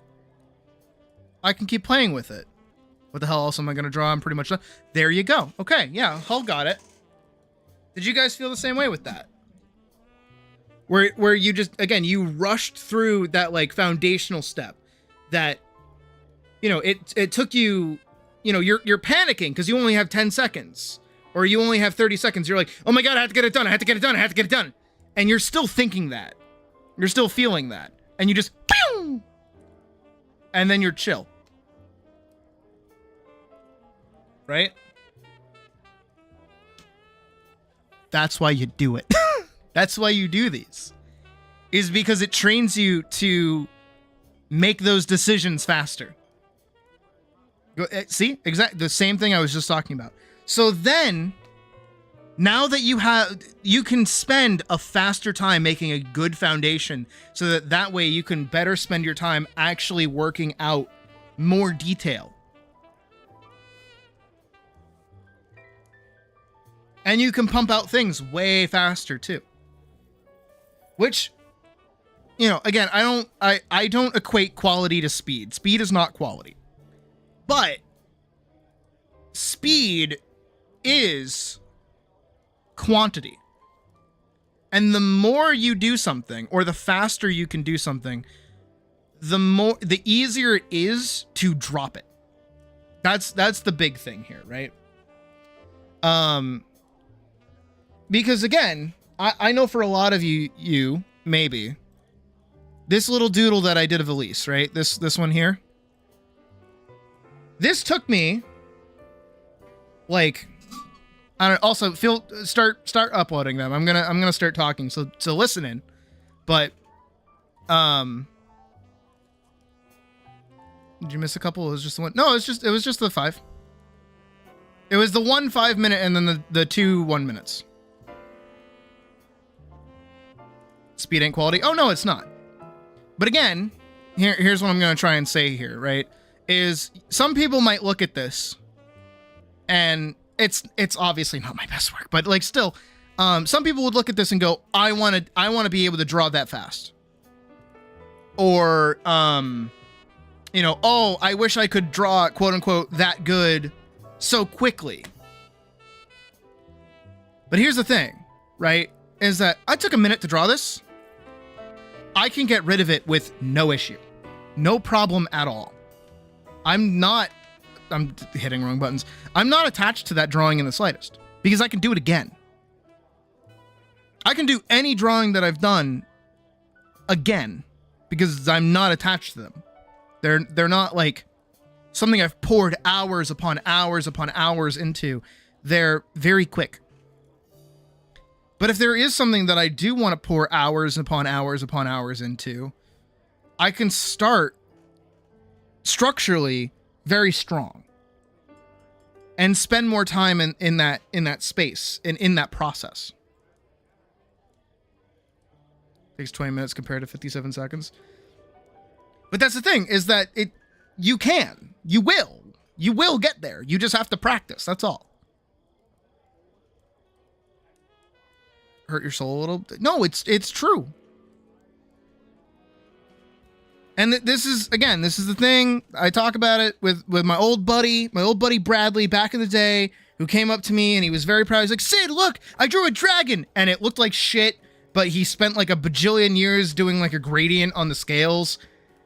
playing with it. What the hell else am I going to draw? I'm pretty much done. There you go. Okay, yeah, Hull got it. Did you guys feel the same way with that? Where you just, again, you rushed through that, like, foundational step that, you know, it took you, you know, you're panicking because you only have 10 seconds or you only have 30 seconds. You're like, oh my God, I have to get it done. I have to get it done. I have to get it done. And you're still thinking that. You're still feeling that. And you just, pew! And then you're chill. Right? That's why you do it. That's why you do these. Is because it trains you to make those decisions faster. See? Exactly the same thing I was just talking about. So then, now that you can spend a faster time making a good foundation so that way you can better spend your time actually working out more detail. And you can pump out things way faster too. Which, you know, again, I don't equate quality to speed. Speed is not quality. But speed is quantity. And the more you do something, or the faster you can do something, the easier it is to drop it. That's the big thing here, right? Because again, I know for a lot of you maybe, this little doodle that I did of Elise, right? This one here. This took me like, I don't. Also, start uploading them. I'm gonna start talking. So listen in. But did you miss a couple? It was just the one. No, it was just the 5. It was the 1 5 minute and then the 2 1 minutes. Speed ain't quality. Oh no, it's not. But again, here's what I'm gonna try and say here, right? Is some people might look at this and it's obviously not my best work, but like still, some people would look at this and go, I want to be able to draw that fast. Or, you know, oh, I wish I could draw, quote unquote, that good so quickly. But here's the thing, right? Is that I took a minute to draw this. I can get rid of it with no issue. No problem at all. I'm hitting wrong buttons. I'm not attached to that drawing in the slightest because I can do it again. I can do any drawing that I've done again because I'm not attached to them. They're not like something I've poured hours upon hours upon hours into. They're very quick. But if there is something that I do want to pour hours upon hours upon hours into, I can start structurally very strong and spend more time in that space and in that process. Takes 20 minutes compared to 57 seconds. But that's the thing, is that you will get there. You just have to practice. That's all. Hurt your soul a little? No, it's true. And this is the thing. I talk about it with my old buddy Bradley back in the day, who came up to me and he was very proud. He's like, Sid, look, I drew a dragon. And it looked like shit, but he spent like a bajillion years doing like a gradient on the scales.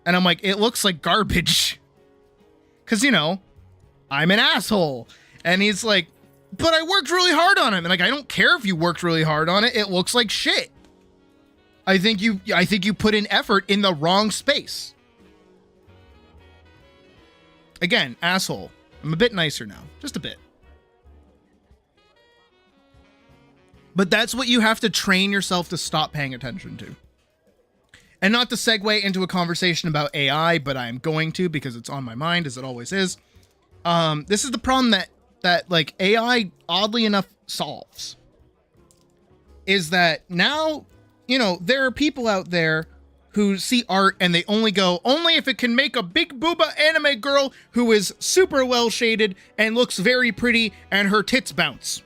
And I'm like, it looks like garbage. Cause you know, I'm an asshole. And he's like, but I worked really hard on it. And like, I don't care if you worked really hard on it. It looks like shit. I think you put in effort in the wrong space. Again, asshole. I'm a bit nicer now. Just a bit. But that's what you have to train yourself to stop paying attention to. And not to segue into a conversation about AI, but I am going to because it's on my mind, as it always is. This is the problem that like AI oddly enough solves. Is that now, you know, there are people out there who see art and they only go, only if it can make a big booba anime girl who is super well shaded and looks very pretty and her tits bounce.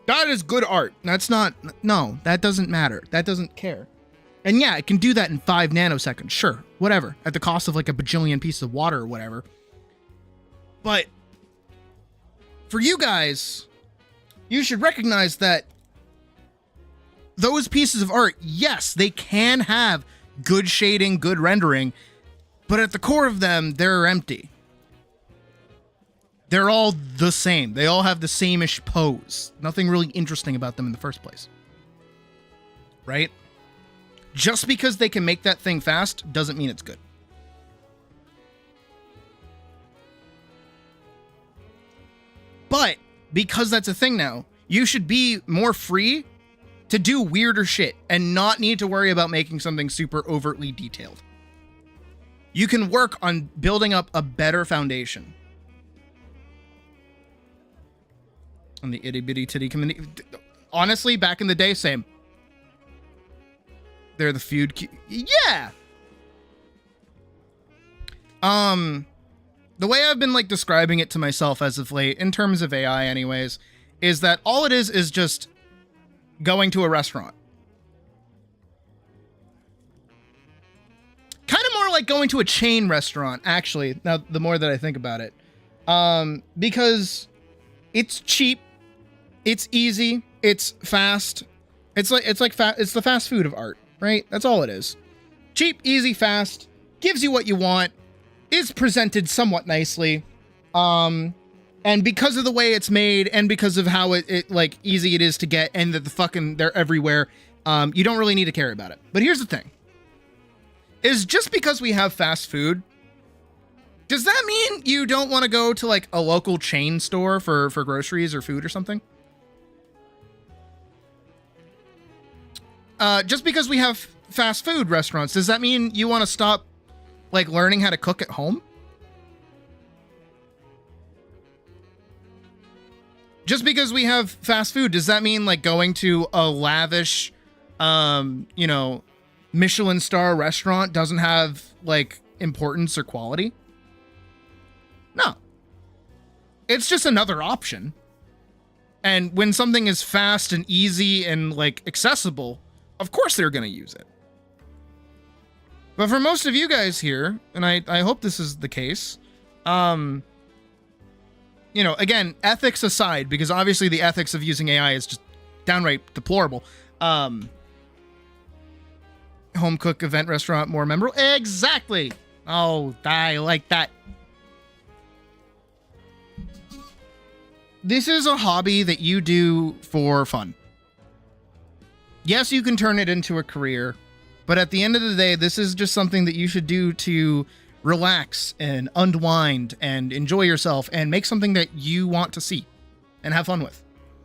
That is good art. That's not, no, that doesn't matter. That doesn't care. And yeah, it can do that in 5 nanoseconds. Sure, whatever. At the cost of like a bajillion pieces of water or whatever. But for you guys, you should recognize that those pieces of art, yes, they can have good shading, good rendering, but at the core of them, they're empty. They're all the same. They all have the same-ish pose. Nothing really interesting about them in the first place. Right? Just because they can make that thing fast doesn't mean it's good. But because that's a thing now, you should be more free to do weirder shit and not need to worry about making something super overtly detailed. You can work on building up a better foundation. On the itty bitty titty community. Honestly, back in the day, same. They're the feud. Yeah. The way I've been like describing it to myself as of late, in terms of AI anyways, is that all it is just going to a restaurant. Kind of more like going to a chain restaurant, actually, now the more that I think about it. Because it's cheap, it's easy, it's fast. It's the fast food of art, right? That's all it is. Cheap, easy, fast, gives you what you want, is presented somewhat nicely. And because of the way it's made and because of how it like easy it is to get and that they're everywhere, you don't really need to care about it. But here's the thing. Is just because we have fast food, does that mean you don't want to go to like a local chain store for groceries or food or something? Just because we have fast food restaurants, does that mean you want to stop like learning how to cook at home? Just because we have fast food, does that mean like going to a lavish, Michelin star restaurant doesn't have like importance or quality? No. It's just another option. And when something is fast and easy and like accessible, of course they're going to use it. But for most of you guys here, and I hope this is the case, again, ethics aside, because obviously the ethics of using AI is just downright deplorable. Home cook event restaurant more memorable. Exactly. Oh, I like that. This is a hobby that you do for fun. Yes, you can turn it into a career, but at the end of the day, this is just something that you should do to relax and unwind and enjoy yourself and make something that you want to see and have fun with.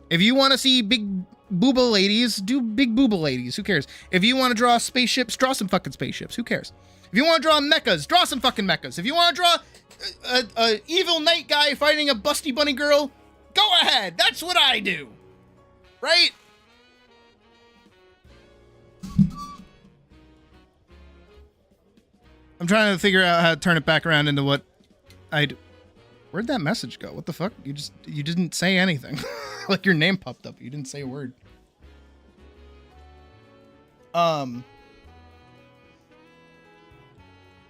If you want to see big booba ladies, do big booba ladies. Who cares? If you want to draw spaceships, draw some fucking spaceships. Who cares? If you want to draw mechas, draw some fucking mechas. If you want to draw a evil knight guy fighting a busty bunny girl, go ahead. That's what I do. Right? I'm trying to figure out how to turn it back around into what I'd... Where'd that message go? What the fuck? You didn't say anything. Like your name popped up. You didn't say a word.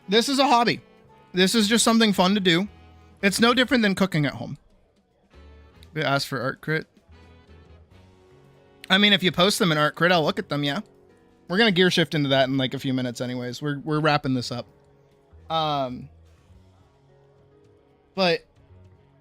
This is a hobby. This is just something fun to do. It's no different than cooking at home. They ask for art crit. I mean, if you post them in art crit, I'll look at them, yeah. We're gonna gear shift into that in like a few minutes anyways. We're wrapping this up. But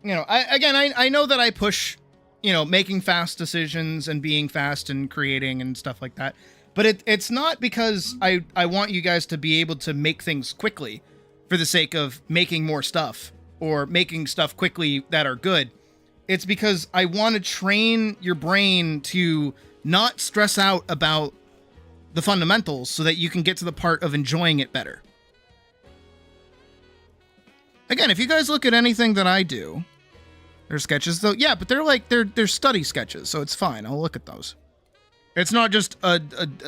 I know that I push, making fast decisions and being fast and creating and stuff like that. But it's not because I want you guys to be able to make things quickly for the sake of making more stuff or making stuff quickly that are good. It's because I want to train your brain to not stress out about the fundamentals so that you can get to the part of enjoying it better. Again, if you guys look at anything that I do, they're sketches though. Yeah, but they're study sketches, so it's fine. I'll look at those. It's not just a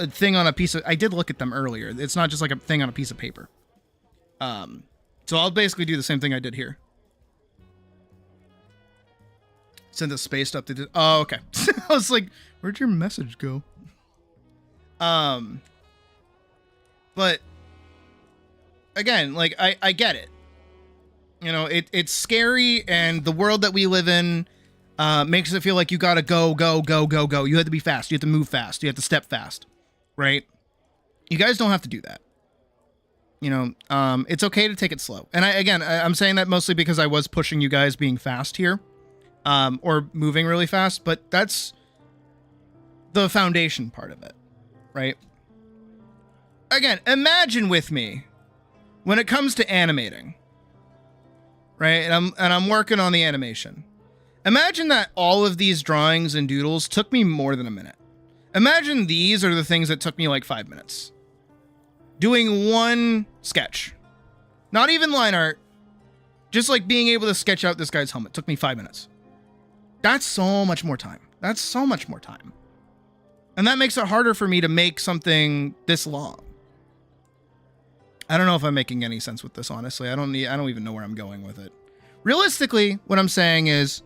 thing on a piece of... I did look at them earlier. It's not just like a thing on a piece of paper. So I'll basically do the same thing I did here. Send the spaced up to... Oh, okay. I was like, where'd your message go? But again, like I get it. It's scary, and the world that we live in makes it feel like you gotta go. You have to be fast. You have to move fast. You have to step fast, right? You guys don't have to do that. It's okay to take it slow. And I'm saying that mostly because I was pushing you guys being fast here, or moving really fast, but that's the foundation part of it, right? Again, imagine with me when it comes to animating, right? And I'm working on the animation. Imagine that all of these drawings and doodles took me more than a minute. Imagine these are the things that took me like 5 minutes. Doing one sketch. Not even line art. Just like being able to sketch out this guy's helmet took me 5 minutes. That's so much more time. That's so much more time. And that makes it harder for me to make something this long. I don't know if I'm making any sense with this, honestly. I don't even know where I'm going with it. Realistically, what I'm saying is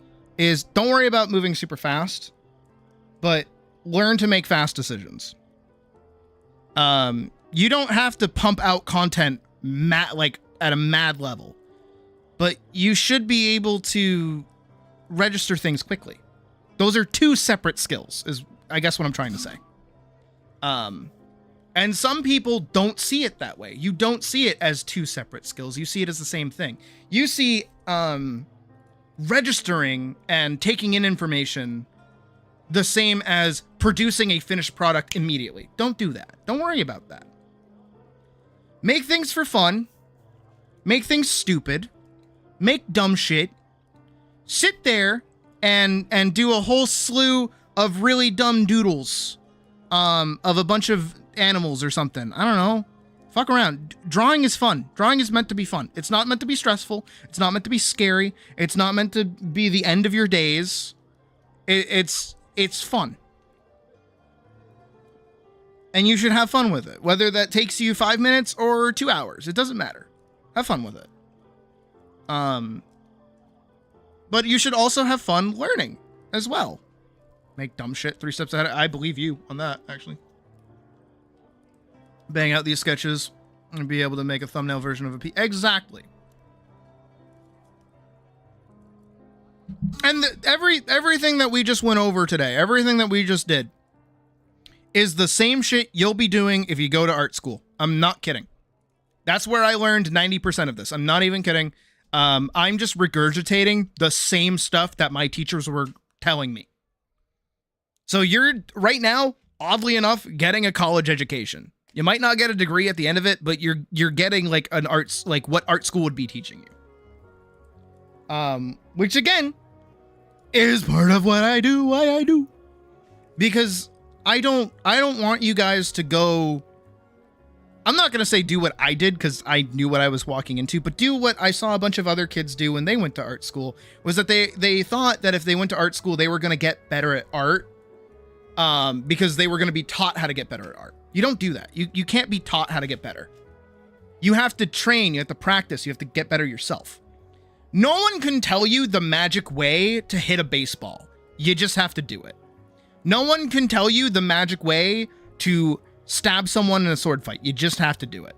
don't worry about moving super fast, but learn to make fast decisions. You don't have to pump out content at a mad level, but you should be able to register things quickly. Those are two separate skills, is I guess what I'm trying to say. And some people don't see it that way. You don't see it as two separate skills. You see it as the same thing. You see registering and taking in information the same as producing a finished product immediately. Don't do that. Don't worry about that. Make things for fun. Make things stupid. Make dumb shit. Sit there and do a whole slew of really dumb doodles of a bunch of animals or something. I don't know. Fuck around. Drawing is fun. Drawing is meant to be fun. It's not meant to be stressful. It's not meant to be scary. It's not meant to be the end of your days. It's fun. And you should have fun with it. Whether that takes you 5 minutes or 2 hours. It doesn't matter. Have fun with it. But you should also have fun learning as well. Make dumb shit 3 steps ahead. I believe you on that, actually. Bang out these sketches and be able to make a thumbnail version of a piece. Exactly. And everything that we just went over today, everything that we just did, is the same shit you'll be doing if you go to art school. I'm not kidding. That's where I learned 90% of this. I'm not even kidding. I'm just regurgitating the same stuff that my teachers were telling me. So you're right now, oddly enough, getting a college education. You might not get a degree at the end of it, but you're getting like an arts, like what art school would be teaching you. Which again is part of what I do, why I do. Because I don't want you guys to go, I'm not going to say do what I did because I knew what I was walking into, but do what I saw a bunch of other kids do when they went to art school, was that they thought that if they went to art school, they were going to get better at art, because they were going to be taught how to get better at art. You don't do that. You can't be taught how to get better. You have to train, you have to practice, you have to get better yourself. No one can tell you the magic way to hit a baseball. You just have to do it. No one can tell you the magic way to stab someone in a sword fight. You just have to do it.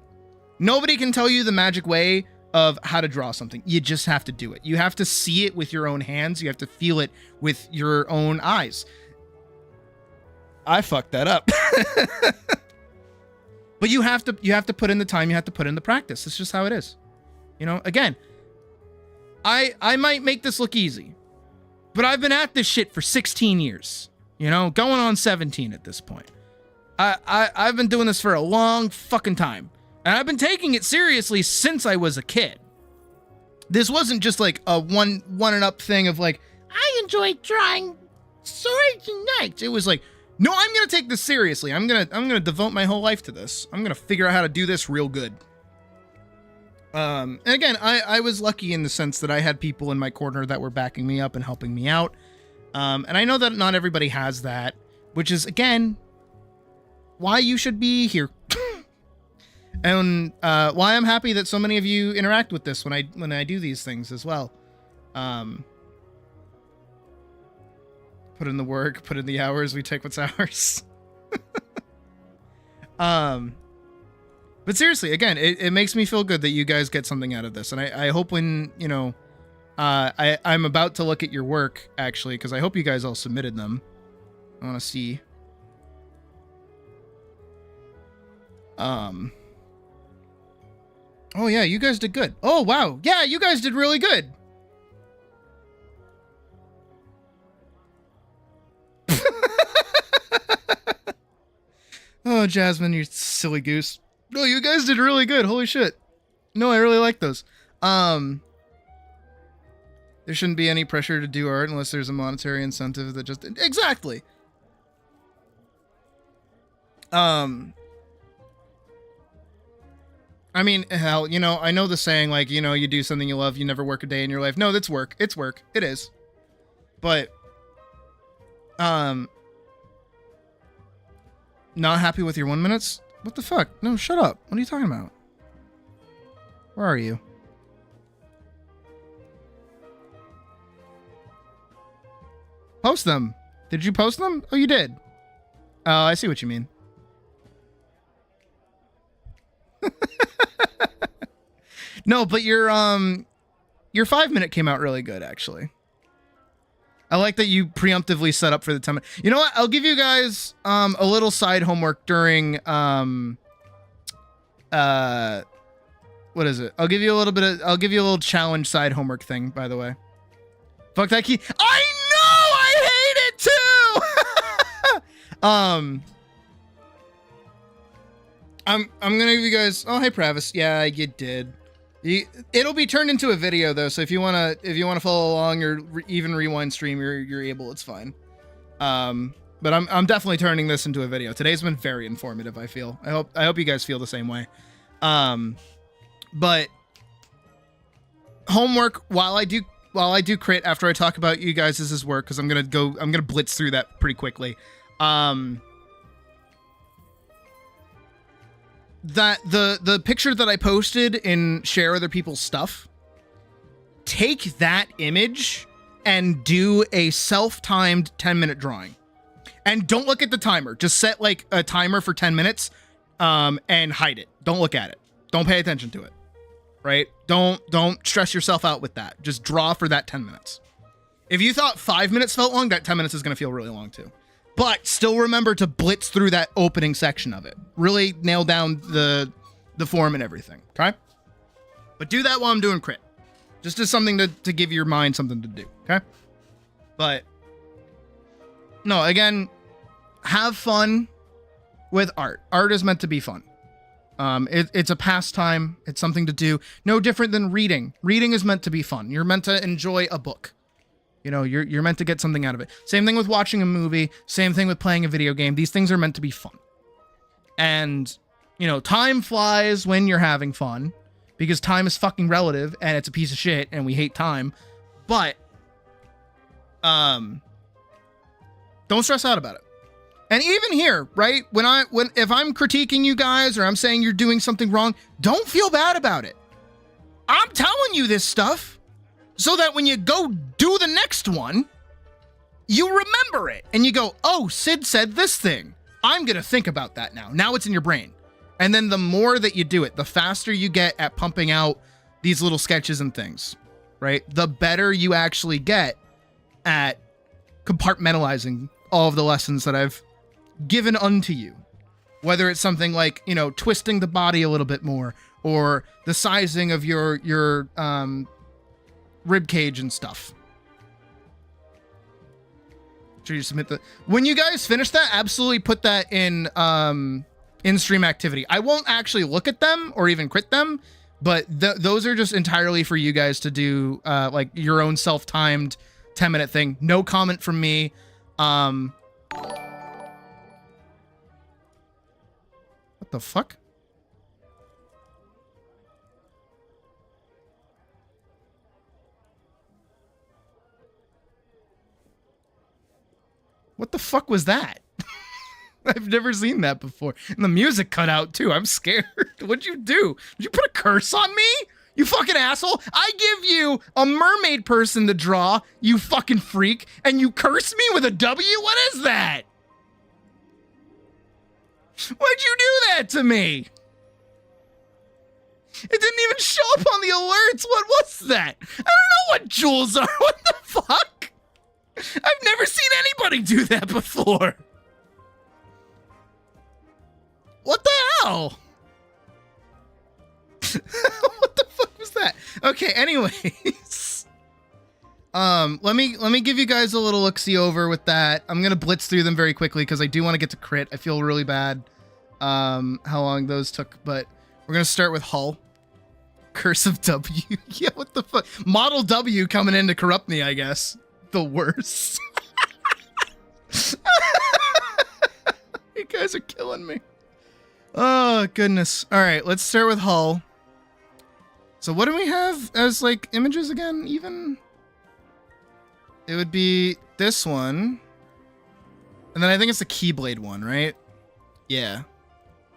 Nobody can tell you the magic way of how to draw something. You just have to do it. You have to see it with your own hands. You have to feel it with your own eyes. I fucked that up. But you have to put in the time, you have to put in the practice. It's just how it is. You know, again, I might make this look easy, but I've been at this shit for 16 years. You know, going on 17 at this point. I've been doing this for a long fucking time. And I've been taking it seriously since I was a kid. This wasn't just like a one and up thing of like, I enjoy drawing swords and knights. It was like, no, I'm going to take this seriously. I'm going to devote my whole life to this. I'm going to figure out how to do this real good. And again, I was lucky in the sense that I had people in my corner that were backing me up and helping me out. And I know that not everybody has that, which is, again, why you should be here. And why I'm happy that so many of you interact with this when I do these things as well. Put in the work, put in the hours, we take what's ours. But seriously, again, it makes me feel good that you guys get something out of this. And I hope when, you know, I'm about to look at your work, actually, because I hope you guys all submitted them. I want to see. Oh yeah, you guys did good. Oh wow, yeah, you guys did really good. Oh, Jasmine, you silly goose. Oh, you guys did really good. Holy shit. No, I really like those. There shouldn't be any pressure to do art unless there's a monetary incentive that just... Exactly. I mean, hell, you know, I know the saying, like, you know, you do something you love, you never work a day in your life. No, that's work. It's work. It is. But, not happy with your 1 minutes? What the fuck? No, shut up. What are you talking about? Where are you? Post them. Did you post them? Oh, you did. Oh, I see what you mean. No, but your 5 minute came out really good, actually. I like that you preemptively set up for the 10 minute. You know what? I'll give you guys a little side homework during what is it? I'll give you a little challenge side homework thing, by the way. Fuck that key. I know! I hate it too! I'm gonna give you guys... Oh, hey, Pravis. Yeah, you did. It'll be turned into a video though, so if you wanna follow along or even rewind stream, you're able. It's fine. But I'm definitely turning this into a video. Today's been very informative. I feel. I hope you guys feel the same way. But homework while I do crit after I talk about you guys' work, because I'm gonna blitz through that pretty quickly. That the picture that I posted in share other people's stuff, take that image and do a self-timed 10-minute drawing. And don't look at the timer. Just set like a timer for 10 minutes and hide it. Don't look at it. Don't pay attention to it. Right? Don't stress yourself out with that. Just draw for that 10 minutes. If you thought 5 minutes felt long, that 10 minutes is going to feel really long too. But still remember to blitz through that opening section of it. Really nail down the form and everything, okay? But do that while I'm doing crit. Just as something to give your mind something to do, okay? But, no, again, have fun with art. Art is meant to be fun. It's a pastime. It's something to do. No different than reading. Reading is meant to be fun. You're meant to enjoy a book. You know, you're meant to get something out of it. Same thing with watching a movie. Same thing with playing a video game. These things are meant to be fun. And, you know, time flies when you're having fun. Because time is fucking relative and it's a piece of shit and we hate time. But, don't stress out about it. And even here, right? If I'm critiquing you guys or I'm saying you're doing something wrong, don't feel bad about it. I'm telling you this stuff so that when you go do the next one, you remember it and you go, oh, Sid said this thing. I'm going to think about that now. Now it's in your brain. And then the more that you do it, the faster you get at pumping out these little sketches and things, right? The better you actually get at compartmentalizing all of the lessons that I've given unto you. Whether it's something like, you know, twisting the body a little bit more or the sizing of your rib cage and stuff. Should you submit when you guys finish that, absolutely put that in stream activity. I won't actually look at them or even crit them, but those are just entirely for you guys to do like your own self-timed 10-minute thing. No comment from me. What the fuck? What the fuck was that? I've never seen that before. And the music cut out too. I'm scared. What'd you do? Did you put a curse on me? You fucking asshole. I give you a mermaid person to draw, you fucking freak, and you curse me with a W? What is that? Why'd you do that to me? It didn't even show up on the alerts. What was that? I don't know what jewels are. What the fuck? I've never seen anybody do that before. What the hell? What the fuck was that? Okay, anyways. Let me give you guys a little look-see over with that. I'm gonna blitz through them very quickly because I do want to get to crit. I feel really bad how long those took, but we're gonna start with Hull. Curse of W. Yeah, what the fuck? Model W coming in to corrupt me, I guess. The worst. You guys are killing me. Oh, goodness. All right, let's start with Hull. So what do we have as, like, images again, even? It would be this one. And then I think it's the Keyblade one, right? Yeah.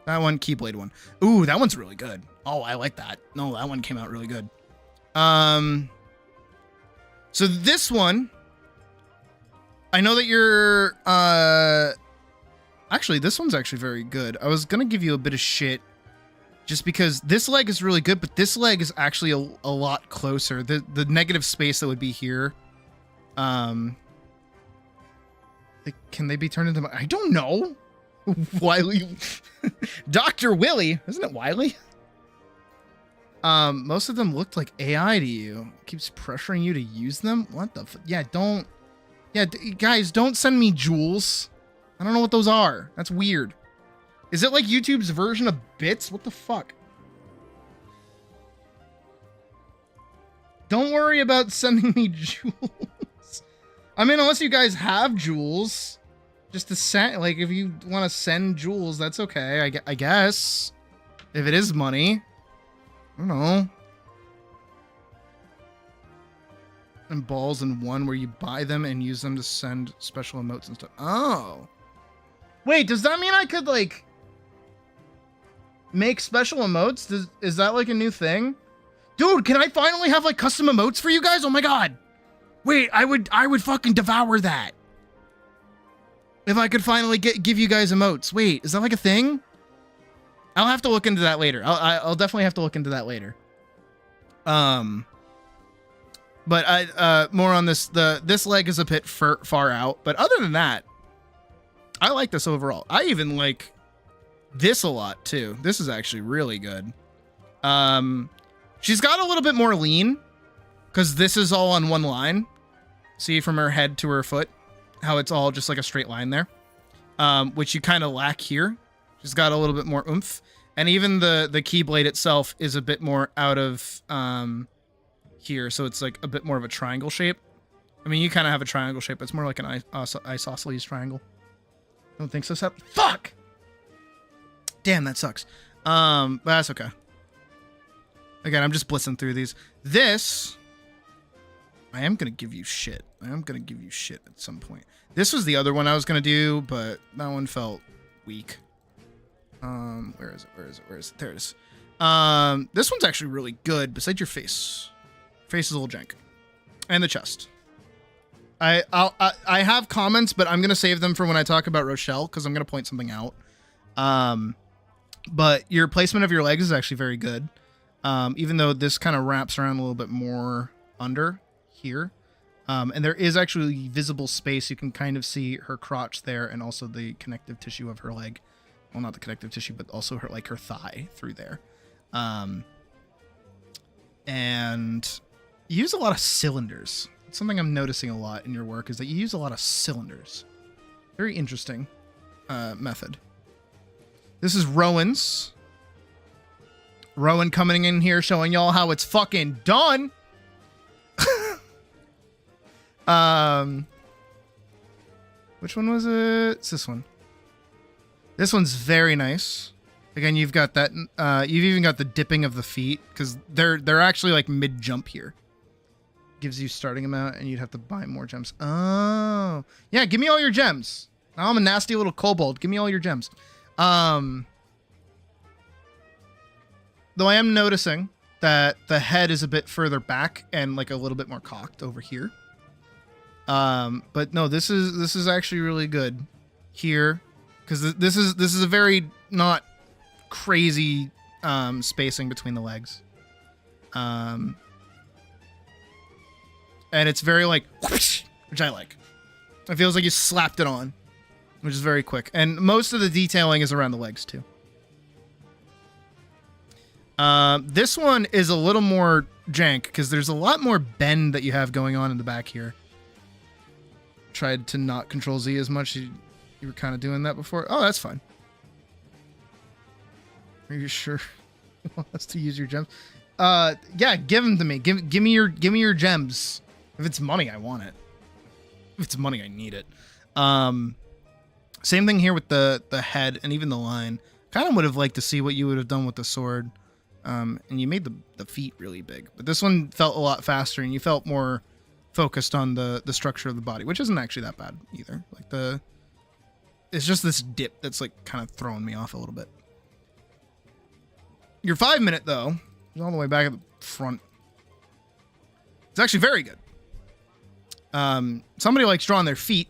That one, Keyblade one. Ooh, that one's really good. Oh, I like that. No, that one came out really good. So this one, I know that you're, actually, this one's actually very good. I was gonna give you a bit of shit just because this leg is really good, but this leg is actually a lot closer. The negative space that would be here, like, can they be turned into, I don't know. Wiley. Dr. Willie, isn't it Wiley? Most of them looked like AI to you. Keeps pressuring you to use them. What the yeah, don't. Yeah, guys, don't send me jewels. I don't know what those are. That's weird. Is it like YouTube's version of bits? What the fuck? Don't worry about sending me jewels. I mean, unless you guys have jewels. Just to send, like, if you want to send jewels, that's okay, I guess. If it is money. I don't know. And balls in one where you buy them and use them to send special emotes and stuff. Oh. Wait, does that mean I could, like, make special emotes? Is that, like, a new thing? Dude, can I finally have, like, custom emotes for you guys? Oh my god. Wait, I would fucking devour that. If I could finally give you guys emotes. Wait, is that like a thing? I'll have to look into that later. I'll definitely have to look into that later. But more on this. This leg is a bit far out, but other than that, I like this overall. I even like this a lot too. This is actually really good. She's got a little bit more lean because this is all on one line. See, from her head to her foot, how it's all just like a straight line there, which you kind of lack here. She's got a little bit more oomph, and even the Keyblade itself is a bit more out of here, so it's like a bit more of a triangle shape. I mean, you kind of have a triangle shape, but it's more like an isosceles triangle. Don't think so, Seth? Fuck! Damn, that sucks. But that's okay. Again, I'm just blitzing through these. This, I am going to give you shit. I am going to give you shit at some point. This was the other one I was going to do, but that one felt weak. Where is it? Where is it? Where is it? There it is. This one's actually really good, besides your face. Face is a little jank. And the chest. I have comments, but I'm going to save them for when I talk about Rochelle, because I'm going to point something out. But your placement of your legs is actually very good. Even though this kind of wraps around a little bit more under here. And there is actually visible space. You can kind of see her crotch there and also the connective tissue of her leg. Well, not the connective tissue, but also her, like, her thigh through there. And you use a lot of cylinders. It's something I'm noticing a lot in your work is that you use a lot of cylinders. Very interesting method. This is Rowan's. Rowan coming in here showing y'all how it's fucking done. Which one was it? It's this one. This one's very nice. Again, you've got that. You've even got the dipping of the feet because they're actually like mid jump here. Gives you starting amount, and you'd have to buy more gems. Oh, yeah. Give me all your gems. Now I'm a nasty little kobold. Give me all your gems. Though I am noticing that the head is a bit further back and like a little bit more cocked over here. But no, this is actually really good here because this is a very not crazy spacing between the legs. And it's very like whoosh, which I like. It feels like you slapped it on, which is very quick. And most of the detailing is around the legs too. This one is a little more jank because there's a lot more bend that you have going on in the back here. Tried to not control Z as much. You were kind of doing that before. Oh, that's fine. Are you sure you want us to use your gems? Yeah, give them to me. Give me your gems. If it's money, I want it. If it's money, I need it. Same thing here with the head and even the line. Kind of would have liked to see what you would have done with the sword. And you made the feet really big. But this one felt a lot faster, and you felt more focused on the structure of the body, which isn't actually that bad either. Like it's just this dip that's like kind of throwing me off a little bit. Your 5 minute though is all the way back at the front. It's actually very good. Somebody likes drawing their feet.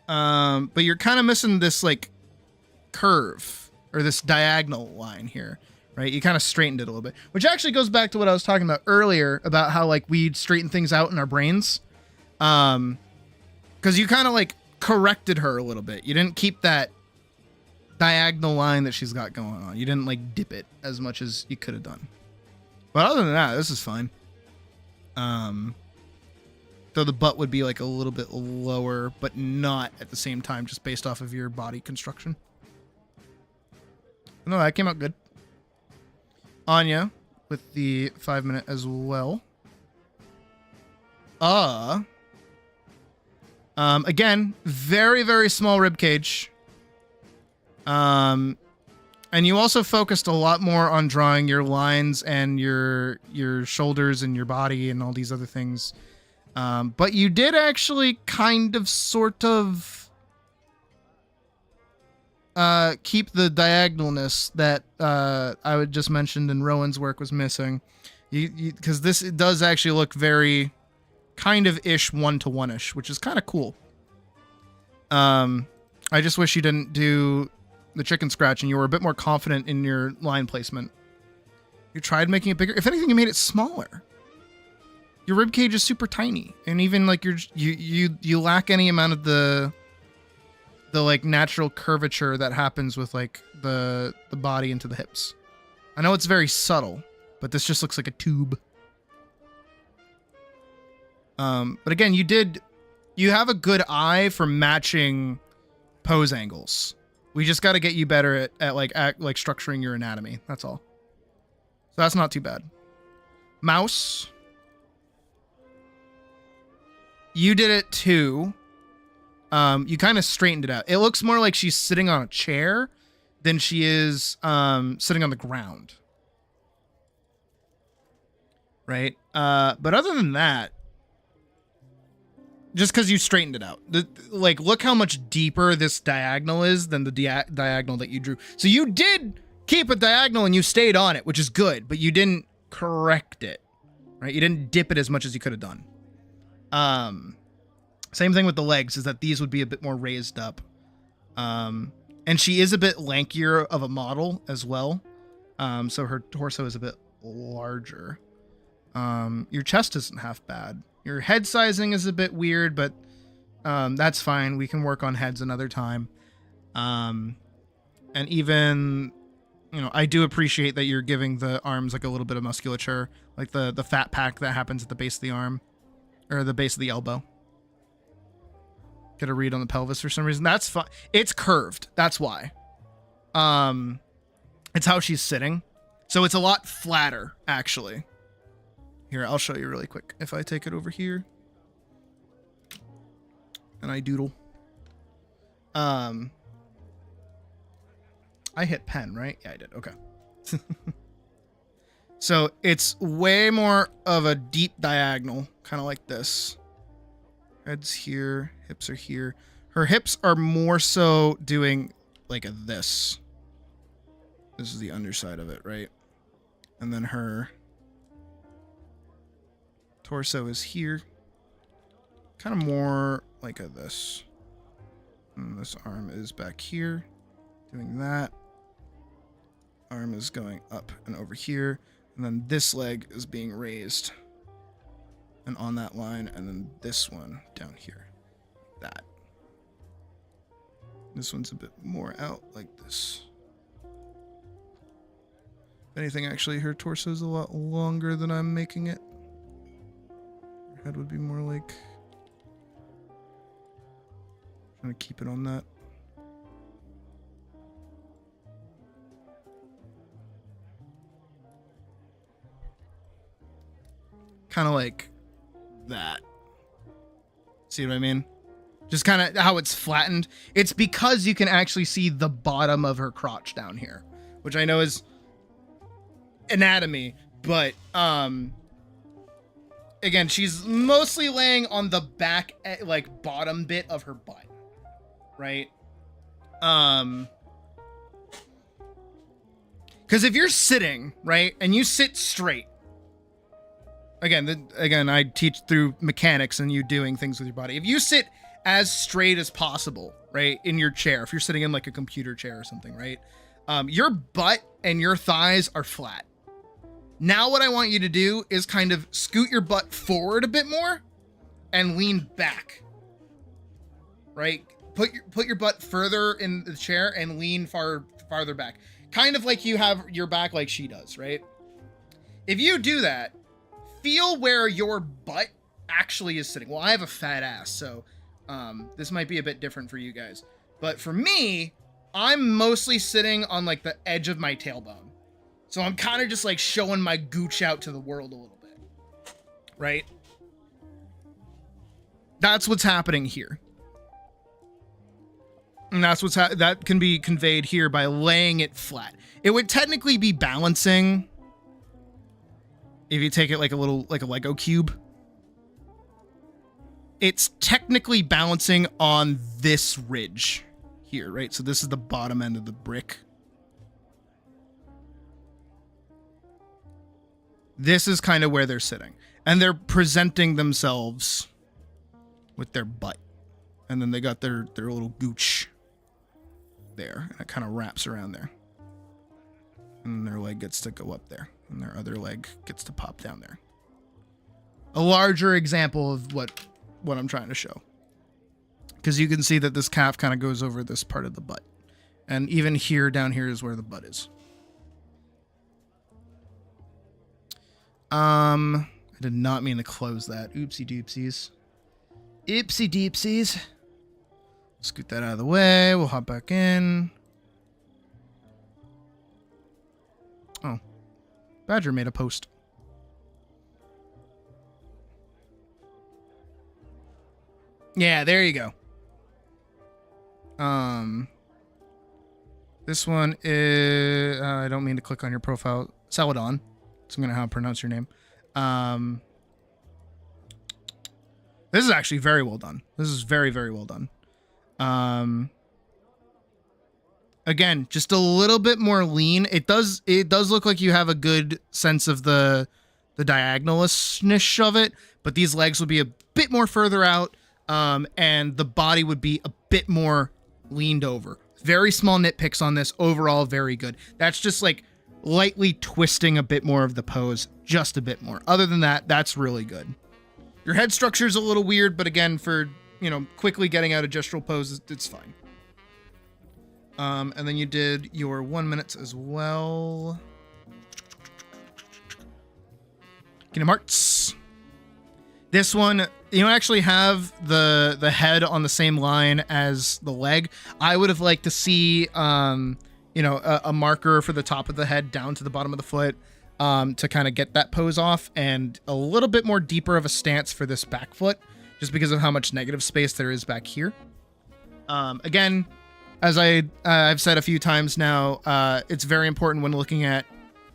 But you're kind of missing this like curve or this diagonal line here, right? You kind of straightened it a little bit, which actually goes back to what I was talking about earlier about how like we'd straighten things out in our brains. Because you kind of like corrected her a little bit. You didn't keep that diagonal line that she's got going on. You didn't like dip it as much as you could have done. But other than that, this is fine. Though the butt would be like a little bit lower, but not at the same time, just based off of your body construction. No, that came out good. Anya with the 5 minute as well. Again, very, very small rib cage. And you also focused a lot more on drawing your lines and your shoulders and your body and all these other things. But you did actually kind of sort of keep the diagonalness that I would just mentioned in Rowan's work was missing. Because this does actually look very kind of ish 1-to-1-ish, which is kind of cool. I just wish you didn't do the chicken scratch and you were a bit more confident in your line placement. You tried making it bigger. If anything, you made it smaller. Your rib cage is super tiny, and even like you lack any amount of the like natural curvature that happens with like the body into the hips. I know it's very subtle, but this just looks like a tube. But again, you have a good eye for matching pose angles. We just got to get you better at structuring your anatomy. That's all. So that's not too bad. Mouse. You did it too. You kind of straightened it out. It looks more like she's sitting on a chair than she is sitting on the ground. Right? But other than that, just because you straightened it out. Look how much deeper this diagonal is than the diagonal that you drew. So you did keep a diagonal and you stayed on it, which is good, but you didn't correct it. Right? You didn't dip it as much as you could have done. Same thing with the legs, is that these would be a bit more raised up. And she is a bit lankier of a model as well. So her torso is a bit larger. Your chest isn't half bad. Your head sizing is a bit weird, but that's fine. We can work on heads another time. And even, I do appreciate that you're giving the arms like a little bit of musculature, like the fat pack that happens at the base of the arm. Or the base of the elbow. Get a read on the pelvis for some reason. That's fine. It's curved. That's why. It's how she's sitting. So it's a lot flatter, actually. Here, I'll show you really quick. If I take it over here. And I doodle. I hit pen, right? Yeah, I did. Okay. So it's way more of a deep diagonal, kind of like this. Head's here, hips are here. Her hips are more so doing like a this. This is the underside of it, right? And then her torso is here. Kind of more like a this. And this arm is back here, doing that. Arm is going up and over here. And then this leg is being raised and on that line, and then this one down here, that. This one's a bit more out like this. If anything, actually, her torso is a lot longer than I'm making it. Her head would be more like... I'm gonna keep it on that. Kind of like that. See what I mean? Just kind of how it's flattened. It's because you can actually see the bottom of her crotch down here, which I know is anatomy, but again, she's mostly laying on the back, like bottom bit of her butt, right? Because if you're sitting, right, and you sit straight, again, I teach through mechanics and you doing things with your body. If you sit as straight as possible, right, in your chair, if you're sitting in like a computer chair or something, right, your butt and your thighs are flat. Now what I want you to do is kind of scoot your butt forward a bit more and lean back, right? Put your butt further in the chair and lean farther back. Kind of like you have your back like she does, right? If you do that, feel where your butt actually is sitting. Well, I have a fat ass, so this might be a bit different for you guys. But for me, I'm mostly sitting on like the edge of my tailbone. So I'm kind of just like showing my gooch out to the world a little bit, right? That's what's happening here. And that's that can be conveyed here by laying it flat. It would technically be balancing if you take it like a Lego cube. It's technically balancing on this ridge here, right? So this is the bottom end of the brick. This is kind of where they're sitting. And they're presenting themselves with their butt. And then they got their little gooch there. And it kind of wraps around there. And their leg gets to go up there. And their other leg gets to pop down there. A larger example of what I'm trying to show. Because you can see that this calf kind of goes over this part of the butt. And even here, down here is where the butt is. I did not mean to close that. Oopsie doopsies. Oopsie doopsies. Scoot that out of the way. We'll hop back in. Oh. Badger made a post. Yeah, there you go. This one is... I don't mean to click on your profile. Celadon. So I'm going to how to pronounce your name. This is actually very well done. This is very, very well done. Again, just a little bit more lean. It does look like you have a good sense of the diagonalness of it, but these legs would be a bit more further out, and the body would be a bit more leaned over. Very small nitpicks on this. Overall, very good. That's just like lightly twisting a bit more of the pose, just a bit more. Other than that, that's really good. Your head structure is a little weird, but again, for, you know, quickly getting out of gestural poses, it's fine. And then you did your 1 minute as well. Kingdom Hearts. This one, you don't actually have the head on the same line as the leg. I would have liked to see, you know, a marker for the top of the head down to the bottom of the foot, to kind of get that pose off, and a little bit more deeper of a stance for this back foot, just because of how much negative space there is back here. Again, as I've said a few times now, it's very important when looking at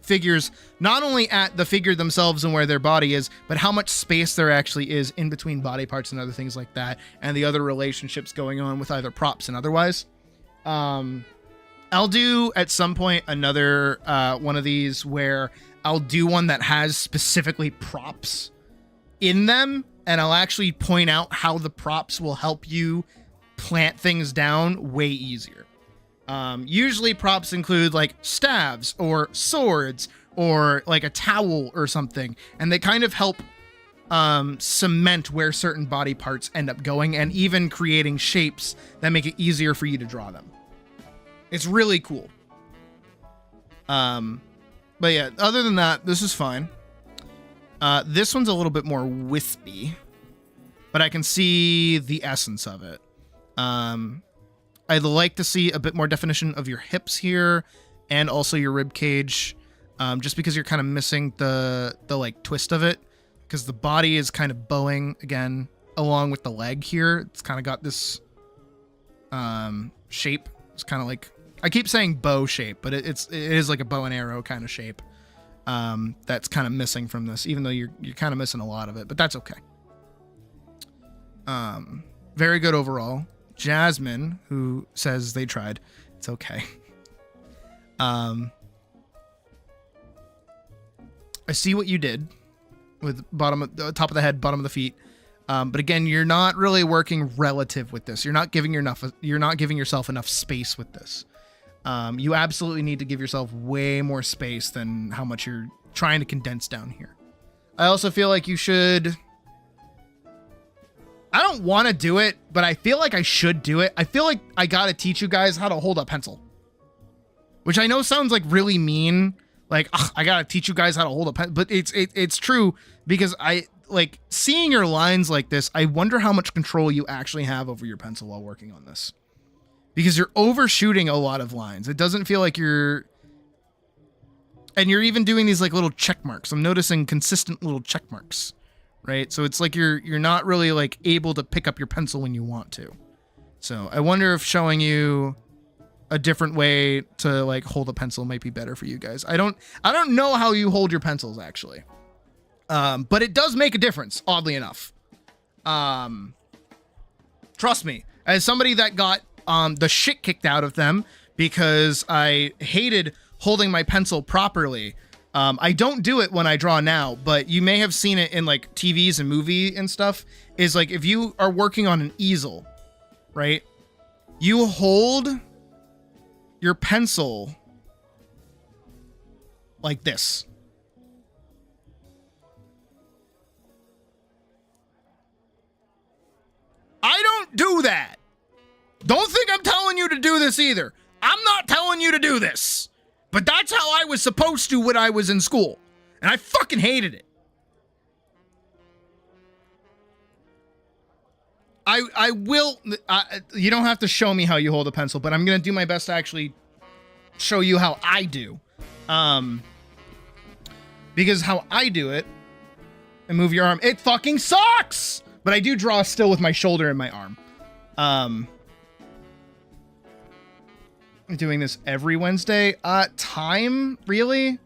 figures, not only at the figure themselves and where their body is, but how much space there actually is in between body parts and other things like that, and the other relationships going on with either props and otherwise. I'll do at some point another one of these where I'll do one that has specifically props in them, and I'll actually point out how the props will help you plant things down way easier. Usually props include like staves or swords or like a towel or something, and they kind of help cement where certain body parts end up going, and even creating shapes that make it easier for you to draw them. It's really cool. But yeah, other than that, this is fine. This one's a little bit more wispy, but I can see the essence of it. I'd like to see a bit more definition of your hips here and also your rib cage, just because you're kind of missing the like twist of it, because the body is kind of bowing again along with the leg here. It's kind of got this shape. It's kind of like, I keep saying bow shape, but it is like a bow and arrow kind of shape. That's kind of missing from this, even though you're kind of missing a lot of it, but that's okay. Very good overall. Jasmine, who says they tried, it's okay. I see what you did with top of the head, bottom of the feet. But again, you're not really working relative with this. You're not giving yourself enough space with this. You absolutely need to give yourself way more space than how much you're trying to condense down here. I also feel like you should... I don't want to do it, but I feel like I should do it. I feel like I got to teach you guys how to hold a pencil. Which I know sounds like really mean. Like, I got to teach you guys how to hold a pencil. But it's true, because I... like, seeing your lines like this, I wonder how much control you actually have over your pencil while working on this. Because you're overshooting a lot of lines. It doesn't feel like you're... And you're even doing these like little check marks. I'm noticing consistent little check marks, right? So it's like you're not really like able to pick up your pencil when you want to. So I wonder if showing you a different way to like hold a pencil might be better for you guys. I don't know how you hold your pencils actually. But it does make a difference, oddly enough. Trust me, as somebody that got the shit kicked out of them because I hated holding my pencil properly. I don't do it when I draw now, but you may have seen it in like TVs and movie and stuff, is like if you are working on an easel, right? You hold your pencil like this. I don't do that. Don't think I'm telling you to do this either. I'm not telling you to do this. But that's how I was supposed to when I was in school. And I fucking hated it. I will... you don't have to show me how you hold a pencil, but I'm going to do my best to actually show you how I do. Because how I do it... And move your arm. It fucking sucks! But I do draw still with my shoulder and my arm. I'm doing this every Wednesday. Time? Really?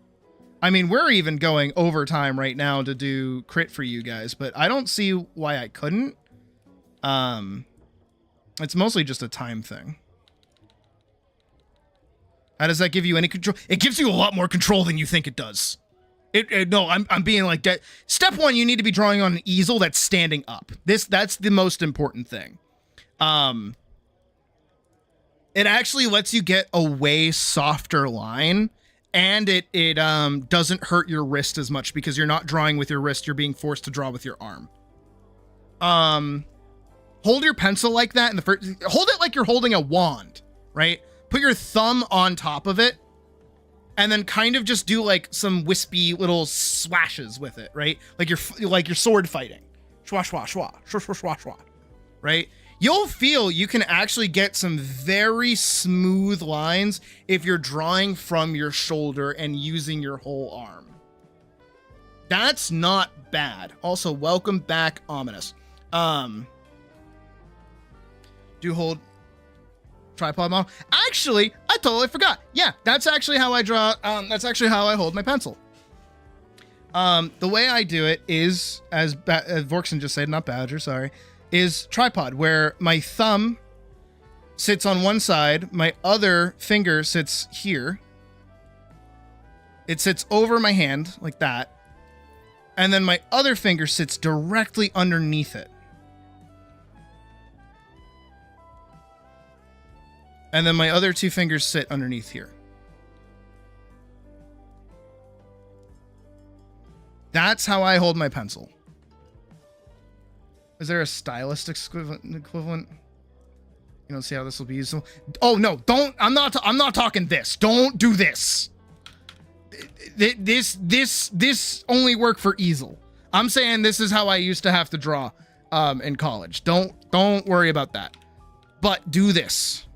I mean, we're even going overtime right now to do crit for you guys, but I don't see why I couldn't. It's mostly just a time thing. How does that give you any control? It gives you a lot more control than you think it does. No, I'm being like that. Step one, you need to be drawing on an easel that's standing up. That's the most important thing. It actually lets you get a way softer line, and it doesn't hurt your wrist as much because you're not drawing with your wrist. You're being forced to draw with your arm. Hold your pencil like that in the first. Hold it like you're holding a wand, right? Put your thumb on top of it. And then kind of just do like some wispy little swashes with it, right? Like you're sword fighting. Shwa, shwa, shwa, shwa, shwa, shwa, shwa, right? You'll feel you can actually get some very smooth lines if you're drawing from your shoulder and using your whole arm. That's not bad. Also, welcome back, Ominous. Do hold tripod model. Actually, I totally forgot. Yeah, that's actually how I draw. That's actually how I hold my pencil. The way I do it is, as Vorkson just said, not Badger, sorry, is tripod, where my thumb sits on one side, my other finger sits here. It sits over my hand like that. And then my other finger sits directly underneath it. And then my other two fingers sit underneath here. That's how I hold my pencil. Is there a stylistic equivalent? You don't see how this will be useful? Oh no, don't, I'm not talking this. Don't do this. This only worked for easel. I'm saying this is how I used to have to draw in college. Don't worry about that. But do this.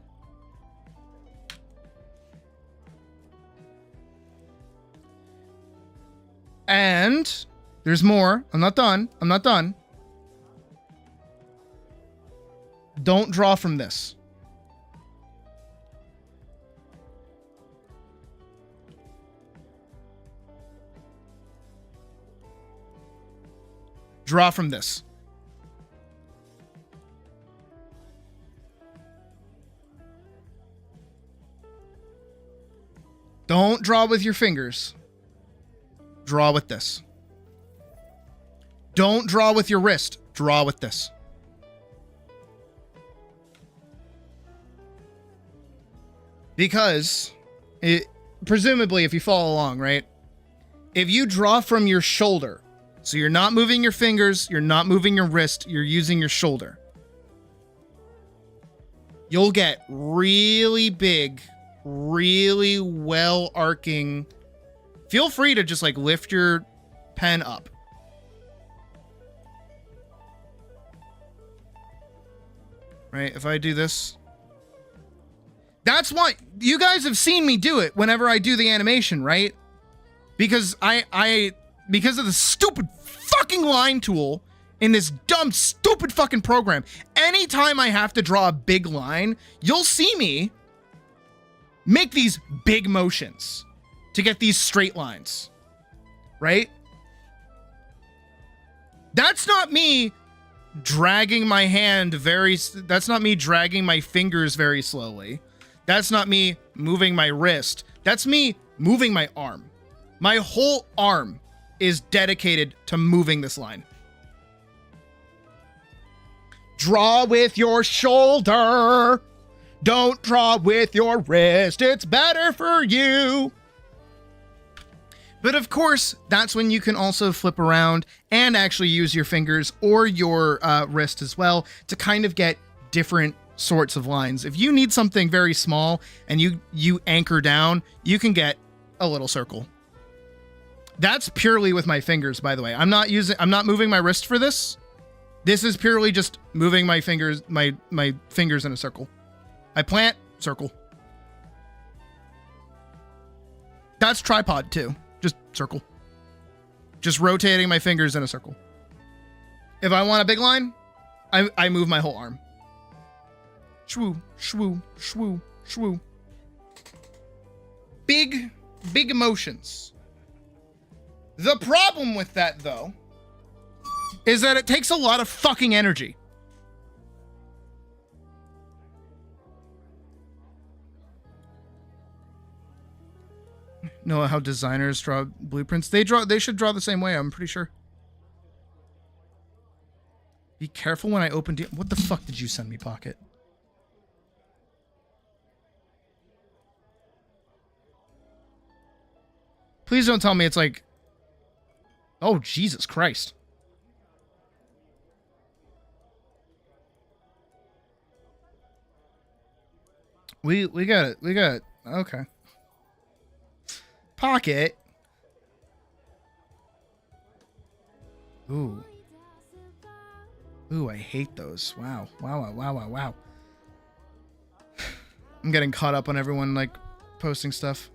And there's more. I'm not done. I'm not done. Don't draw from this. Draw from this. Don't draw with your fingers. Draw with this. Don't draw with your wrist. Draw with this. Because, presumably, if you follow along, right? If you draw from your shoulder, so you're not moving your fingers, you're not moving your wrist, you're using your shoulder, you'll get really big, really well arcing. Feel free to just like lift your pen up. Right? If I do this. That's why you guys have seen me do it whenever I do the animation, right? Because because of the stupid fucking line tool in this dumb, stupid fucking program. Anytime I have to draw a big line, you'll see me make these big motions to get these straight lines, right? That's not me dragging my hand that's not me dragging my fingers very slowly. That's not me moving my wrist. That's me moving my arm. My whole arm is dedicated to moving this line. Draw with your shoulder. Don't draw with your wrist. It's better for you. But of course, that's when you can also flip around and actually use your fingers or your wrist as well to kind of get different sorts of lines. If you need something very small and you anchor down, you can get a little circle. That's purely with my fingers, by the way. I'm not moving my wrist for this. This is purely just moving my fingers, my fingers in a circle. I plant, circle. That's tripod too. Just circle. Just rotating my fingers in a circle. If I want a big line, I move my whole arm. Shwoo, shwoo, shwoo, shwoo. Big emotions. The problem with that, though, is that it takes a lot of fucking energy. Know how designers draw blueprints? They should draw the same way, I'm pretty sure. Be careful when I open... What the fuck did you send me, Pocket? Please don't tell me it's like... Oh, Jesus Christ. We got it. We got it. Okay. Pocket. Ooh. Ooh, I hate those. Wow. Wow. I'm getting caught up on everyone, like, posting stuff.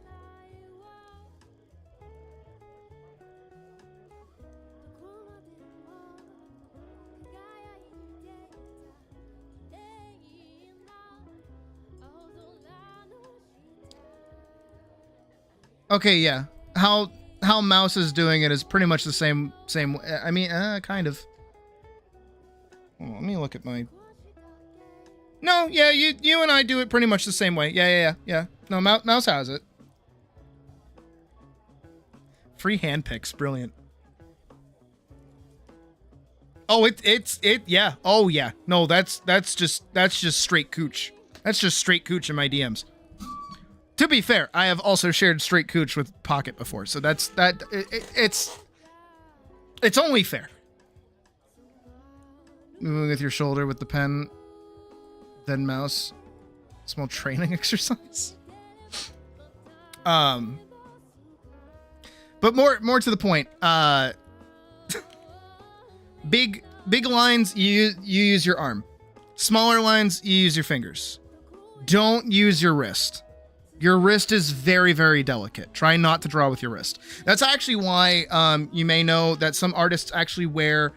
Okay, yeah. How Mouse is doing it is pretty much the same. I mean, kind of. Hold on, let me look at my. No, yeah, you and I do it pretty much the same way. Yeah. No, Mouse has it. Free hand picks, brilliant. Oh, yeah. Oh yeah. No, that's just straight cooch. That's just straight cooch in my DMs. To be fair, I have also shared straight cooch with Pocket before, so it's only fair. Moving with your shoulder with the pen, then mouse. Small training exercise. But more to the point, big lines, you use your arm. Smaller lines, you use your fingers. Don't use your wrist. Your wrist is very, very delicate. Try not to draw with your wrist. That's actually why you may know that some artists actually wear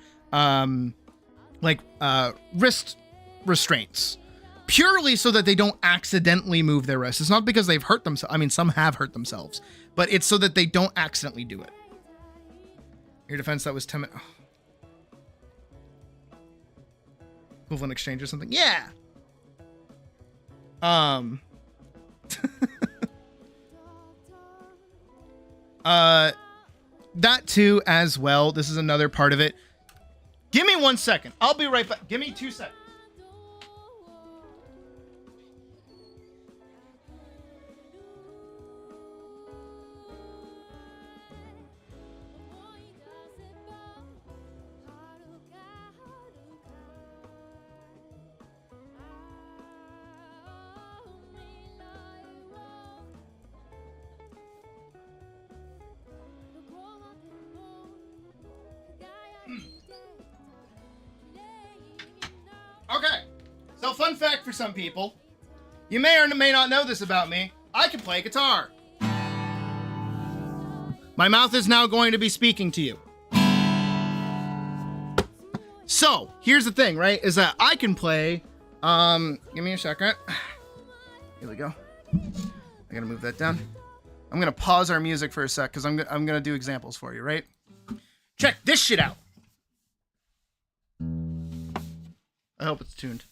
wrist restraints, purely so that they don't accidentally move their wrist. It's not because they've hurt themselves. I mean, some have hurt themselves, but it's so that they don't accidentally do it. Your defense, that was 10 minutes. Equivalent exchange or something. Yeah. That too as well. This is another part of it. Give me 1 second. I'll be right back. Give me 2 seconds. Okay, so fun fact for some people. You may or may not know this about me. I can play guitar. My mouth is now going to be speaking to you. So, here's the thing, right? Is that I can play, give me a second. Here we go. I gotta move that down. I'm gonna pause our music for a sec, because I'm gonna do examples for you, right? Check this shit out. I hope it's tuned.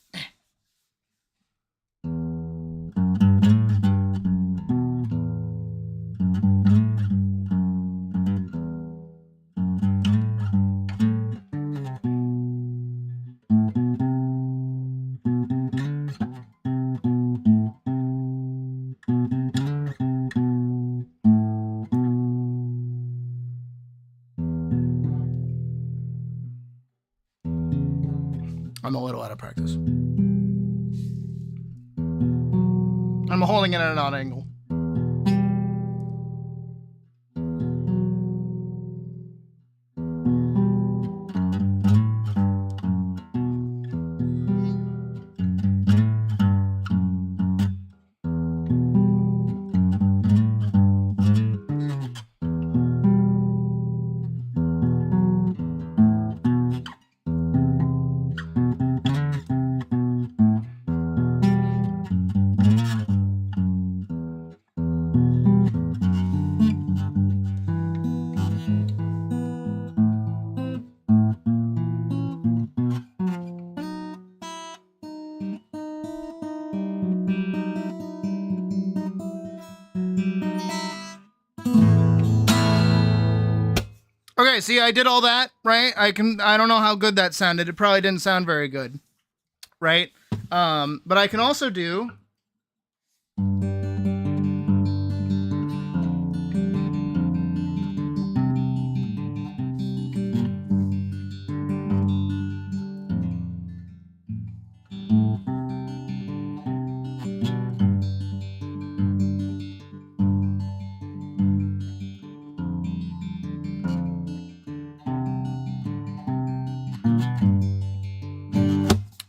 I'm a little out of practice. I'm holding it at an odd angle. Okay, see, I did all that, right? I don't know how good that sounded. It probably didn't sound very good, right? But I can also do...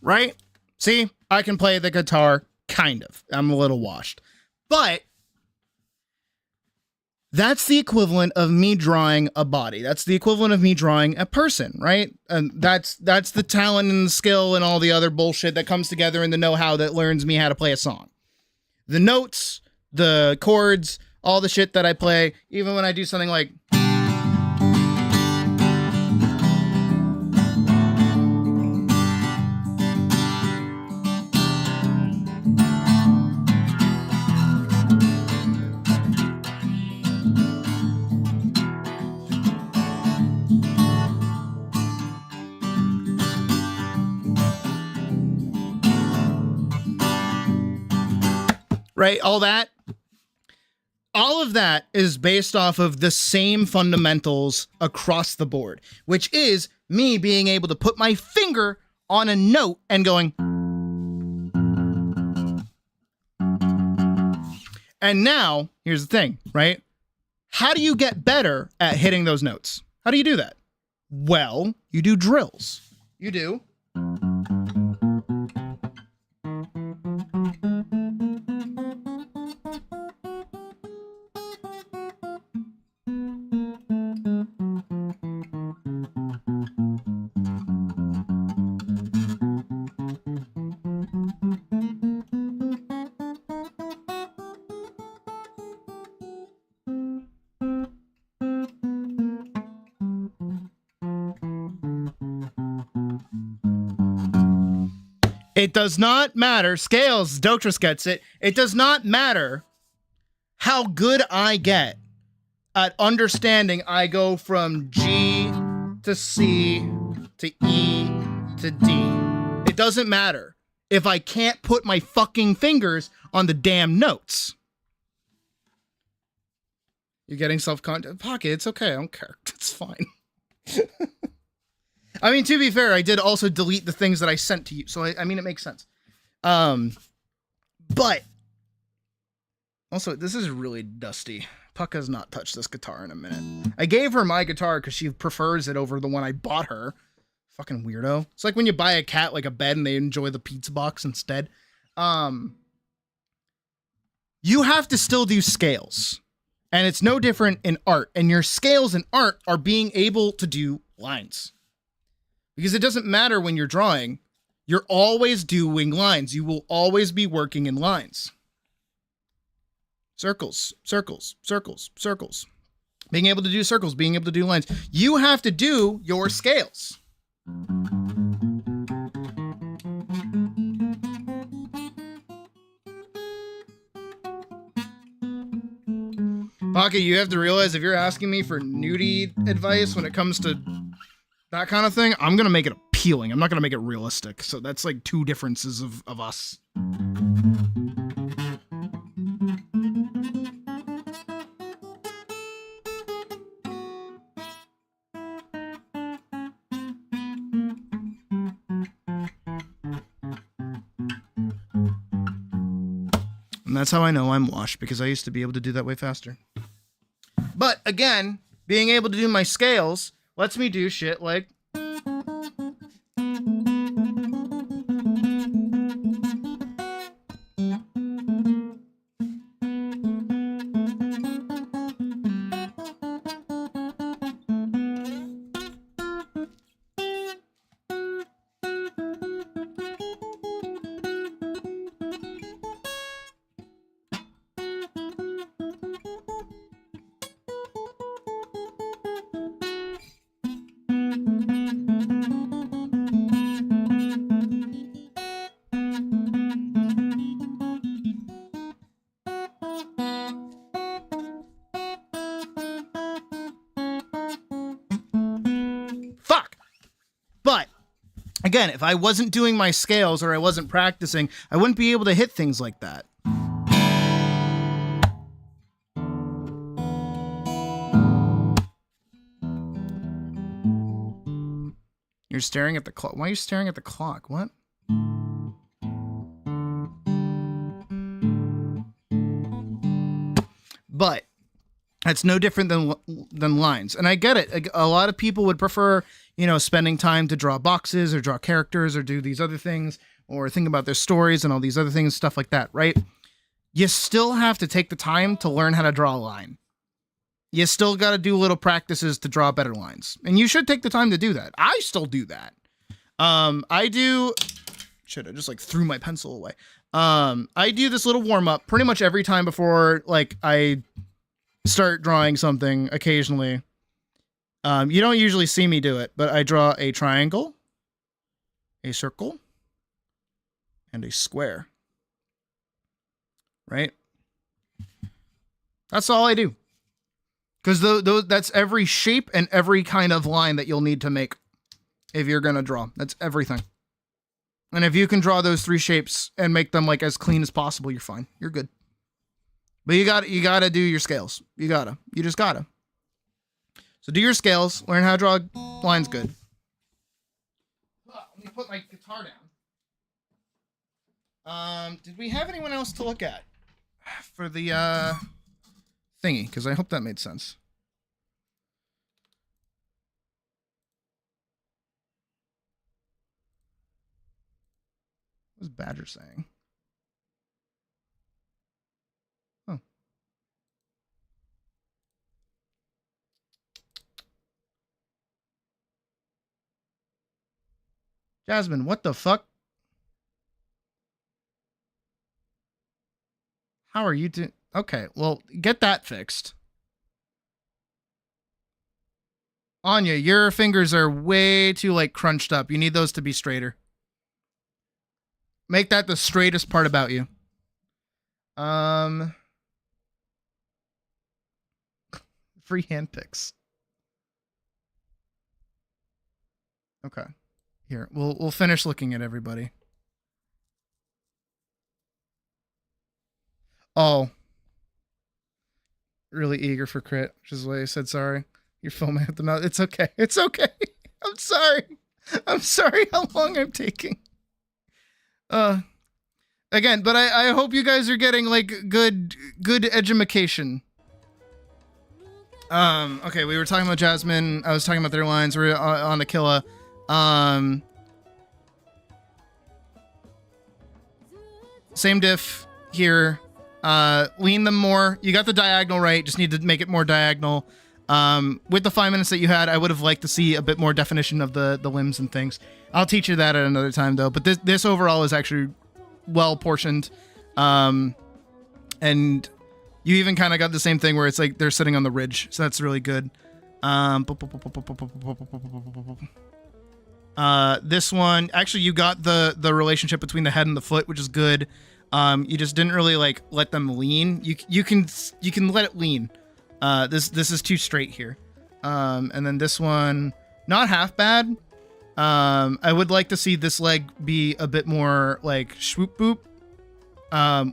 Right? See, I can play the guitar, kind of. I'm a little washed. But that's the equivalent of me drawing a body. That's the equivalent of me drawing a person, right? And that's the talent and the skill and all the other bullshit that comes together in the know-how that learns me how to play a song. The notes, the chords, all the shit that I play, even when I do something like... Right, all of that is based off of the same fundamentals across the board, which is me being able to put my finger on a note and going. And now, here's the thing, right? How do you get better at hitting those notes? How do you do that? Well, you do drills. You do. It does not matter. Scales, Doctress gets it. It does not matter how good I get at understanding I go from G to C to E to D. It doesn't matter if I can't put my fucking fingers on the damn notes. You're getting self-conscious. Pocket, it's okay. I don't care. It's fine. I mean, to be fair, I did also delete the things that I sent to you. So, I mean, it makes sense. But also, this is really dusty. Puck has not touched this guitar in a minute. I gave her my guitar because she prefers it over the one I bought her. Fucking weirdo. It's like when you buy a cat like a bed and they enjoy the pizza box instead. You have to still do scales. And it's no different in art. And your scales in art are being able to do lines. Because it doesn't matter when you're drawing. You're always doing lines. You will always be working in lines. Circles, circles, circles, circles. Being able to do circles, being able to do lines. You have to do your scales. Pocket, you have to realize if you're asking me for nudie advice when it comes to that kind of thing, I'm going to make it appealing. I'm not going to make it realistic. So that's like two differences of us. And that's how I know I'm washed, because I used to be able to do that way faster. But again, being able to do my scales lets me do shit like again, if I wasn't doing my scales or I wasn't practicing, I wouldn't be able to hit things like that. You're staring at the clock. Why are you staring at the clock? What? But that's no different than lines. And I get it. A lot of people would prefer, spending time to draw boxes or draw characters or do these other things or think about their stories and all these other things, stuff like that, right? You still have to take the time to learn how to draw a line. You still got to do little practices to draw better lines. And you should take the time to do that. I still do that. I do... Shit, I just threw my pencil away. I do this little warm-up pretty much every time before I start drawing something occasionally. You don't usually see me do it, but I draw a triangle, a circle, and a square. Right? That's all I do. Because that's every shape and every kind of line that you'll need to make if you're going to draw. That's everything. And if you can draw those three shapes and make them as clean as possible, you're fine. You're good. But you gotta do your scales. You just gotta. So do your scales, learn how to draw lines good. Let me put my guitar down. Did we have anyone else to look at for the thingy, because I hope that made sense. What's Badger saying? Oh. Jasmine, what the fuck? How are you doing? Okay, well, get that fixed. Anya, your fingers are way too, like, crunched up. You need those to be straighter. Make that the straightest part about you. Free hand picks. Okay. Here, we'll finish looking at everybody. Oh. Really eager for crit, which is why I said sorry. You're foaming at the mouth. It's okay. It's okay. I'm sorry. I'm sorry how long I'm taking. Again, but I hope you guys are getting like good edumacation. Okay, we were talking about Jasmine. I was talking about their lines. We're on Aquila. Same diff here. Lean them more. You got the diagonal right. Just need to make it more diagonal. With the 5 minutes that you had, I would have liked to see a bit more definition of the limbs and things. I'll teach you that at another time, though. But this overall is actually well portioned. And you even kind of got the same thing where it's like they're sitting on the ridge. So that's really good. This one, actually, you got the relationship between the head and the foot, which is good. You just didn't really like let them lean. You can let it lean. This is too straight here. And then this one, not half bad. I would like to see this leg be a bit more like swoop boop,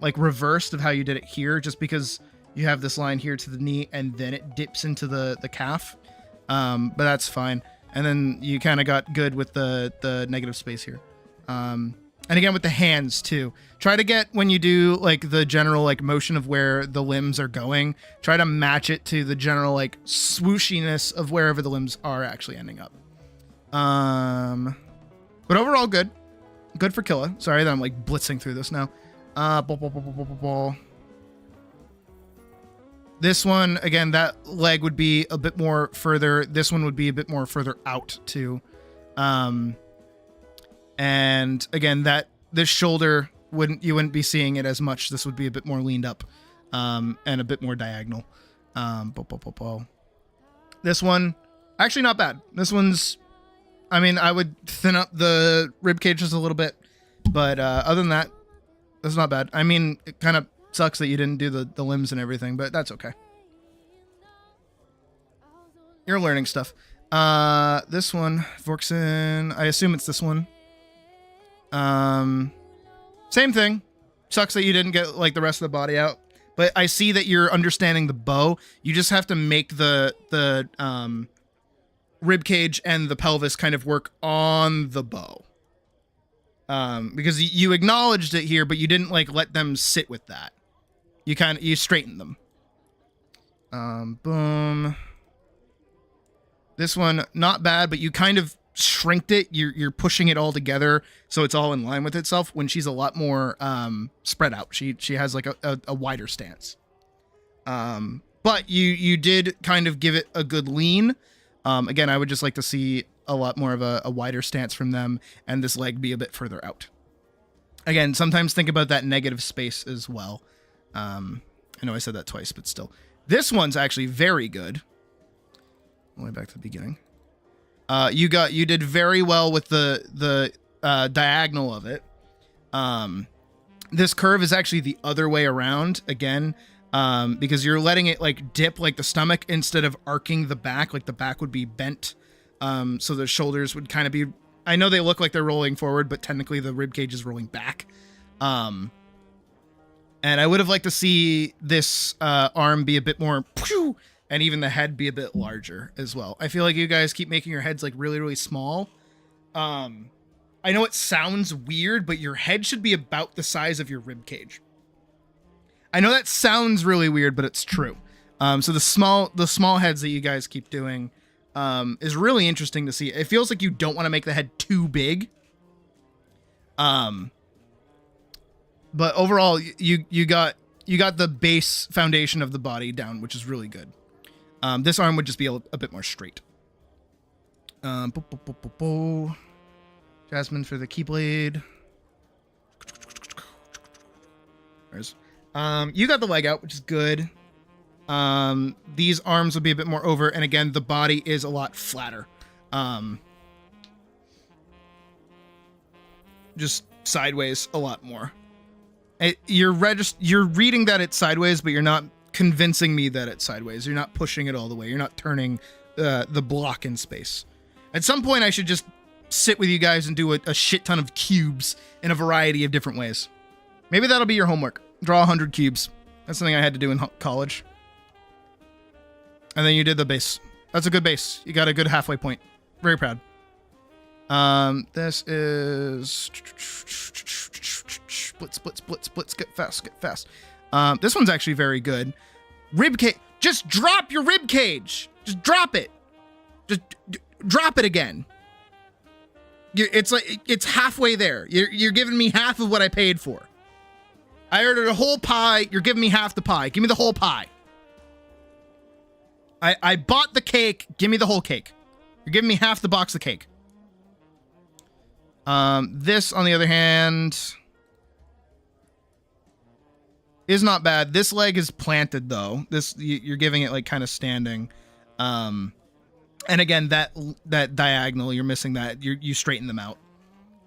like reversed of how you did it here, just because you have this line here to the knee and then it dips into the calf. But that's fine. And then you kind of got good with the negative space here. And again, with the hands too, try to get, when you do like the general like motion of where the limbs are going, try to match it to the general like swooshiness of wherever the limbs are actually ending up. But overall good for Killa. Sorry that I'm like blitzing through this now. This one, again, that leg would be a bit more further. This one would be a bit more further out too. And again, this shoulder you wouldn't be seeing it as much. This would be a bit more leaned up, and a bit more diagonal. This one, actually not bad. This one's, I mean, I would thin up the rib cage just a little bit, but other than that, that's not bad. I mean, it kind of sucks that you didn't do the limbs and everything, but that's okay. You're learning stuff. This one, Vorkson, I assume it's this one. Same thing. Sucks that you didn't get like the rest of the body out, but I see that you're understanding the bow. You just have to make the rib cage and the pelvis kind of work on the bow. Because you acknowledged it here, but you didn't like let them sit with that. You straightened them. Boom. This one, not bad, but you kind of shrinked it. You're pushing it all together so it's all in line with itself, when she's a lot more spread out. She has like a wider stance. But you did kind of give it a good lean. Again, I would just like to see a lot more of a wider stance from them, and this leg be a bit further out. Again, sometimes think about that negative space as well. I know I said that twice, but still. This one's actually very good. All the way back to the beginning. You did very well with the diagonal of it. This curve is actually the other way around again, because you're letting it like dip like the stomach instead of arcing the back. Like the back would be bent, so the shoulders would kind of be. I know they look like they're rolling forward, but technically the rib cage is rolling back. And I would have liked to see this arm be a bit more. And even the head be a bit larger as well. I feel like you guys keep making your heads like really, really small. I know it sounds weird, but your head should be about the size of your rib cage. I know that sounds really weird, but it's true. So the small heads that you guys keep doing is really interesting to see. It feels like you don't want to make the head too big. But overall, you got the base foundation of the body down, which is really good. This arm would just be a bit more straight. Jasmine for the keyblade. There's, you got the leg out, which is good. These arms will be a bit more over, and again, the body is a lot flatter. Just sideways a lot more. You're reading that it's sideways, but you're not convincing me that it's sideways. You're not pushing it all the way. You're not turning the block in space. At some point, I should just sit with you guys and do a shit ton of cubes in a variety of different ways. Maybe that'll be your homework. Draw 100 cubes. That's something I had to do in college. And then you did the base. That's a good base. You got a good halfway point. Very proud. This is splits. Get fast. This one's actually very good. Rib cage. Just drop your rib cage. Just drop it. Just drop it again. It's like it's halfway there. You're giving me half of what I paid for. I ordered a whole pie. You're giving me half the pie. Give me the whole pie. I bought the cake. Give me the whole cake. You're giving me half the box of cake. This, on the other hand, is not bad. This leg is planted, though. You're giving it, like, kind of standing. And again, that diagonal, you're missing that. You straighten them out.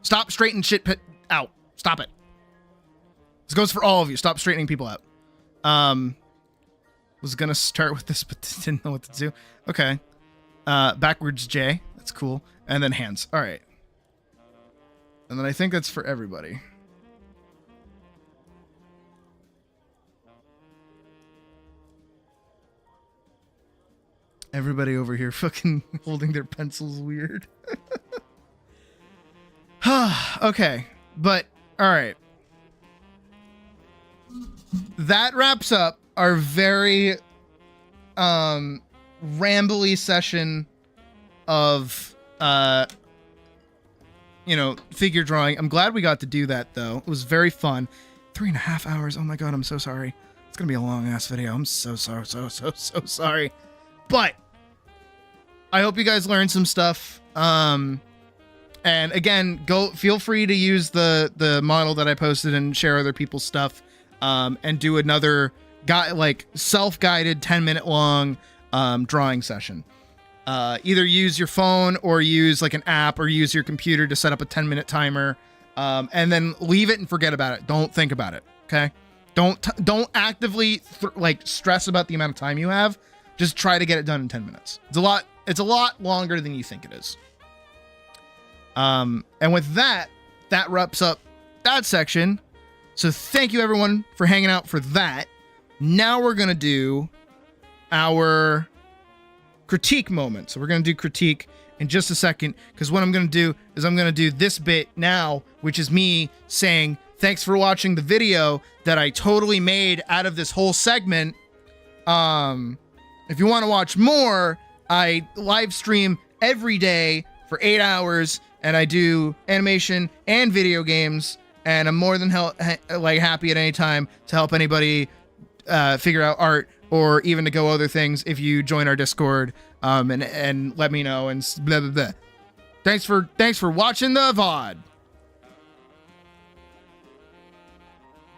Stop straightening shit out. Stop it. This goes for all of you. Stop straightening people out. Was gonna start with this, but didn't know what to do. Okay. Backwards J. That's cool. And then hands. All right. And then I think that's for everybody. Everybody over here fucking holding their pencils weird. Okay. But, all right. That wraps up our very rambly session of figure drawing. I'm glad we got to do that, though. It was very fun. 3.5 hours. Oh my god, I'm so sorry. It's gonna be a long ass video. I'm so sorry. But I hope you guys learned some stuff. And again, feel free to use the model that I posted and share other people's stuff. And do another self-guided 10-minute long drawing session. Either use your phone or use like an app or use your computer to set up a 10-minute timer, and then leave it and forget about it. Don't think about it. Okay. Don't actively stress about the amount of time you have. Just try to get it done in 10 minutes. It's a lot longer than you think it is. And with that wraps up that section. So thank you everyone for hanging out for that. Now we're going to do our critique moment. So we're going to do critique in just a second, because what I'm going to do is I'm going to do this bit now, which is me saying thanks for watching the video that I totally made out of this whole segment. If you want to watch more, I live stream every day for 8 hours, and I do animation and video games. And I'm more than happy at any time to help anybody figure out art, or even to go other things if you join our Discord and let me know and blah blah blah. Thanks for watching the VOD.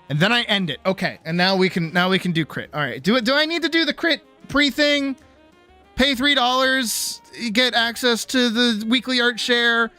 And then I end it. Okay, and now we can do crit. All right. Do I need to do the crit pre-thing? Pay $3, get access to the weekly art share.